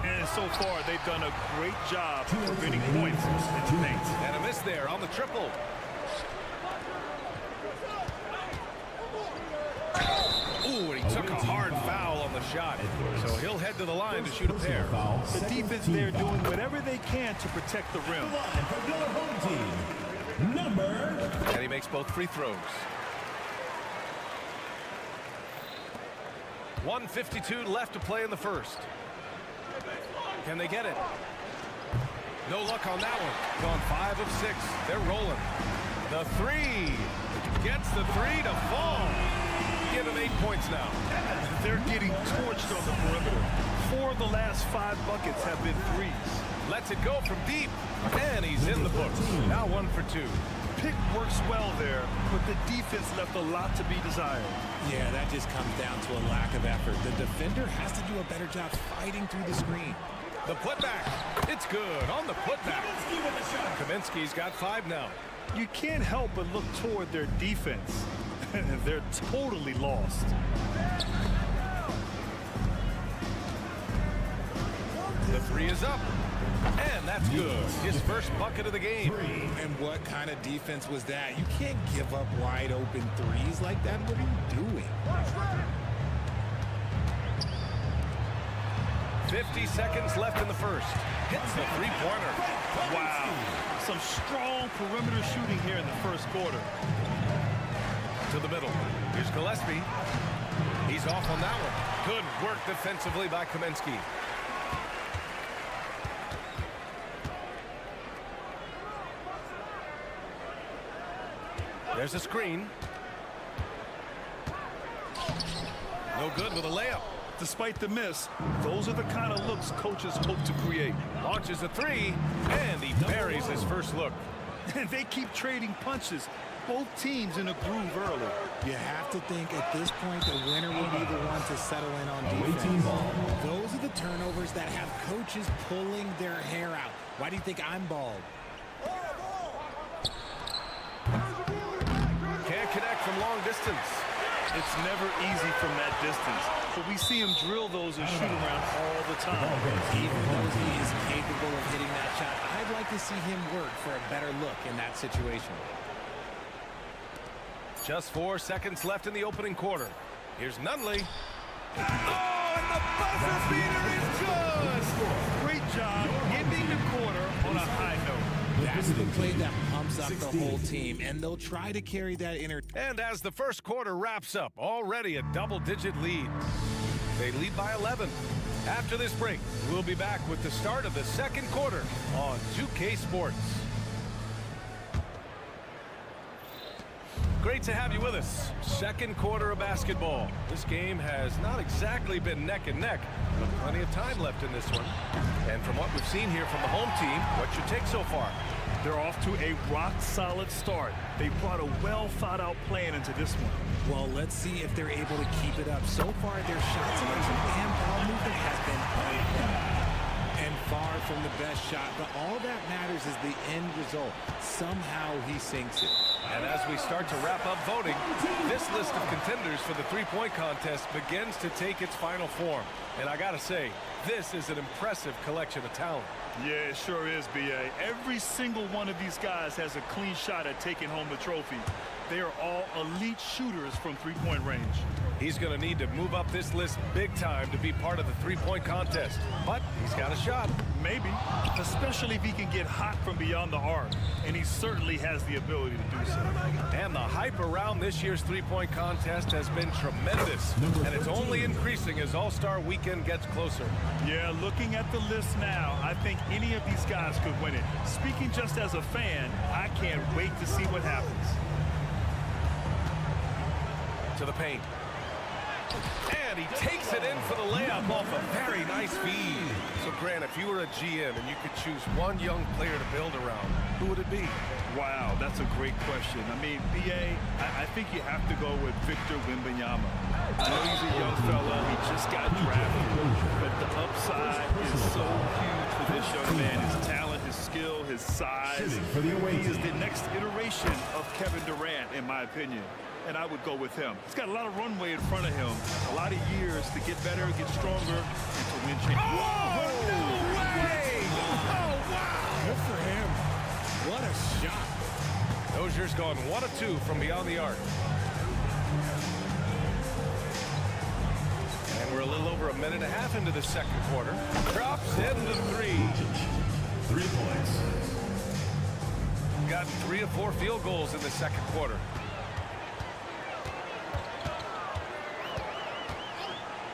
And so far, they've done a great job preventing points in the paint. And a miss there on the triple. Ooh, and he took a hard foul on the shot. So he'll head to the line to shoot a pair. The defense there doing whatever they can to protect the rim. And he makes both free throws. 1:52 left to play in the first. Can they get it? No luck on that one. Gone 5 of 6. They're rolling. The 3. Gets the 3 to fall. Give him 8 points now. They're getting torched on the perimeter. 4 of the last 5 buckets have been threes. Lets it go from deep. And he's in the books. Now 1 for 2. Pick works well there, but the defense left a lot to be desired. Yeah, that just comes down to a lack of effort. The defender has to do a better job fighting through the screen. The putback. It's good on the putback. Kaminsky's got 5 now. You can't help but look toward their defense. They're totally lost. The 3 is up. And that's good. His first bucket of the game. And what kind of defense was that? You can't give up wide open threes like that. What are you doing? 50 seconds left in the first. Hits the three-pointer. Wow. Some strong perimeter shooting here in the first quarter. To the middle. Here's Gillespie. He's off on that one. Good work defensively by Kaminsky. There's a screen. No good with a layup. Despite the miss, those are the kind of looks coaches hope to create. Launches a 3, and he buries his first look. And they keep trading punches. both teams in a groove early. You have to think at this point the winner will be the one to settle in on Away defense. team ball. Those are the turnovers that have coaches pulling their hair out. Why do you think I'm bald? Can't connect from long distance. It's never easy from that distance, but we see him drill those and shoot around all the time. Even though he is capable of hitting that shot, I'd like to see him work for a better look in that situation. Just 4 seconds left in the opening quarter. Here's Nunley. Oh, and the buzzer beater is good! Great job ending the quarter on a high note. That's the play that pumps up the whole team, and they'll try to carry that inner. And as the first quarter wraps up, already a double-digit lead. They lead by 11. After this break, we'll be back with the start of the second quarter on 2K Sports. Great to have you with us. Second quarter of basketball. This game has not exactly been neck and neck, but plenty of time left in this one. And from what we've seen here from the home team, what's your take so far? They're off to a rock-solid start. They brought a well-thought-out plan into this one. Well, let's see if they're able to keep it up. So far, their shot selection and ball movement has been on point and far from the best shot. But all that matters is the end result. Somehow he sinks it. And as we start to wrap up voting, this list of contenders for the three-point contest begins to take its final form. And I gotta say, this is an impressive collection of talent. Yeah, it sure is, B.A. Every single one of these guys has a clean shot at taking home the trophy. They are all elite shooters from three-point range. He's going to need to move up this list big time to be part of the three-point contest. But he's got a shot. Maybe, especially if he can get hot from beyond the arc. And he certainly has the ability to do so. And the hype around this year's three-point contest has been tremendous. And it's only increasing as All-Star Weekend gets closer. Yeah, looking at the list now, I think any of these guys could win it. Speaking just as a fan, I can't wait to see what happens. To the paint. And he takes it in for the layup off a very nice feed. So, Grant, if you were a GM and you could choose one young player to build around, who would it be? Wow, that's a great question. I mean, B.A., I think you have to go with Victor Wembanyama. I know he's a young fella. He just got drafted. But the upside is so huge for this young man. His talent, his skill, his size. He is the next iteration of Kevin Durant, in my opinion. And I would go with him. He's got a lot of runway in front of him, a lot of years to get better, get stronger, and to win championships. Oh, no way! Oh, wow! Good for him. What a shot. Dozier's gone 1 of 2 from beyond the arc. And we're a little over a minute and a half into the second quarter. Drops in the 3. 3 points. Got 3 of 4 field goals in the second quarter.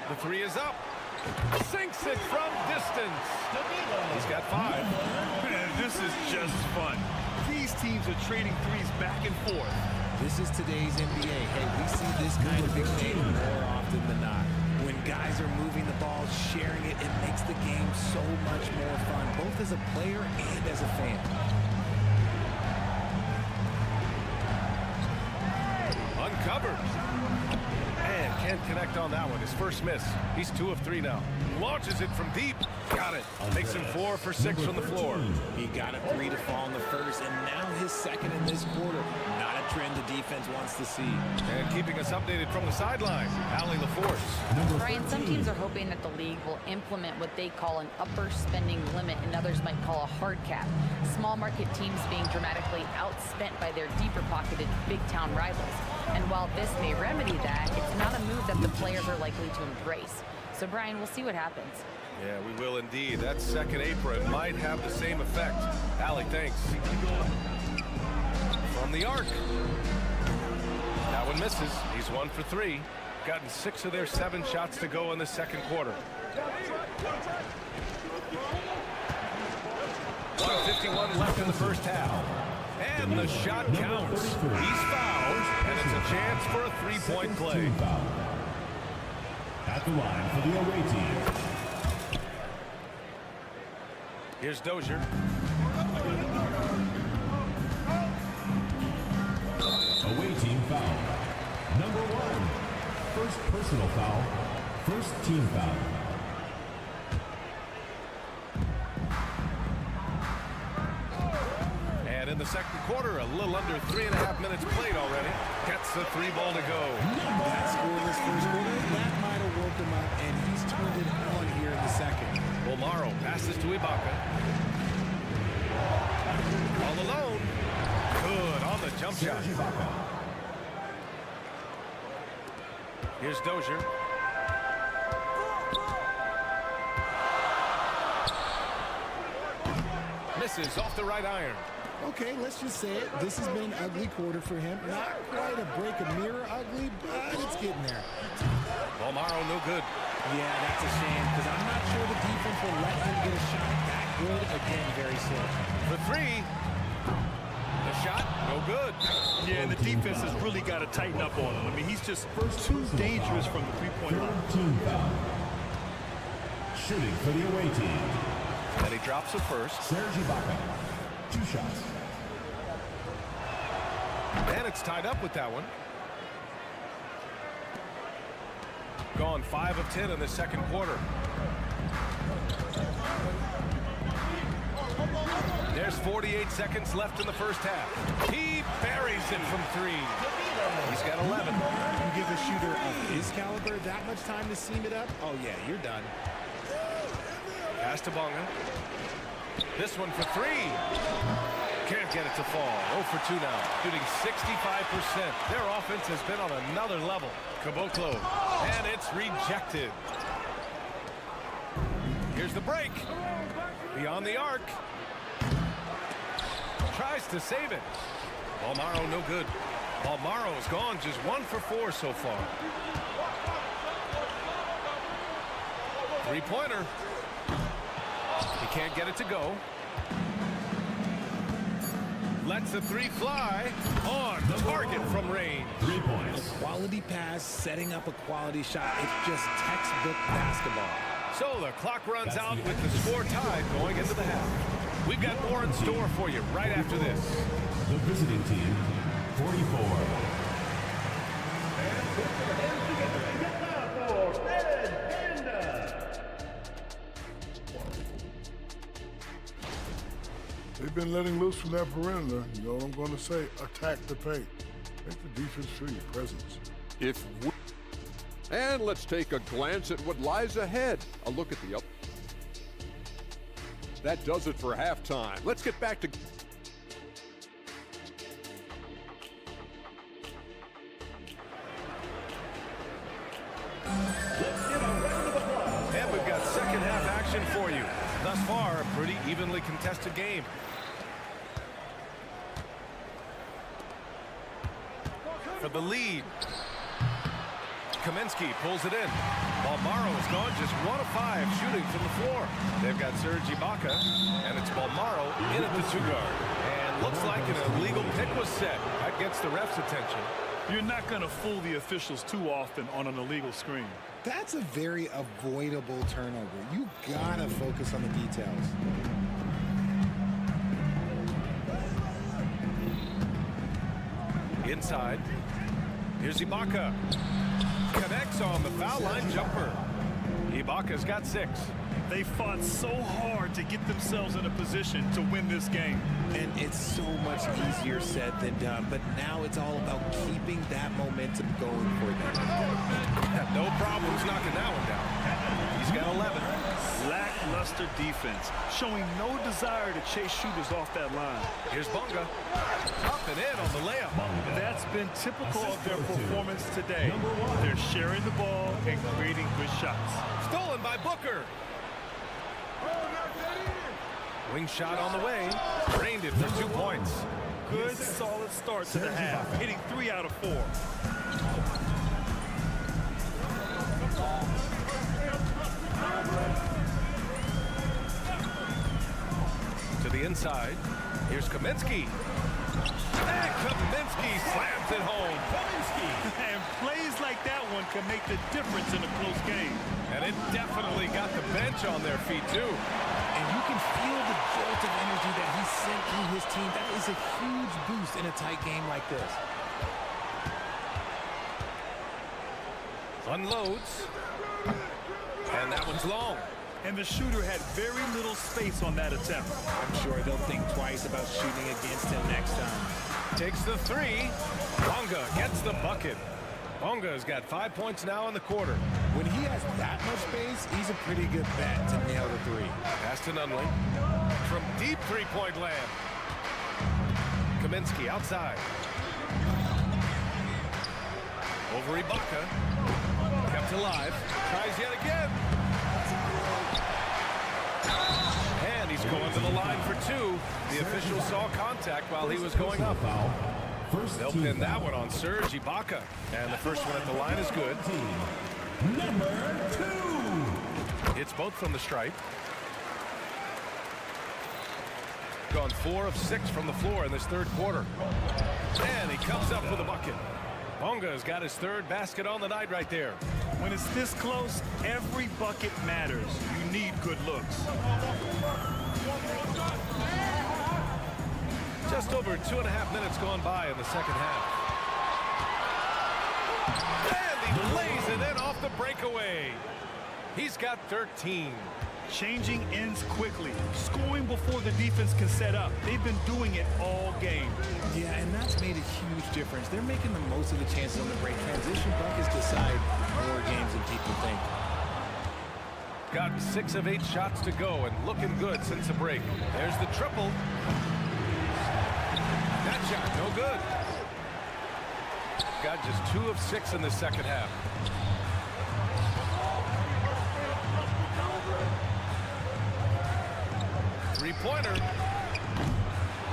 The 3 is up. Sinks it from distance. He's got 5. Man, this is just fun. These teams are trading threes back and forth. This is today's NBA. Hey, we see this kind of exchange more often than not. When guys are moving the ball, sharing it, it makes the game so much more fun, both as a player and as a fan. Uncovered. And can't connect on that one. His first miss. He's 2 of 3 now. Launches it from deep. Got it. Makes him 4 for 6 from the floor. He got a 3 to fall in the first, and now his second in this quarter. Not a trend the defense wants to see. And keeping us updated from the sideline, Allie LaForce. Brian, some teams are hoping that the league will implement what they call an upper spending limit, and others might call a hard cap. Small market teams being dramatically outspent by their deeper pocketed big town rivals. And while this may remedy that, it's not a move that the players are likely to embrace. So, Brian, we'll see what happens. Yeah, we will indeed. That second apron might have the same effect. Allie, thanks. From the arc. That one misses. He's 1 for 3. Gotten 6 of their 7 shots to go in the second quarter. 1:51 left in the first half. And the shot counts. He's fouled, and it's a chance for a 3-point play. At the line for the away team. Here's Dozier. First personal foul. First team foul. And in the second quarter, a little under 3.5 minutes played already. Gets the 3 ball to go. That scoreless first quarter, that might have woke him up, and he's turned it on here in the second. Bolmaro passes to Ibaka. All alone. Good on the jump shot. Here's Dozier. Misses off the right iron. Okay, let's just say it. This has been an ugly quarter for him. Not quite a break a mirror ugly, but it's getting there. Bolmaro no good. Yeah, that's a shame, because I'm not sure the defense will let him get a shot that good. Again, very slow. The 3. The shot, no good. Yeah, and the defense has really got to tighten up on him. I mean, he's just too dangerous from the three-point line. Team foul. Shooting for the away team. And he drops it first. Serge Ibaka. 2 shots. And it's tied up with that one. Gone 5 of 10 in the second quarter. There's 48 seconds left in the first half. He buries it from 3. He's got 11. You give a shooter of his caliber that much time to seam it up? Oh, yeah, you're done. Pass to Bonga. This one for 3. Can't get it to fall. 0 for 2 now. Shooting 65%. Their offense has been on another level. Caboclo. And it's rejected. Here's the break. Beyond the arc. Tries to save it. Bolmaro no good. Bolmaro's gone just 1 for 4 so far. 3-pointer. He can't get it to go. Lets the 3 fly. On target from range. 3 points. A quality pass, setting up a quality shot. It's just textbook basketball. So the clock runs out with the score tied going into the half. We've got more in store for you right after this. The visiting team, 44. They've been letting loose from that perimeter. You know what I'm going to say? Attack the paint. Make the defense feel your presence. And let's take a glance at what lies ahead. A look at the up. That does it for halftime. Let's get back to... And we've got second half action for you. Thus far, a pretty evenly contested game. For the lead. Kaminsky pulls it in. Bolmaro is gone just 1 of 5 shooting from the floor. They've got Serge Ibaka, and it's Bolmaro in at the 2-guard. And looks like an illegal pick was set. That gets the ref's attention. You're not going to fool the officials too often on an illegal screen. That's a very avoidable turnover. You gotta focus on the details. Inside. Here's Ibaka. Connects on the foul line jumper. Ibaka's got 6. They fought so hard to get themselves in a position to win this game. And it's so much easier said than done, but now it's all about keeping that momentum going for them. No problems knocking that one down. He's got 11. Lackluster defense, showing no desire to chase shooters off that line. Here's Bonga. Up and in on the layup. That's been typical of their performance today. They're sharing the ball and creating good shots. Stolen by Booker. Wing shot on the way. Drained it for 2 points. Good, solid start to the half, hitting 3 out of 4. To the inside. Here's Kaminsky. And Kaminsky slams it home. And plays like that one can make the difference in a close game. And it definitely got the bench on their feet, too. And you can feel the jolt of energy that he sent through his team. That is a huge boost in a tight game like this. Unloads. And that one's long. And the shooter had very little space on that attempt. I'm sure they'll think twice about shooting against him next time. Takes the three. Bonga gets the bucket. Bonga's got 5 points now in the quarter. When he has that much space, he's a pretty good bet to nail the three. Pass to Nunley. From deep three-point land. Kaminsky outside. Over Ibaka. Kept alive. Tries yet again. And he's going to the line for two. The official saw contact while he was going up. They'll pin that one on Serge Ibaka. And the first one at the line is good. Number 2. It's both from the stripe. Gone 4 of 6 from the floor in this third quarter. And he comes up with a bucket. Bonga's got his third basket on the night right there. When it's this close, every bucket matters. You need good looks. Just over 2.5 minutes gone by in the second half. And he lays it in off the breakaway. He's got 13. Changing ends quickly, scoring before the defense can set up. They've been doing it all game. Yeah, and that's made a huge difference. They're making the most of the chances on the break. Transition buckets decide more games than people think. Got 6 of 8 shots to go and looking good since the break. There's the triple. That shot, no good. Got just 2 of 6 in the second half. Three-pointer.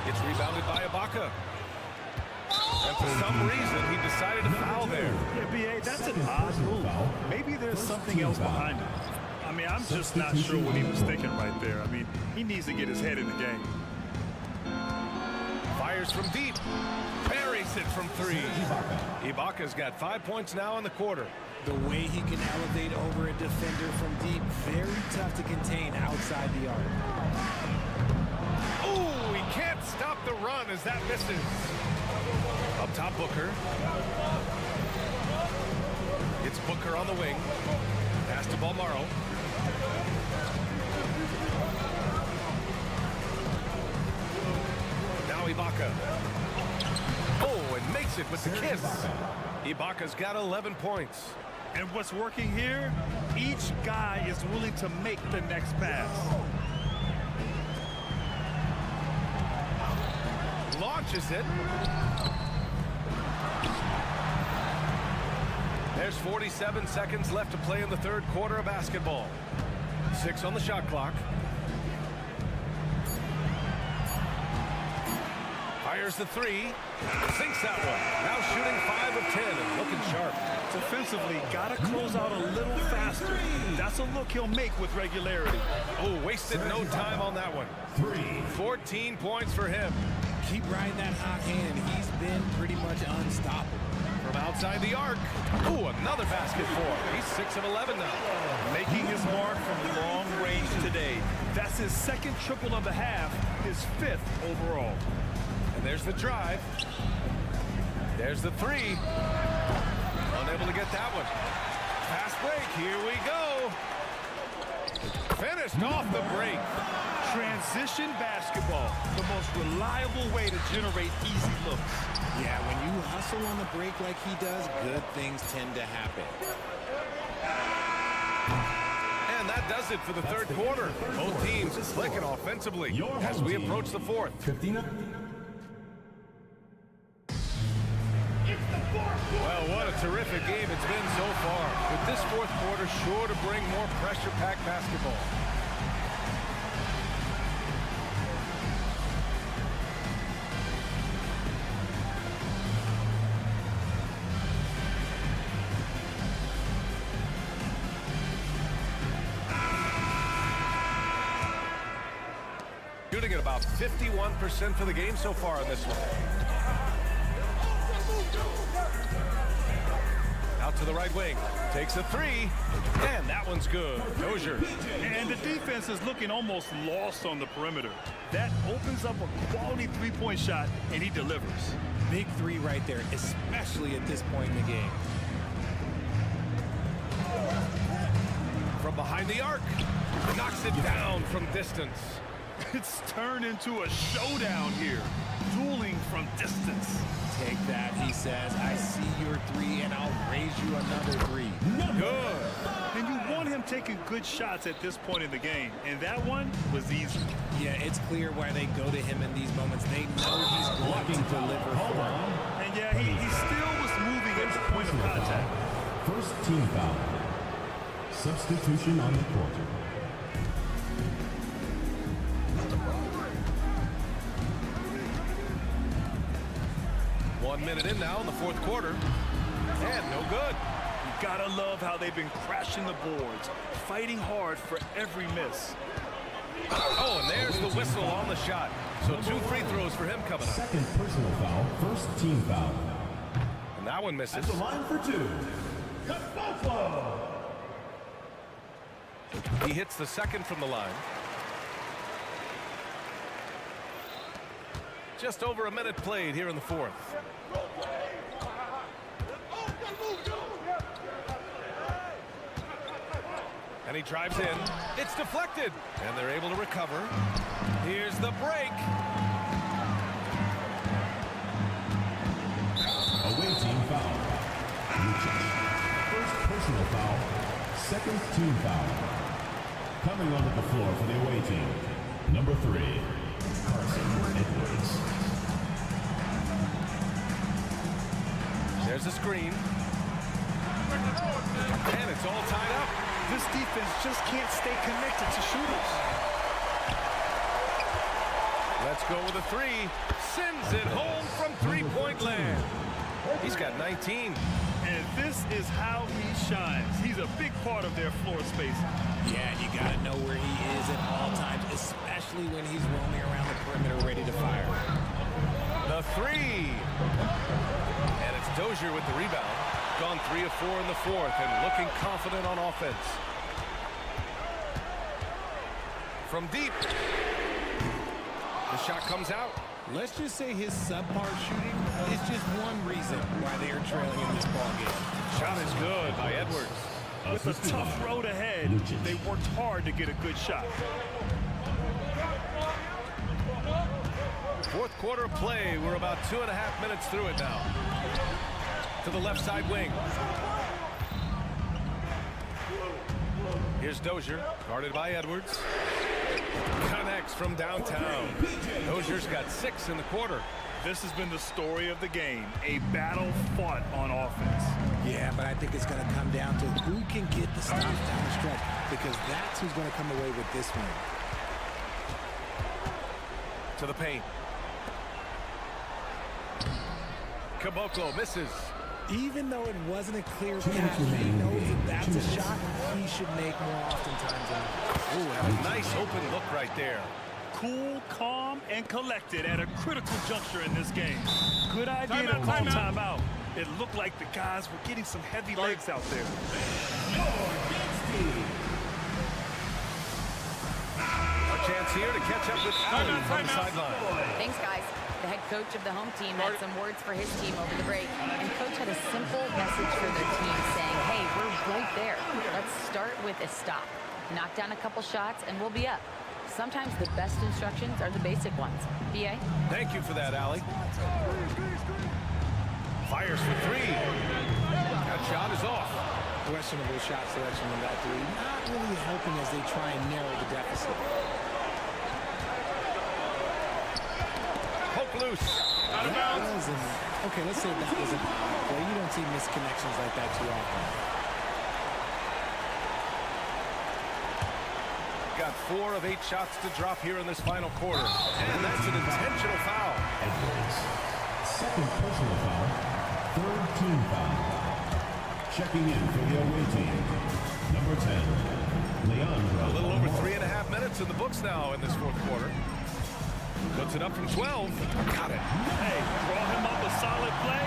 It's rebounded by Ibaka. And for some reason, he decided to foul there. Yeah, B.A., that's an odd move. Maybe there's something else behind it. I mean, I'm just not sure what he was thinking right there. I mean, he needs to get his head in the game. Fires from deep. Buries it from 3. Ibaka's got 5 points now in the quarter. The way he can elevate over a defender from deep, very tough to contain outside the arc. Ooh, he can't stop the run as that misses. Up top, Booker. It's Booker on the wing. Pass to Balmaro. Now Ibaka. Oh, and makes it with the kiss. Ibaka's got 11 points. And what's working here, each guy is willing to make the next pass. Launches it. There's 47 seconds left to play in the third quarter of basketball. 6 on the shot clock. Fires the 3. Sinks that one. Now shooting 5 of 10 and looking sharp. Defensively, gotta close out a little faster. That's a look he'll make with regularity. Oh, wasted no time on that one. 14 points for him. Keep riding that hot hand. He's been pretty much unstoppable. From outside the arc. Ooh, another basket for him. He's 6 of 11 now. Making his mark from long range today. That's his second triple of the half, his 5th overall. And there's the drive. There's the 3. Unable to get that one. Fast break. Here we go. Finished off the break. Transition basketball, the most reliable way to generate easy looks. Yeah, when you hustle on the break like he does, good things tend to happen. And that does it for the third quarter. Both teams clicking offensively as we approach the fourth. Well, what a terrific game it's been so far. With this fourth quarter sure to bring more pressure-packed basketball. Shooting at about 51% for the game so far in this one. Out to the right wing. Takes a 3. And that one's good. Dozier. And the defense is looking almost lost on the perimeter. That opens up a quality three-point shot, and he delivers. Big 3 right there, especially at this point in the game. from behind the arc. Knocks it down from distance. It's turned into a showdown here. Dueling from distance. Take that, he says. I see your three, and I'll raise you another three. Good. And you want him taking good shots at this point in the game. And that one was easy. Yeah, it's clear why they go to him in these moments. They know he's going to deliver for them. And yeah, he still was moving at the point of contact. First team foul. Substitution on the court. One minute in now in the fourth quarter. And no good. You gotta love how they've been crashing the boards, fighting hard for every miss. Oh, and there's the whistle on the shot. So 2 free throws for him coming up. Second personal foul. First team foul. And that one misses. At the line for 2. He hits the second from the line. Just over a minute played here in the fourth. And he drives in. It's deflected. And they're able to recover. Here's the break. Away team foul. First personal foul. Second team foul. Coming onto the floor for the away team. Number 3. Edwards. There's a screen. And it's all tied up. This defense just can't stay connected to shooters. Let's go with a 3. Sends it home from three-point land. He's got 19. And this is how he shines. He's a big part of their floor space. Yeah, and you got to know where he is at all times, especially when he's roaming around the perimeter ready to fire. The 3. And it's Dozier with the rebound. Gone 3 of 4 in the fourth and looking confident on offense. From deep. The shot comes out. Let's just say his subpar shooting is just one reason why they are trailing in this ballgame. Shot is good by Edwards. With a tough road ahead, they worked hard to get a good shot. Fourth quarter play. We're about 2.5 minutes through it now. To the left side wing. Here's Dozier, guarded by Edwards. Connects from downtown. Dozier's got 6 in the quarter. This has been the story of the game, a battle fought on offense. Yeah, but I think it's going to come down to who can get the stops down the stretch, because that's who's going to come away with this one. To the paint. Caboclo misses. Even though it wasn't a clear pass, he knows that that's a shot he should make more oftentimes. Ooh, a nice open look right there. Cool, calm, and collected at a critical juncture in this game. Good idea to call timeout. It looked like the guys were getting some heavy legs out there. A chance here to catch up with Allen from the sideline. Thanks, guys. The head coach of the home team had some words for his team over the break, and coach had a simple message for their team saying, hey, we're right there. Let's start with a stop. Knock down a couple shots, and we'll be up. Sometimes the best instructions are the basic ones. BA? Thank you for that, Allie. Fires for 3. That shot is off. Questionable shot selection on that 3. Not really helping as they try and narrow the deficit. Poke loose. Out of bounds. Okay, let's say that was an odd play. You don't see misconnections like that too often. Got 4 of 8 shots to drop here in this final quarter. And that's an intentional foul. Edwards. Second personal foul. Third team foul. Checking in for the away team. Number 10, Leandro. A little over 3.5 minutes in the books now in this fourth quarter. Puts it up from 12. Got it. Hey, draw him up a solid play,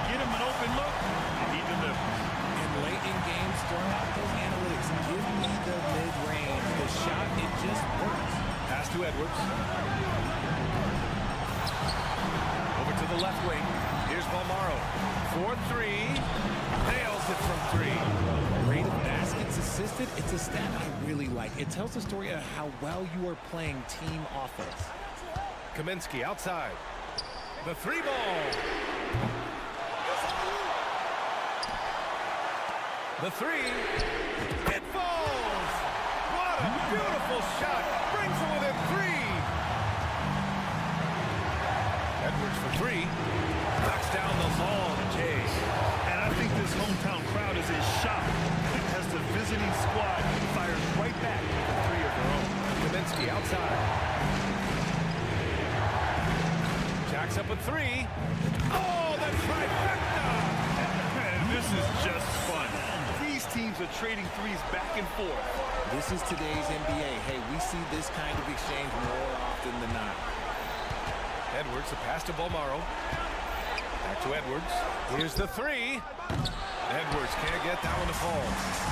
get him an open look, and he delivers. And late in games, throw out those analytics. Give me the mid-range. The shot, it just works. Pass to Edwards. Over to the left wing. Here's Here's Balmaro. 4-3. Nails it from 3. Rate of baskets assisted, it's a stat I really like. It tells the story of how well you are playing team offense. Kaminsky outside. The 3 ball. The 3. It falls. What a beautiful shot. Brings it within 3. Edwards for 3. Knocks down the long J. And I think this hometown crowd is in shock as the visiting squad fires right back with 3 of their own. Kaminsky outside. Jacks up with 3. Oh, the trifecta! And this is just fun. These teams are trading threes back and forth. This is today's NBA. Hey, we see this kind of exchange more often than not. Edwards, the pass to Balmaro. Back to Edwards. Here's the 3. Edwards can't get that one to fall.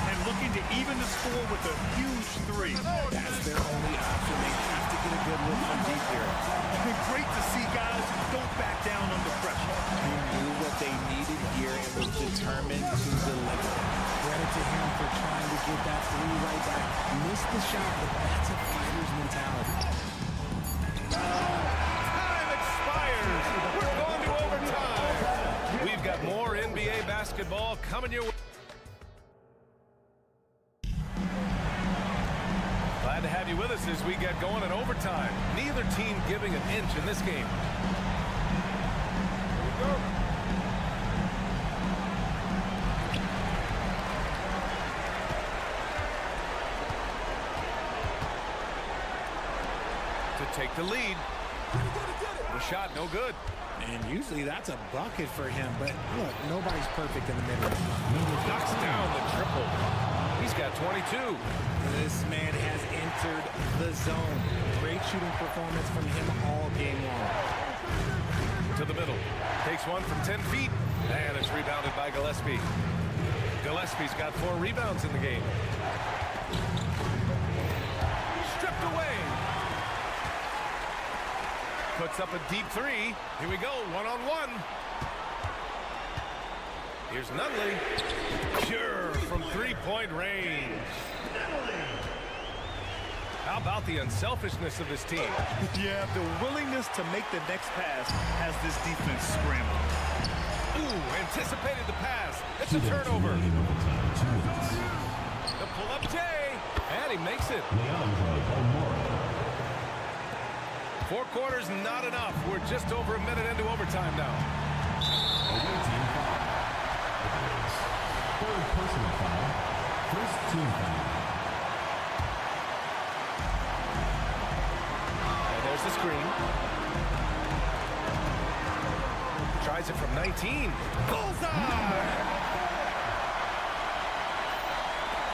And looking to even the score with a huge 3. That's their only option. They have to get a good look from deep here. And great to see guys who don't back down under pressure. He knew what they needed here and was determined to deliver. Credit to him for trying to get that 3 right back. Missed the shot, but that's a fighter's mentality. Time expires. We're going to overtime. We've got more NBA basketball coming your way. Glad to have you with us as we get going in overtime. Neither team giving an inch in this game. Here we go. To take the lead. The shot, no good. And usually that's a bucket for him, but look, nobody's perfect in the mid-range. Knocks down the triple. He's got 22. This man has entered the zone. Great shooting performance from him all game long. To the middle. Takes one from 10 feet. And it's rebounded by Gillespie. Gillespie's got 4 rebounds in the game. Stripped away. Puts up a deep 3. Here we go, 1-on-1. Here's Nunley. Sure, from 3-point range. How about the unselfishness of this team? Yeah, the willingness to make the next pass has this defense scrambled. Ooh, anticipated the pass. It's a turnover. The pull-up J. And he makes it. 4 quarters, not enough. We're just over a minute into overtime now. Third personal foul. First team foul. And there's the screen. Tries it from 19. Bullseye!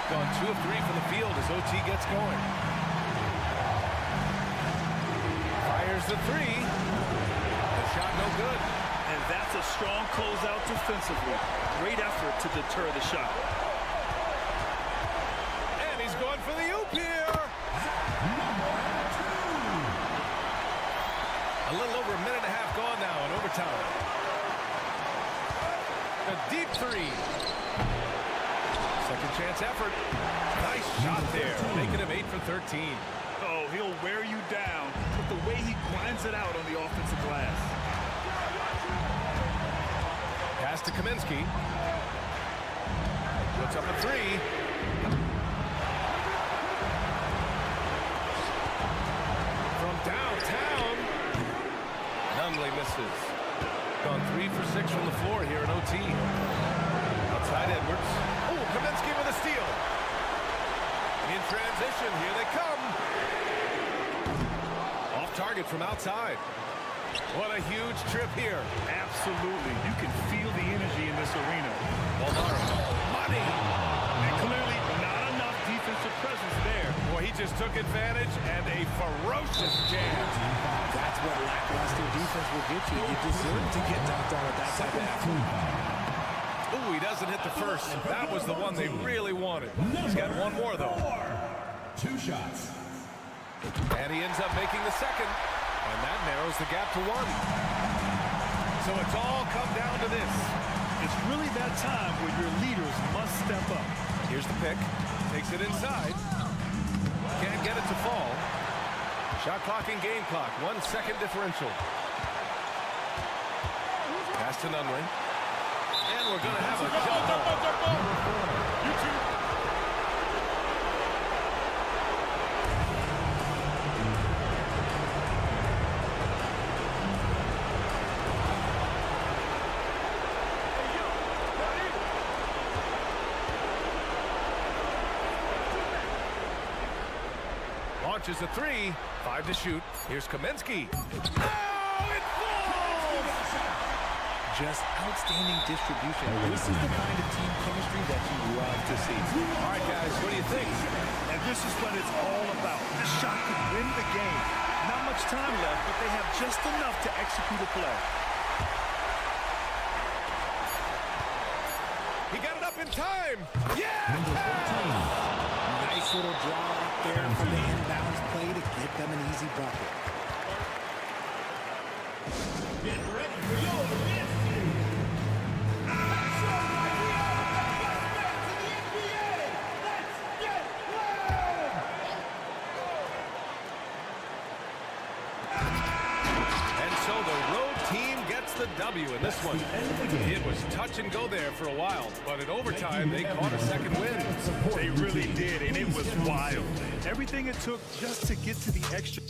Gone 2 of 3 from the field as OT gets going. Fires the 3. The shot no good. And that's a strong closeout defensively. Great effort to deter the shot. And he's going for the oop here. A little over a minute and a half gone now in overtime. A deep 3. Second chance effort. Nice shot there, making him 8 for 13. Oh, he'll wear you down with the way he grinds it out on the offensive glass. Pass to Kaminsky. Puts up a 3. From downtown. Nunley misses. Gone 3 for 6 from the floor here in OT. Outside Edwards. Oh, Kaminsky with a steal. In transition, here they come. Off target from outside. What a huge trip here. Absolutely. You can feel the energy in this arena. Balmaro. Money. And clearly not enough defensive presence there. Boy, he just took advantage and a ferocious jam. That's what lackluster defense will get you. You deserve to get knocked on with that type of effort. Ooh, he doesn't hit the first. That was the one they really wanted. He's got one more, though. 2 shots. And he ends up making the second. And that narrows the gap to 1. So it's all come down to this. It's really that time where your leaders must step up. Here's the pick. Takes it inside. Can't get it to fall. Shot clock and game clock. 1 second differential. Pass to Nunley. And we're going to have a jump ball. Launches a three. 5 to shoot. Here's Kaminsky. Just outstanding distribution. This is the kind of team chemistry that you love to see. All right, guys, what do you think? And this is what it's all about. This shot could win the game. Not much time left, but they have just enough to execute a play. He got it up in time. Yeah! Nice little draw out there for the inbounds play to get them an easy bucket. Get ready for your advance team. And so the road team gets the W in this one. It was touch and go there for a while, but in overtime, they caught a second win. They really did, and it was wild. Everything it took just to get to the extra.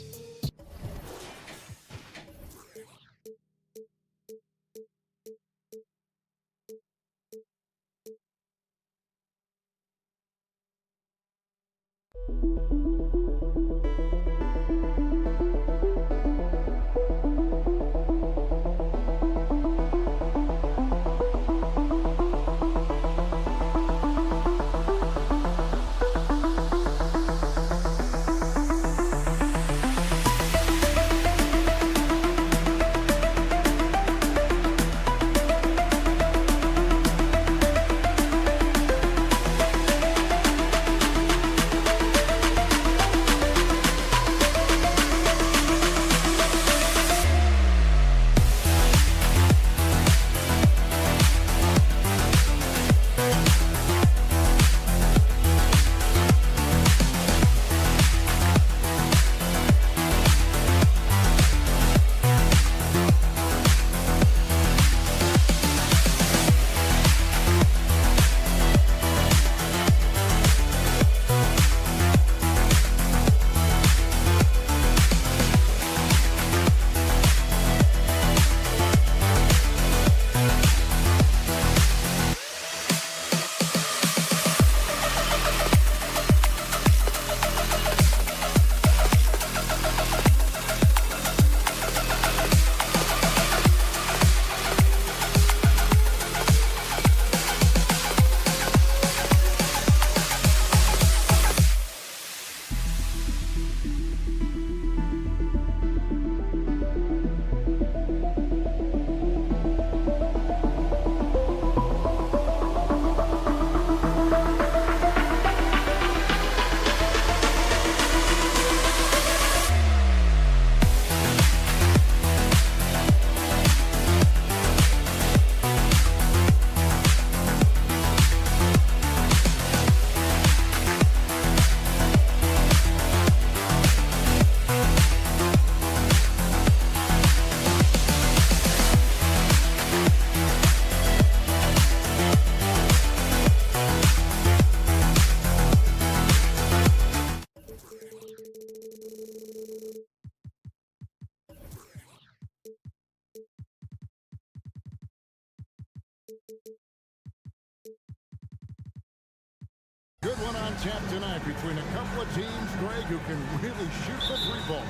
Good one on tap tonight between a couple of teams, Greg, who can really shoot the three ball.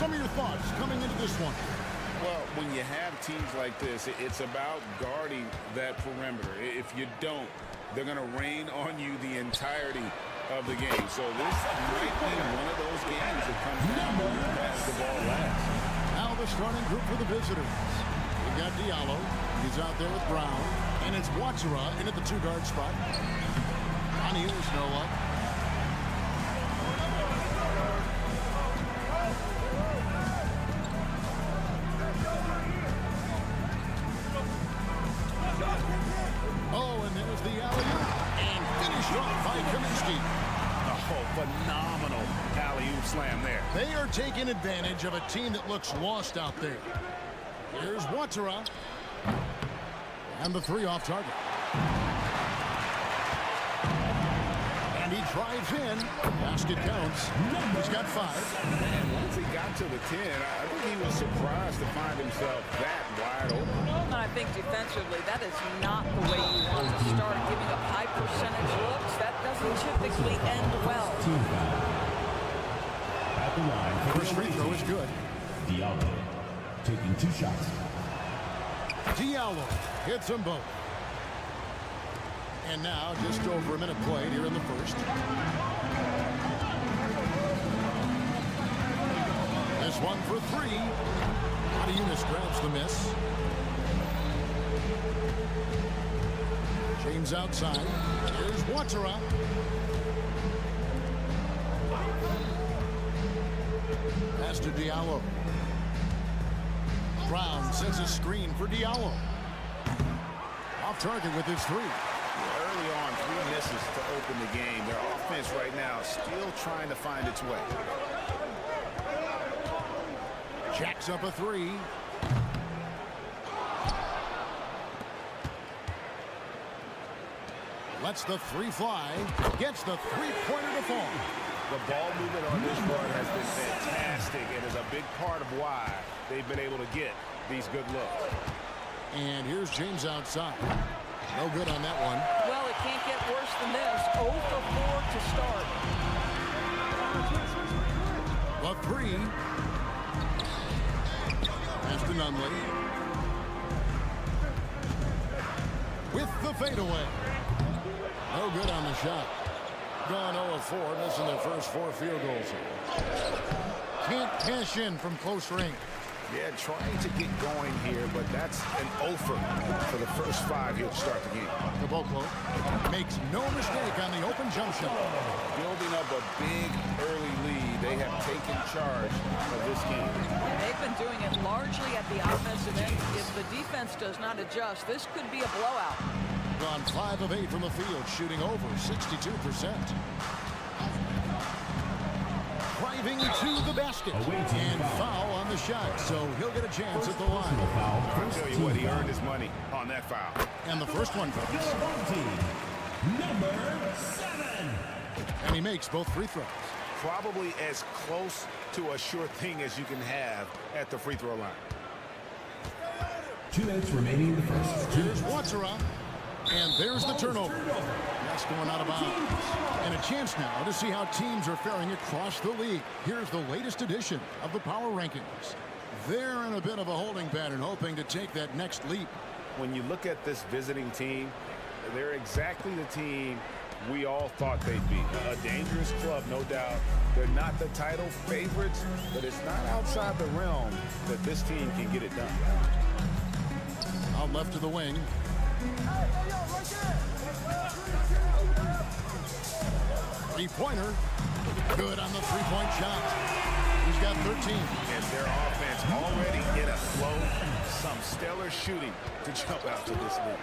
Some of your thoughts coming into this one. Well, when you have teams like this, it's about guarding that perimeter. If you don't, they're going to rain on you the entirety of the game. So this might be one of those games that comes down to who has the ball last. Now the starting group for the visitors. We've got Diallo. He's out there with Brown. And it's Watsura in at the two-guard spot. On heels, no luck. are taking advantage of a team that looks lost out there. Here's Watera. And the three off target. And he drives in. Basket counts. He's got 5. And once he got to the 10, I think he was surprised to find himself that wide open. And I think defensively, that is not the way you want to start giving up high percentage looks. That doesn't typically end well. At the line, First free throw is good. Diallo taking 2 shots. Diallo hits them both. And now just over a minute played here in the first. This one for 3. Yunus grabs the miss. James outside. Here's Watera. Pass to Diallo. Brown sends a screen for Diallo. Off target with his 3. Early on, 3 misses to open the game. Their offense right now still trying to find its way. Jacks up a 3. Lets the 3 fly. Gets the 3-pointer to fall. The ball movement on this run has been fantastic and is a big part of why they've been able to get these good looks. And here's James outside. No good on that one. Well, it can't get worse than this. 0 for 4 to start. The 3. Pass to Nunley. With the fadeaway. No good on the shot. Gone 0 of 4, missing their first 4 field goals here. Can't cash in from close range. Yeah, trying to get going here, but that's an offer for the first 5 here to start the game. Caboclo makes no mistake on the open jump shot. Building up a big early lead. They have taken charge of this game. They've been doing it largely at the offensive end. If the defense does not adjust, this could be a blowout. Gone 5 of 8 from the field, shooting over 62%. Driving to the basket. And foul on the shot, so he'll get a chance at the line. I'll tell you what, he earned his money on that foul. And the first one comes. Number 7. And he makes both free throws. Probably as close to a sure thing as you can have at the free throw line. 2 minutes remaining in the first. Here's Watera. And there's the turnover. That's going out of bounds. And a chance now to see how teams are faring across the league. Here's the latest edition of the power rankings. They're in a bit of a holding pattern, hoping to take that next leap. When you look at this visiting team, they're exactly the team we all thought they'd be. A dangerous club, no doubt. They're not the title favorites, but it's not outside the realm that this team can get it done. Out left to the wing. Three-pointer. Good on the three-point shot. He's got 13. And their offense already in a flow. Some stellar shooting to jump out to this lead.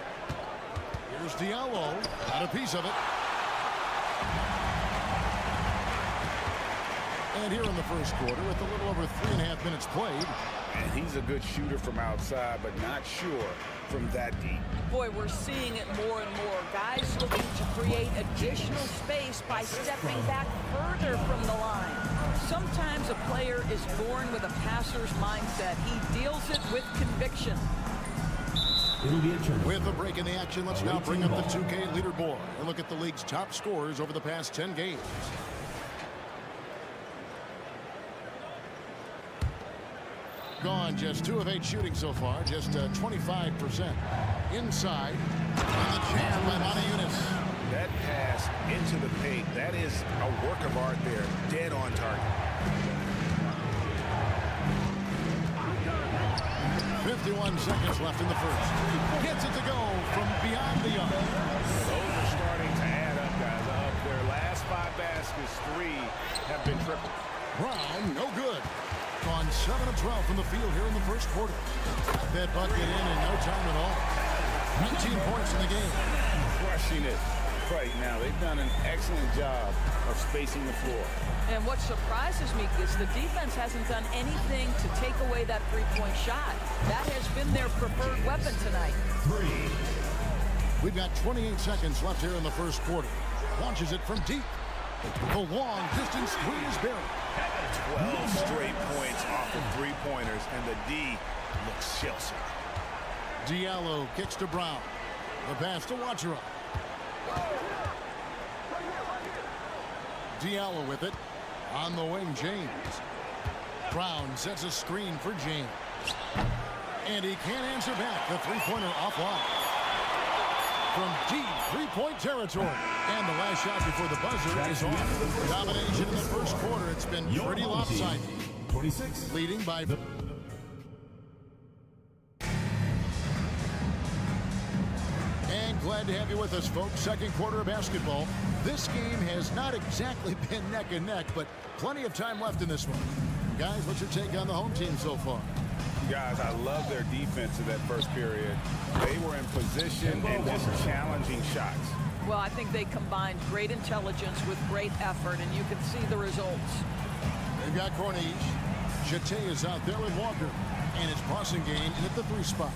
Here's Diallo. Got a piece of it. And here in the first quarter, with a little over 3.5 minutes played. And he's a good shooter from outside, but not sure from that deep. Boy, we're seeing it more and more. Guys looking to create additional space by stepping back further from the line. Sometimes a player is born with a passer's mindset. He deals it with conviction. It'll be a turn. With a break in the action, let's now bring up the 2K leaderboard and look at the league's top scorers over the past 10 games. Gone just 2 of 8 shooting so far, just 25%. Inside, and the jam by Yunus. That pass into the paint, that is a work of art there, dead on target. 51 seconds left in the first. Gets it to go from beyond the arc. Those are starting to add up, guys. Of their last 5 baskets, 3 have been triple. Brown, no good. Gone 7 of 12 from the field here in the first quarter. That bucket in no time at all. 19 points in the game. Crushing it Right now, they've done an excellent job of spacing the floor. And what surprises me is the defense hasn't done anything to take away that three-point shot. That has been their preferred weapon tonight. We've got 28 seconds left here in the first quarter. Launches it from deep. The long distance three is buried. 12 straight points off of three-pointers, and the D looks shell-shocked. Diallo kicks to Brown. The pass to Wachera. Diallo with it. On the wing, James. Brown sets a screen for James. And he can't answer back. The three-pointer offline. From deep three-point territory. And the last shot before the buzzer is off. Domination in the first quarter. It's been pretty lopsided. 26. Leading by... And glad to have you with us, folks. Second quarter of basketball. This game has not exactly been neck and neck, but plenty of time left in this one. Guys, what's your take on the home team so far? Guys, I love their defense in that first period. They were in position and just challenging shots. Well, I think they combined great intelligence with great effort, and you can see the results. They've got Corniche. Chate is out there with Walker. And it's passing game in at the three spot.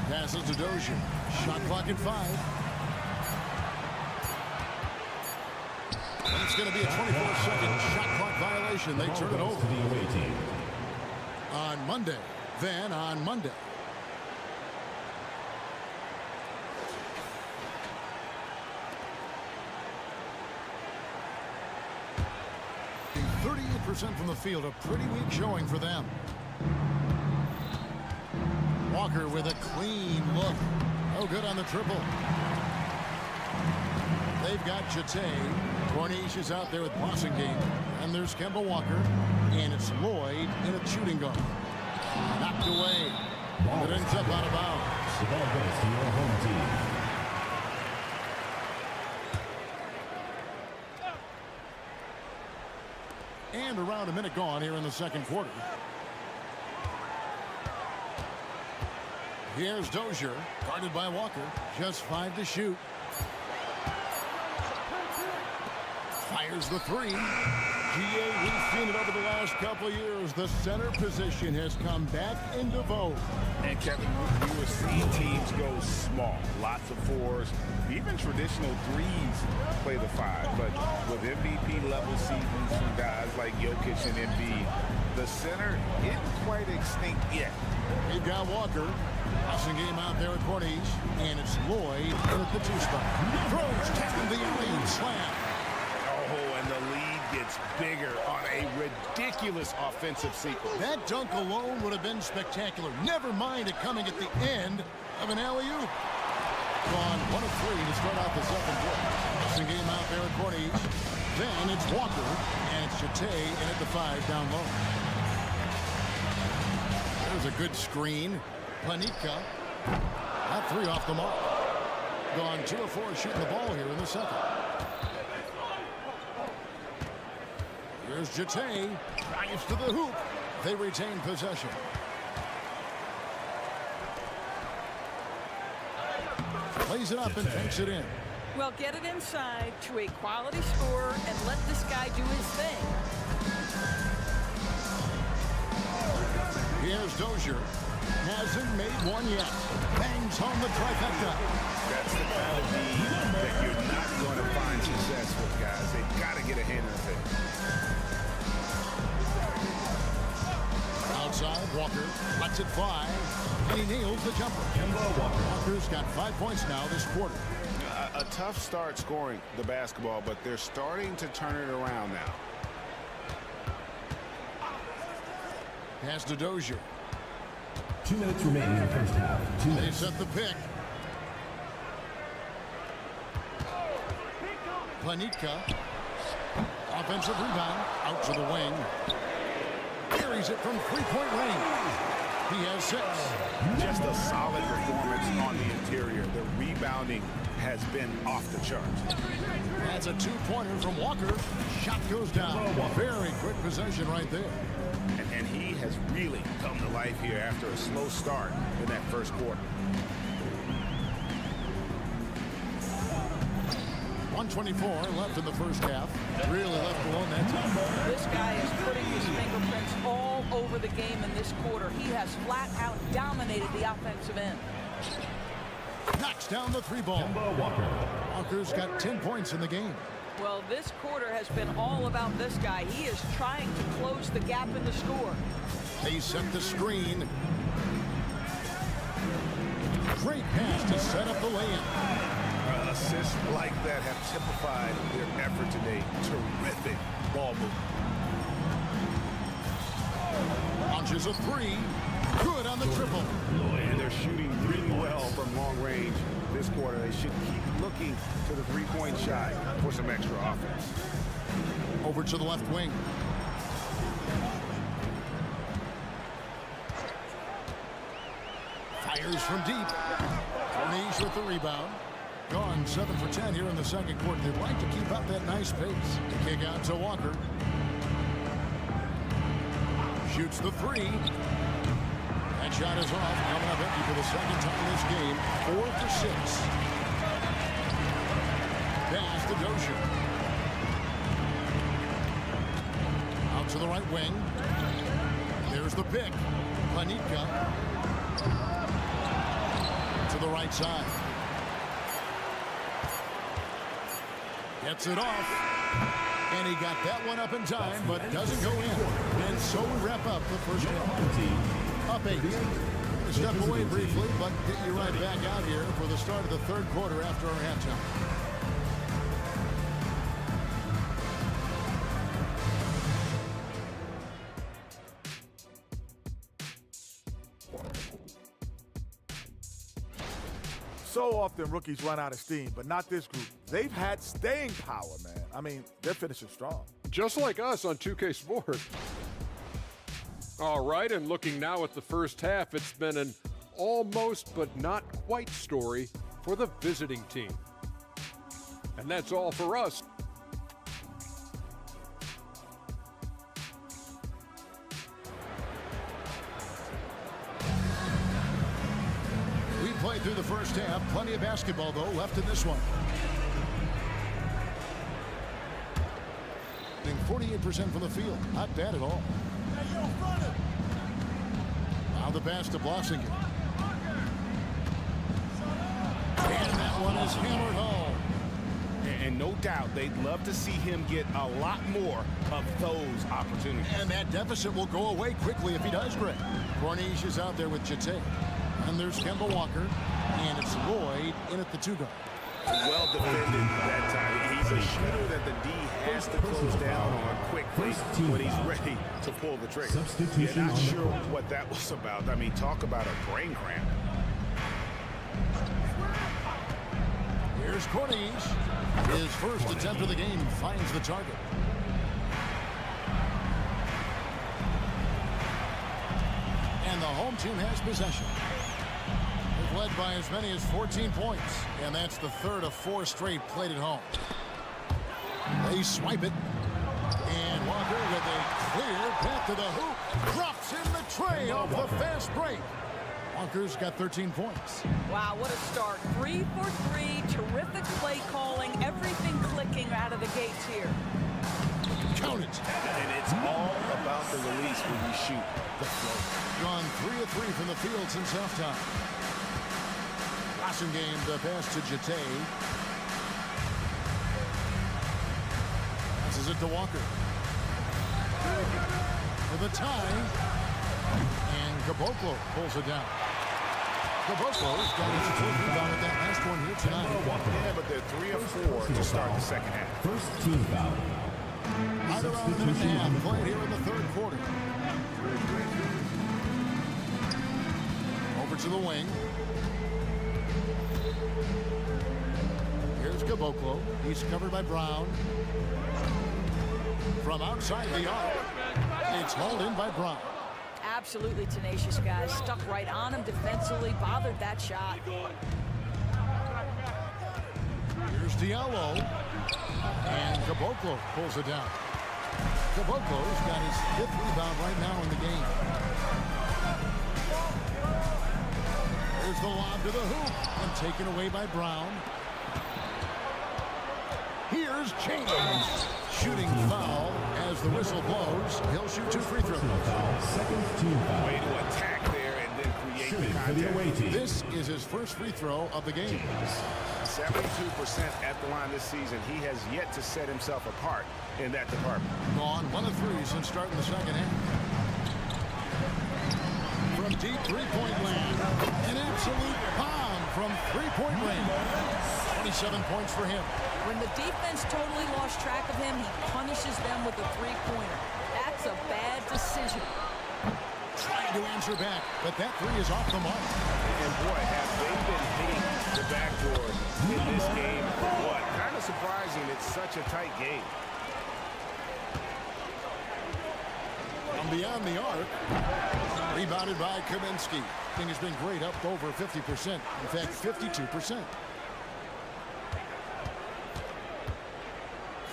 Passes to Dozier. Shot clock at 5. And it's going to be a 24-second shot clock violation. They turn it over. On Monday. Then on Monday. Being 38% from the field. A pretty weak showing for them. Walker with a clean look. No good on the triple. They've got Chate. Corniche is out there with passing game. And there's Kemba Walker. And it's Lloyd in a shooting guard. Knocked away. It ends up out of bounds. The ball goes to your home team. And around a minute gone here in the second quarter. Here's Dozier, guarded by Walker. Just 5 to shoot. Fires the three. GA, we've seen it over the last couple of years. The center position has come back into vogue. And Kevin, we were seeing teams go small. Lots of fours. Even traditional threes play the 5. But with MVP level seasons from guys like Jokic and Embiid, the center isn't quite extinct yet. They've got Walker. Passing game out there at Corniche. And it's Lloyd in at the 2 spot. Throws, tapping the alley, slam. Oh, and the lead gets bigger on a ridiculous offensive sequence. That dunk alone would have been spectacular. Never mind it coming at the end of an alley-oop. Gone 1 of 3 to start out the second quarter. Passing game out there at Corniche. Then it's Walker, and it's Chate in at the 5 down low. There's a good screen. Panica. That 3 off the mark. Gone 2 of 4 shooting the ball here in the second. Here's Chate. Drives to the hoop. They retain possession. Plays it up and takes it in. Well, get it inside to a quality scorer and let this guy do his thing. Here's Dozier. Hasn't made one yet. Bangs home the trifecta. That's the kind of need that you're not going to find success with, guys. They've got to get a hand in the face. Outside, Walker lets it fly, and he nails the jumper. Walker's got 5 points now this quarter. A tough start scoring the basketball, but they're starting to turn it around now. Pass to Dozier. 2 minutes remaining in the first half. 2 minutes. They set the pick. Panica. Offensive rebound. Out to the wing. Carries it from three-point range. He has 6. Just a solid performance on the interior. The rebound rebounding has been off the charts. That's a two-pointer from Walker. Shot goes down. Very quick possession right there. And he has really come to life here after a slow start in that first quarter. 124 left in the first half. Really left alone that time. This guy is putting his fingerprints all over the game in this quarter. He has flat out dominated the offensive end. Knocks down the three ball. Walker's got 10 points in the game. Well, this quarter has been all about this guy. He is trying to close the gap in the score. They set the screen. Great pass to set up the lay-in. Assists like that have typified their effort today. Terrific ball movement. Launches a three. Good on the triple. And they're shooting really well from long range this quarter. They should keep looking to the three-point shot for some extra offense. Over to the left wing. Fires from deep. Corniche with the rebound. Gone 7 for 10 here in the second quarter. They'd like to keep up that nice pace. The kick out to Walker. Shoots the three. That shot is off. Coming up empty for the second time this game. 4 for 6. Pass to Dozier. Out to the right wing. There's the pick. Panika. To the right side. Gets it off. And he got that one up in time, but doesn't go in. And so we wrap up the first half. Up 8. Step away briefly, but get you right back out here for the start of the third quarter after our halftime. So often rookies run out of steam, but not this group. They've had staying power, man. I mean, they're finishing strong. Just like us on 2K Sport. All right, and looking now at the first half, it's been an almost but not quite story for the visiting team. And that's all for us. We played through the first half. Plenty of basketball, though, left in this one. 48% from the field. Not bad at all. Now the pass to Blossinger. And that one is hammered home. And no doubt they'd love to see him get a lot more of those opportunities. And that deficit will go away quickly if he does, Greg. Corniche is out there with Jete. And there's Kemba Walker. And it's Lloyd in at the 2-guard. Well defended that time. He's a shooter that the D has to close down on quickly when he's ready to pull the trigger. Yeah, not sure what that was about. I mean, talk about a brain cramp. Here's Corniche. His first attempt of the game finds the target. And the home team has possession. They've led by as many as 14 points. And that's the third of 4 straight played at home. They swipe it. And Walker with a clear back to the hoop. Drops in the tray off the fast break. Walker's got 13 points. Wow, what a start. 3 for 3. Terrific play calling. Everything clicking out of the gates here. Count it. And it's all about the release when you shoot the float. Gone 3 of 3 from the field since halftime. Passing game, the pass to Jete. Passes it to Walker. For the tie. And Caboclo pulls it down. Caboclo's got his 4th rebound at that last one here tonight. Yeah, but they're 3 of 4 to start the second half. First team foul. Right around a minute and a half played here in the third quarter. Over to the wing. Here's Caboclo. He's covered by Brown. From outside the arc, it's hauled in by Brown. Absolutely tenacious, guys. Stuck right on him defensively. Bothered that shot. Diallo. And Caboclo pulls it down. Caboclo's got his 5th rebound right now in the game. There's the lob to the hoop and taken away by Brown. Here's James. Shooting foul as the whistle blows. He'll shoot 2 free throws. Way to attack there and then create the contact. This is his first free throw of the game. 72% at the line this season. He has yet to set himself apart in that department. Gone 1 of 3 since starting the second half. From deep three-point land. An absolute bomb from three-point range. 27 points for him. When the defense totally lost track of him, he punishes them with a three-pointer. That's a bad decision. Trying to answer back, but that 3 is off the mark. And boy, have they been hitting the backboard in this game for what? Kind of surprising. It's such a tight game. From beyond the arc, rebounded by Kaminsky. Thing has been great, up over 50%. In fact, 52%.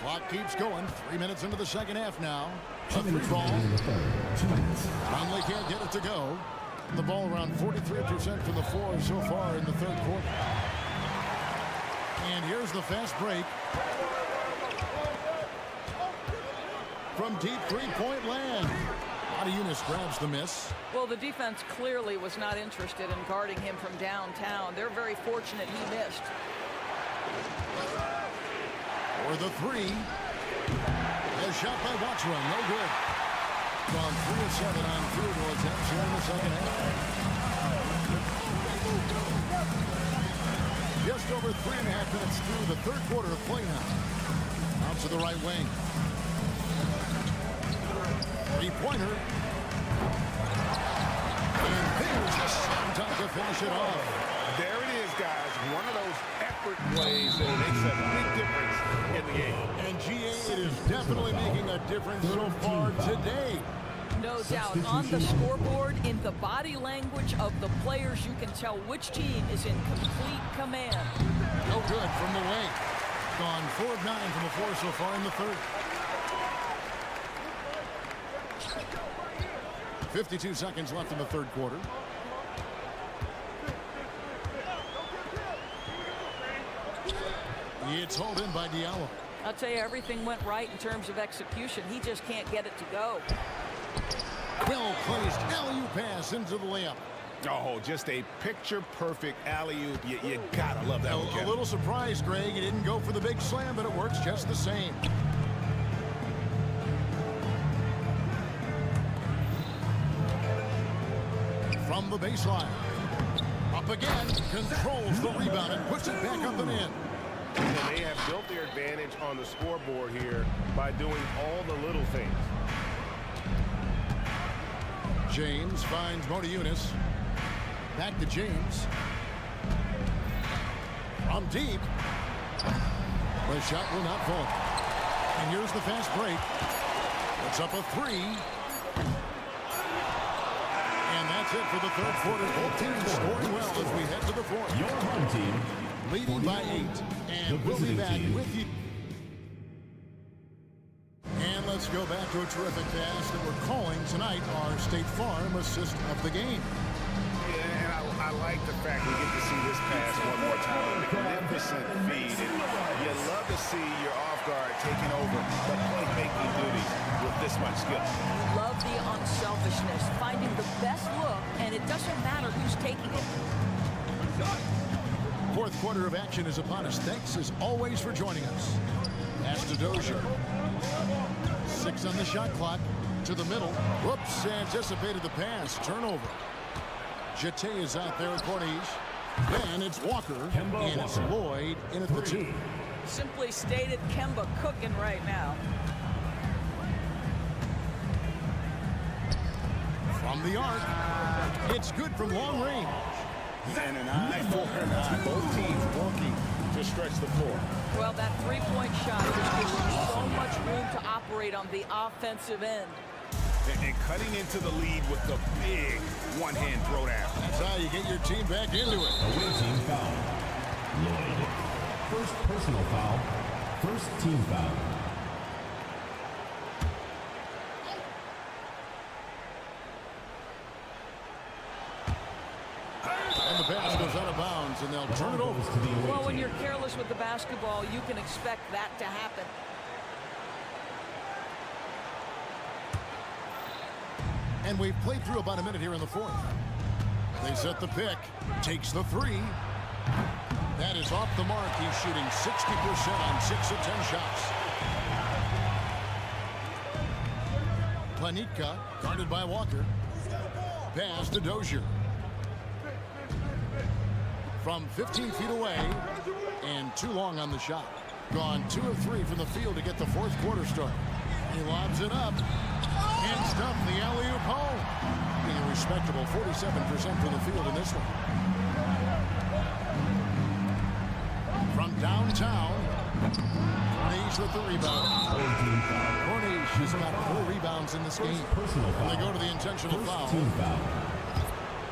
Clock keeps going. 3 minutes into the second half now. A 3-ball. Conley can't get it to go. The ball around 43% from the floor so far in the third quarter. And here's the fast break. From deep three-point land. Eunice grabs the miss. Well, the defense clearly was not interested in guarding him from downtown. They're very fortunate he missed. For the 3. A shot by Watchman, no good. Gone 3 of 7 on field goal attempts here in the second half. Just over 3.5 minutes through the third quarter of play now. Out to the right wing. 3-pointer. And there's the second time to finish it off. There it is, guys. One of those effort plays that makes a big difference in the game. And GA, it is definitely making a difference so far today. No doubt. On the scoreboard, in the body language of the players, you can tell which team is in complete command. No good from the wing. Gone 4 of 9 from the floor so far in the third. 52 seconds left in the third quarter. It's hauled in by Diallo. I'll tell you, everything went right in terms of execution. He just can't get it to go. Well placed alley-oop pass into the layup. Oh, just a picture-perfect alley-oop. You gotta love that one, Kevin. A little surprised, Greg. He didn't go for the big slam, but it works just the same. From the baseline. Up again. Controls the rebound and puts it back up and in. And they have built their advantage on the scoreboard here by doing all the little things. James finds Eunice. Back to James. From deep. The shot will not fall. And here's the fast break. It's up a 3. And that's it for the third quarter. Both teams scoring well as we head to the fourth. Your home team leading by 8. And we'll be back with you. And let's go back to a terrific pass that we're calling tonight our State Farm assist of the game. Yeah, and I like the fact we get to see this pass one more time. Magnificent feed. And you love to see your off guard taking over the playmaking duties with this much skill. Love the unselfishness, finding the best look, and it doesn't matter who's taking it. Fourth quarter of action is upon us. Thanks as always for joining us. Pass to Dozier. 6 on the shot clock. To the middle. Whoops, anticipated the pass. Turnover. Jete is out there at Corniche. Then it's Walker. And it's Lloyd in at the 2. Simply stated, Kemba cooking right now. From the arc. It's good from long range. And an eye for an eye. Both teams working to stretch the floor. Well, that three-point shot just gives you so much room to operate on the offensive end. And cutting into the lead with the big one-hand throwdown. That's how you get your team back into it. Away team foul. Lloyd. First personal foul. First team foul. And the pass goes out of bounds, and they'll turn it over. Well, when you're careless with the basketball, you can expect that to happen. And we've played through about a minute here in the fourth. They set the pick. Takes the three. That is off the mark. He's shooting 60% on 6 of 10 shots. Planitka, guarded by Walker. Pass to Dozier. From 15 feet away, and too long on the shot. Gone 2 of 3 from the field to get the fourth quarter started. He lobs it up and stuffed the alley-oop home. Being a respectable 47% from the field in this one. From downtown, Corniche with the rebound. Corniche has got 4 rebounds in this game. And they go to the intentional foul.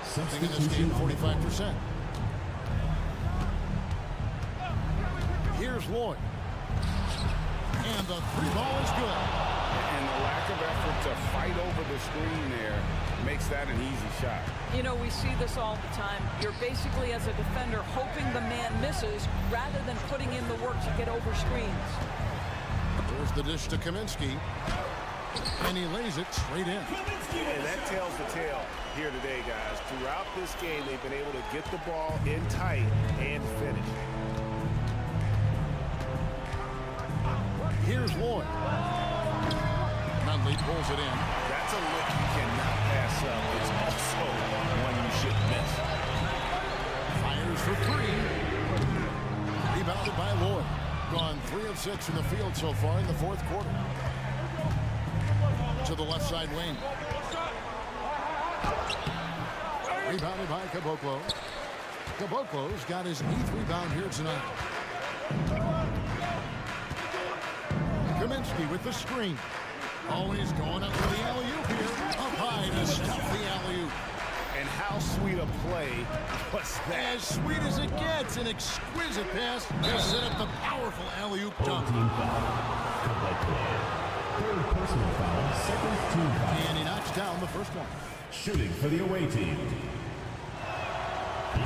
Something in this game, 45%. Here's Lloyd. And the 3 ball is good. And the lack of effort to fight over the screen there makes that an easy shot. You know, we see this all the time. You're basically, as a defender, hoping the man misses rather than putting in the work to get over screens. There's the dish to Kaminsky. And he lays it straight in. And that tells the tale here today, guys. Throughout this game, they've been able to get the ball in tight and finish. Here's Lloyd. Nunley pulls it in. That's a look you cannot pass up. It's also one you should miss. Fires for 3. Rebounded by Lloyd. Gone 3 of 6 from the field so far in the fourth quarter. To the left side wing. Rebounded by Caboclo. Caboclo's got his 8th rebound here tonight. Kaminsky with the screen. Always going up for the alley-oop here. Up high to stuff the alley-oop. And how sweet a play was that? As sweet as it gets. An exquisite pass to set up the powerful alley-oop dunk. Third personal foul. Second team foul. And he knocks down the first one. Shooting for the away team.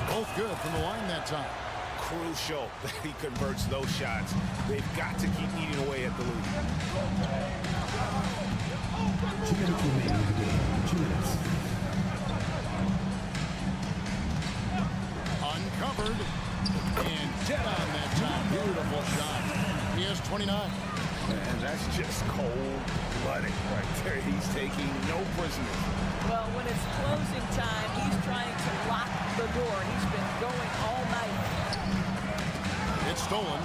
Both good from the line that time. Crucial that he converts those shots. They've got to keep eating away at the lead. 2 minutes remaining in the game. 2 minutes. Uncovered. And dead on that time. Beautiful shot. He has 29. And that's just cold-blooded right there. He's taking no prisoners. Well, when it's closing time, he's trying to lock the door. He's been going all night. It's stolen.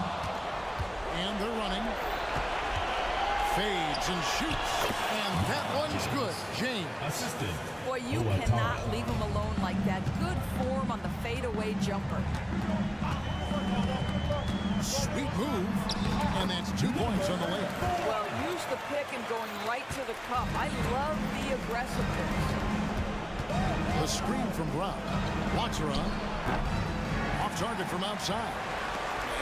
And they're running. Fades and shoots. And that one's good. James. Assisted. Boy, you cannot leave him alone like that. Good form on the fadeaway jumper. Sweet move. And that's 2 points on the layup. Well, use the pick and going right to the cup. I love the aggressiveness. The screen from Brown. Blocks her on. Off target from outside.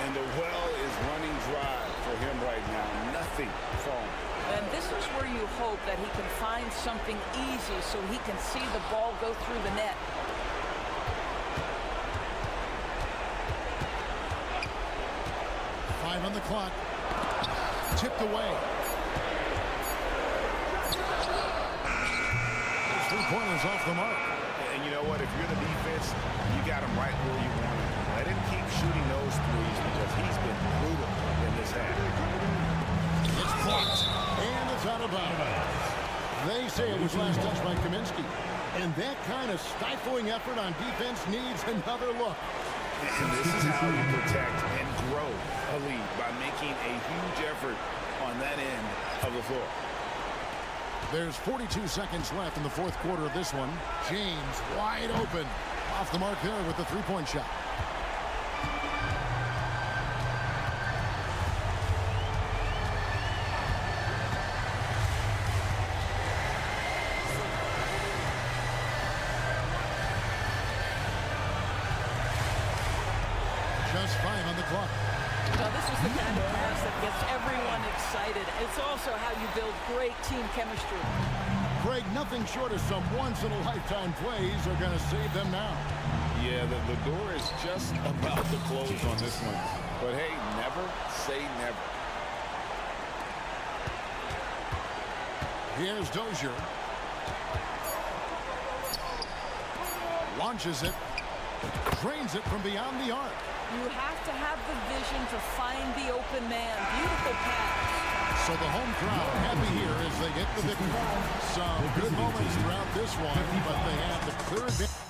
And the well is running dry for him right now. Nothing falling. And this is where you hope that he can find something easy so he can see the ball go through the net. On the clock. Tipped away. Those 3 pointers off the mark. And you know what? If you're the defense, you got him right where you want him. Let him keep shooting those threes because he's been brutal in this half. It's blocked. And it's out of bounds. They say it was last touched by Kaminsky. And that kind of stifling effort on defense needs another look. And this is how you protect and grow a lead, by making a huge effort on that end of the floor. There's 42 seconds left in the fourth quarter of this one. James wide open. Off the mark there with the 3-point shot. Just 5 on the clock. This is the kind of pass that gets everyone excited. It's also how you build great team chemistry. Greg, nothing short of some once-in-a-lifetime plays are going to save them now. Yeah, the door is just about to close on this one. But hey, never say never. Here's Dozier. Launches it. Drains it from beyond the arc. You have to have the vision to find the open man. Beautiful pass. So the home crowd happy here as they get the victory. Some good moments throughout this one, but they have the clear advantage.